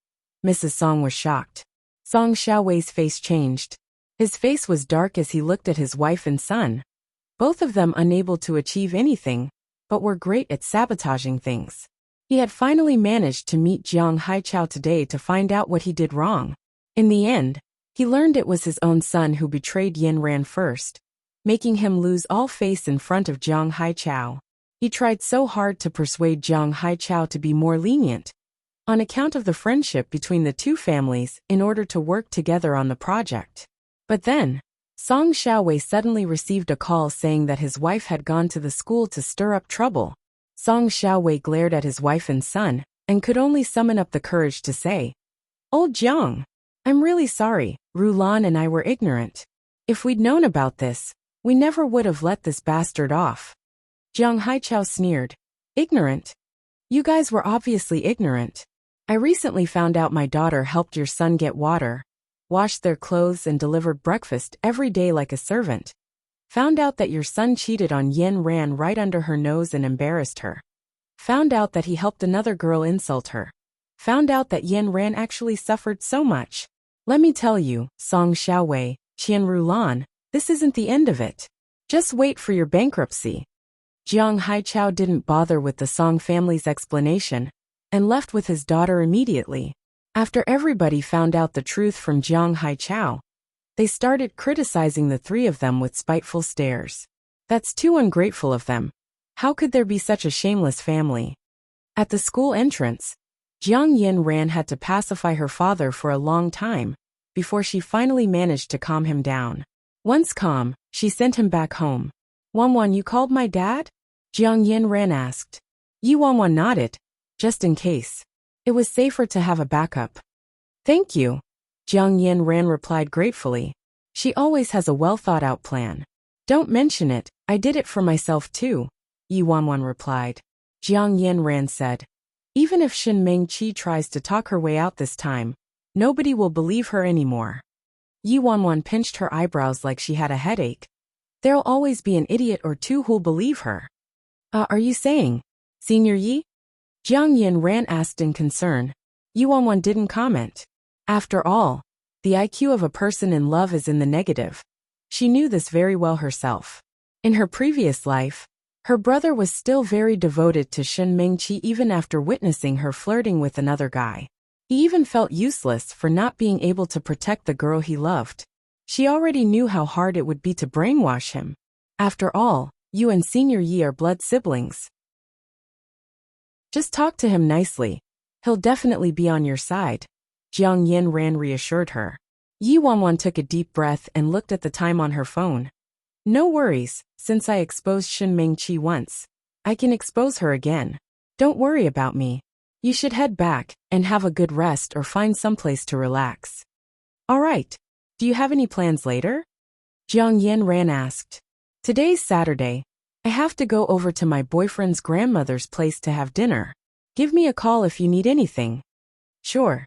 Mrs. Song was shocked. Song Xiaowei's face changed. His face was dark as he looked at his wife and son. Both of them unable to achieve anything, but were great at sabotaging things. He had finally managed to meet Jiang Haichao today to find out what he did wrong. In the end, he learned it was his own son who betrayed Yinran first, making him lose all face in front of Jiang Haichao. He tried so hard to persuade Jiang Haichao to be more lenient, on account of the friendship between the two families, in order to work together on the project. But then, Song Xiaowei suddenly received a call saying that his wife had gone to the school to stir up trouble. Song Xiaowei glared at his wife and son, and could only summon up the courage to say, Old Jiang, I'm really sorry, Rulan and I were ignorant. If we'd known about this, we never would have let this bastard off. Jiang Haichao sneered. Ignorant? You guys were obviously ignorant. I recently found out my daughter helped your son get water, washed their clothes and delivered breakfast every day like a servant. Found out that your son cheated on Yinran right under her nose and embarrassed her. Found out that he helped another girl insult her. Found out that Yinran actually suffered so much. Let me tell you, Song Xiaowei, Qian Rulan, this isn't the end of it. Just wait for your bankruptcy. Jiang Haichao didn't bother with the Song family's explanation, and left with his daughter immediately. After everybody found out the truth from Jiang Haichao, they started criticizing the three of them with spiteful stares. That's too ungrateful of them. How could there be such a shameless family? At the school entrance, Jiang Yinran had to pacify her father for a long time, before she finally managed to calm him down. Once calm, she sent him back home. Wanwan, you called my dad? Jiang Yinran asked. Yi Wanwan nodded, just in case. It was safer to have a backup. Thank you. Jiang Yinran replied gratefully. She always has a well-thought-out plan. Don't mention it, I did it for myself too, Yi Wanwan replied. Jiang Yinran said. Even if Shin Mengqi tries to talk her way out this time, nobody will believe her anymore. Yi Wanwan pinched her eyebrows like she had a headache. There'll always be an idiot or two who'll believe her. Are you saying, Senior Yi? Jiang Yin asked in concern. Yuanwan didn't comment. After all, the IQ of a person in love is in the negative. She knew this very well herself. In her previous life, her brother was still very devoted to Shen Mengqi even after witnessing her flirting with another guy. He even felt useless for not being able to protect the girl he loved. She already knew how hard it would be to brainwash him. After all, you and Senior Yi are blood siblings. Just talk to him nicely. He'll definitely be on your side, Jiang Yin reassured her. Yi Wanwan took a deep breath and looked at the time on her phone. No worries, since I exposed Shen Mengqi once, I can expose her again. Don't worry about me. You should head back and have a good rest or find someplace to relax. All right. Do you have any plans later? Jiang Yin asked. Today's Saturday. I have to go over to my boyfriend's grandmother's place to have dinner. Give me a call if you need anything. Sure.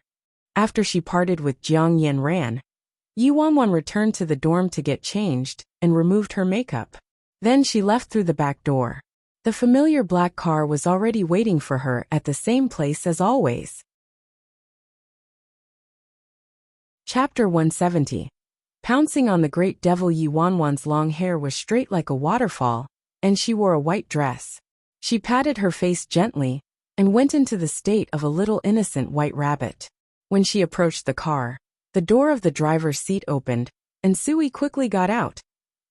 After she parted with Jiang Yin, Yi Wanwan returned to the dorm to get changed and removed her makeup. Then she left through the back door. The familiar black car was already waiting for her at the same place as always. Chapter 170. Pouncing on the great devil. Yi Wanwan's long hair was straight like a waterfall, and she wore a white dress. She patted her face gently and went into the state of a little innocent white rabbit. When she approached the car, the door of the driver's seat opened, and Sui quickly got out,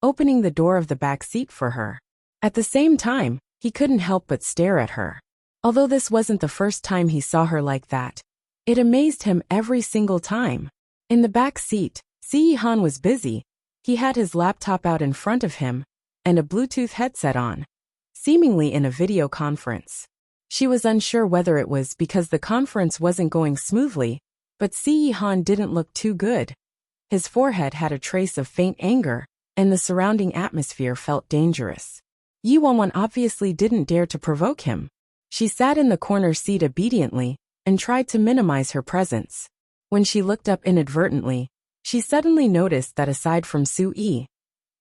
opening the door of the back seat for her. At the same time, he couldn't help but stare at her. Although this wasn't the first time he saw her like that, it amazed him every single time. In the back seat, Si Han was busy. He had his laptop out in front of him and a Bluetooth headset on, seemingly in a video conference. She was unsure whether it was because the conference wasn't going smoothly, but Si Han didn't look too good. His forehead had a trace of faint anger, and the surrounding atmosphere felt dangerous. Yi Wanwan obviously didn't dare to provoke him. She sat in the corner seat obediently and tried to minimize her presence. When she looked up inadvertently, she suddenly noticed that aside from Sui,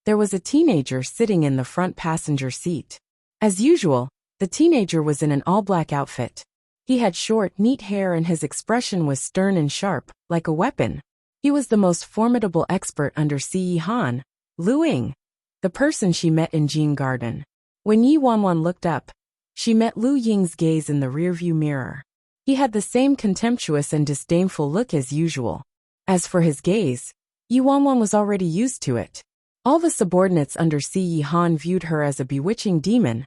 there was a teenager sitting in the front passenger seat. As usual, the teenager was in an all-black outfit. He had short, neat hair and his expression was stern and sharp, like a weapon. He was the most formidable expert under Si Han, Lu Ying, the person she met in Jin Garden. When Yi Wanwan looked up, she met Lu Ying's gaze in the rearview mirror. He had the same contemptuous and disdainful look as usual. As for his gaze, Yi Wanwan was already used to it. All the subordinates under Si Han viewed her as a bewitching demon,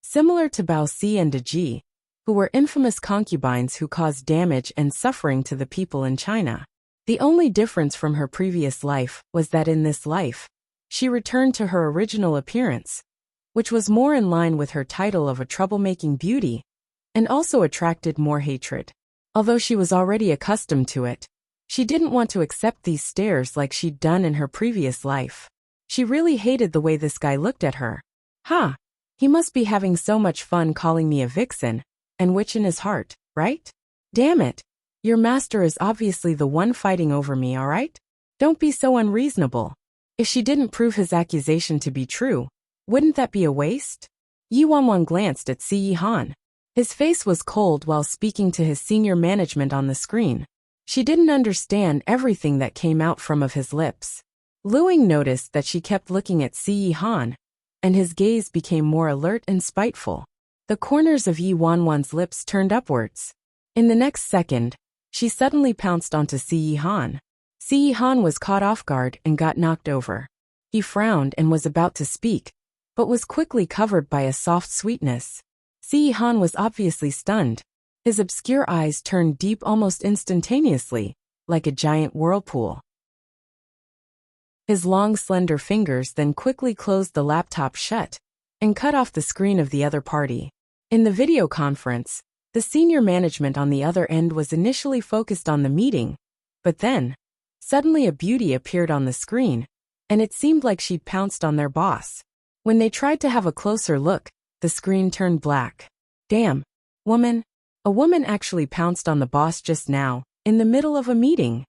similar to Bao Si and De Ji, who were infamous concubines who caused damage and suffering to the people in China. The only difference from her previous life was that in this life, she returned to her original appearance, which was more in line with her title of a troublemaking beauty, and also attracted more hatred. Although she was already accustomed to it, she didn't want to accept these stares like she'd done in her previous life. She really hated the way this guy looked at her. He must be having so much fun calling me a vixen and witch in his heart, right? Damn it. Your master is obviously the one fighting over me, all right? Don't be so unreasonable. If she didn't prove his accusation to be true, wouldn't that be a waste? Yi Wanwan glanced at Si Han. His face was cold while speaking to his senior management on the screen. She didn't understand everything that came out from of his lips. Lu Ying noticed that she kept looking at Si Han, and his gaze became more alert and spiteful. The corners of Yi Wanwan's lips turned upwards. In the next second, she suddenly pounced onto Si Han. Si Han was caught off guard and got knocked over. He frowned and was about to speak, but was quickly covered by a soft sweetness. Si Han was obviously stunned. His obscure eyes turned deep almost instantaneously, like a giant whirlpool. His long, slender fingers then quickly closed the laptop shut and cut off the screen of the other party. In the video conference, the senior management on the other end was initially focused on the meeting, but then, suddenly a beauty appeared on the screen, and it seemed like she'd pounced on their boss. When they tried to have a closer look, the screen turned black. Damn, woman. A woman actually pounced on the boss just now, in the middle of a meeting.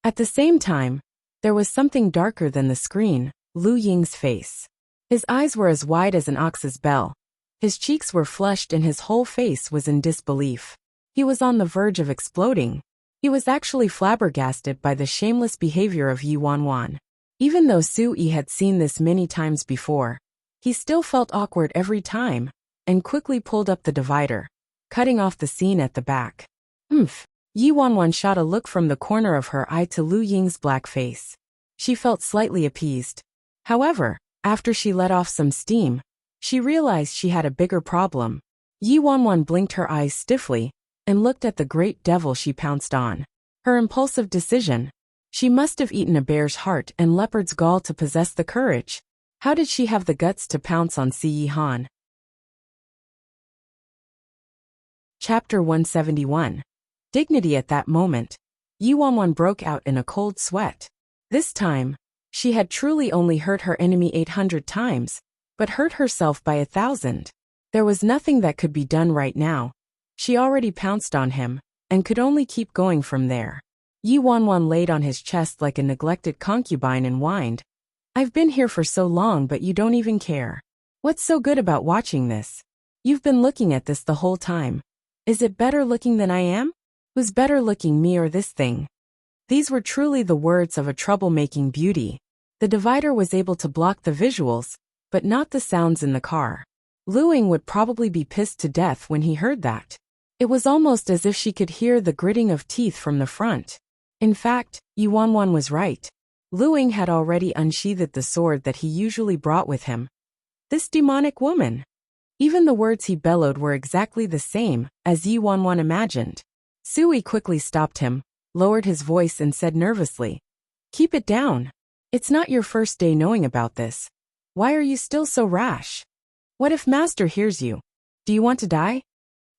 At the same time, there was something darker than the screen, Lu Ying's face. His eyes were as wide as an ox's bell, His cheeks were flushed and his whole face was in disbelief. He was on the verge of exploding. He was actually flabbergasted by the shameless behavior of Yi Wanwan. Even though Sui had seen this many times before, he still felt awkward every time, and quickly pulled up the divider, cutting off the scene at the back. Yi Wanwan shot a look from the corner of her eye to Lu Ying's black face. She felt slightly appeased. However, after she let off some steam, she realized she had a bigger problem. Yi Wanwan blinked her eyes stiffly, and looked at the great devil she pounced on. Her impulsive decision. She must have eaten a bear's heart and leopard's gall to possess the courage. How did she have the guts to pounce on Si Han? Chapter 171. Dignity. At that moment, Yi Wanwan broke out in a cold sweat. This time, she had truly only hurt her enemy 800 times, but hurt herself by 1,000. There was nothing that could be done right now. She already pounced on him, and could only keep going from there. Yi Wanwan laid on his chest like a neglected concubine and whined. I've been here for so long but you don't even care. What's so good about watching this? You've been looking at this the whole time. Is it better looking than I am? Who's better looking, me or this thing? These were truly the words of a troublemaking beauty. The divider was able to block the visuals, but not the sounds in the car. Lu Ying would probably be pissed to death when he heard that. It was almost as if she could hear the gritting of teeth from the front. In fact, Yi Wanwan was right. Lu Ying had already unsheathed the sword that he usually brought with him. This demonic woman. Even the words he bellowed were exactly the same as Yi Wanwan imagined. Sui quickly stopped him, lowered his voice and said nervously, "Keep it down. It's not your first day knowing about this. Why are you still so rash? What if Master hears you? Do you want to die?"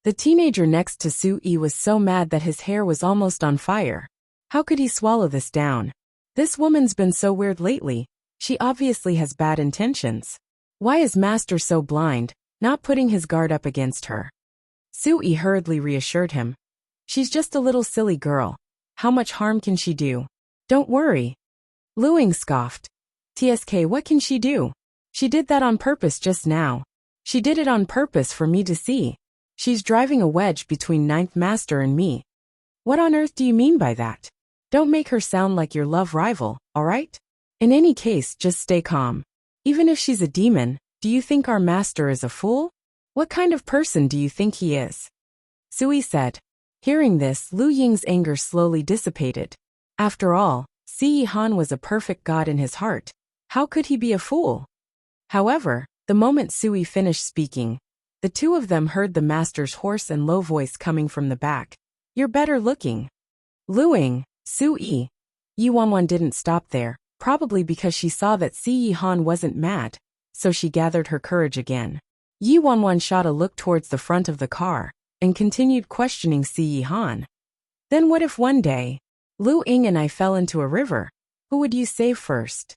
The teenager next to Sui was so mad that his hair was almost on fire. How could he swallow this down? This woman's been so weird lately. She obviously has bad intentions. Why is Master so blind, not putting his guard up against her? Sui hurriedly reassured him. She's just a little silly girl. How much harm can she do? Don't worry. Lu Ying scoffed. TSK, what can she do? She did that on purpose just now. She did it on purpose for me to see. She's driving a wedge between Ninth Master and me. What on earth do you mean by that? Don't make her sound like your love rival, alright? In any case, just stay calm. Even if she's a demon, do you think our master is a fool? What kind of person do you think he is? Sui said. Hearing this, Lu Ying's anger slowly dissipated. After all, Si Han was a perfect god in his heart. How could he be a fool? However, the moment Sui finished speaking, the two of them heard the master's hoarse and low voice coming from the back. You're better looking. Lu Ying, Sui. Yi Wanwan didn't stop there, probably because she saw that Si Han wasn't mad, so she gathered her courage again. Yi Wanwan shot a look towards the front of the car, and continued questioning Si Han. Then what if one day, Lu Ying and I fell into a river? Who would you save first?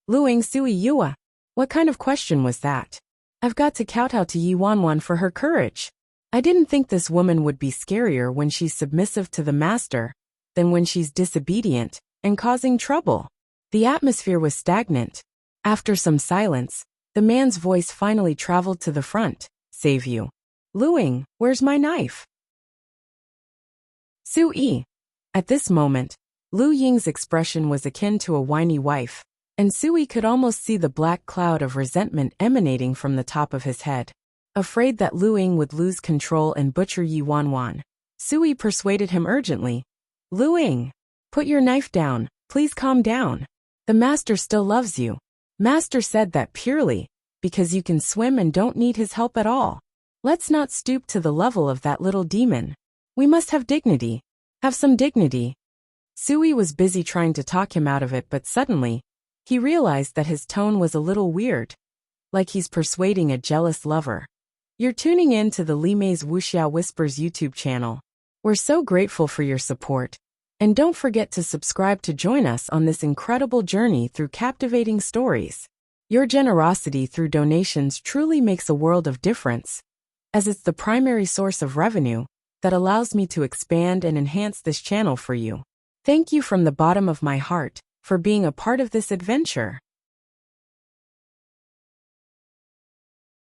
Lu Ying, Sui Yua. What kind of question was that? I've got to kowtow to Yi Wanwan for her courage. I didn't think this woman would be scarier when she's submissive to the master than when she's disobedient and causing trouble. The atmosphere was stagnant. After some silence, the man's voice finally traveled to the front. Save you. Lu Ying, where's my knife? Sui. At this moment, Lu Ying's expression was akin to a whiny wife, and Sui could almost see the black cloud of resentment emanating from the top of his head. Afraid that Lu Ying would lose control and butcher Yi Wanwan, Sui persuaded him urgently. Lu Ying, put your knife down, please calm down. The master still loves you. Master said that purely because you can swim and don't need his help at all. Let's not stoop to the level of that little demon. We must have dignity. Have some dignity. Sui was busy trying to talk him out of it, but suddenly, he realized that his tone was a little weird. Like he's persuading a jealous lover. You're tuning in to the Li Mei's Wuxia Whispers YouTube channel. We're so grateful for your support. And don't forget to subscribe to join us on this incredible journey through captivating stories. Your generosity through donations truly makes a world of difference, as it's the primary source of revenue that allows me to expand and enhance this channel for you. Thank you from the bottom of my heart for being a part of this adventure.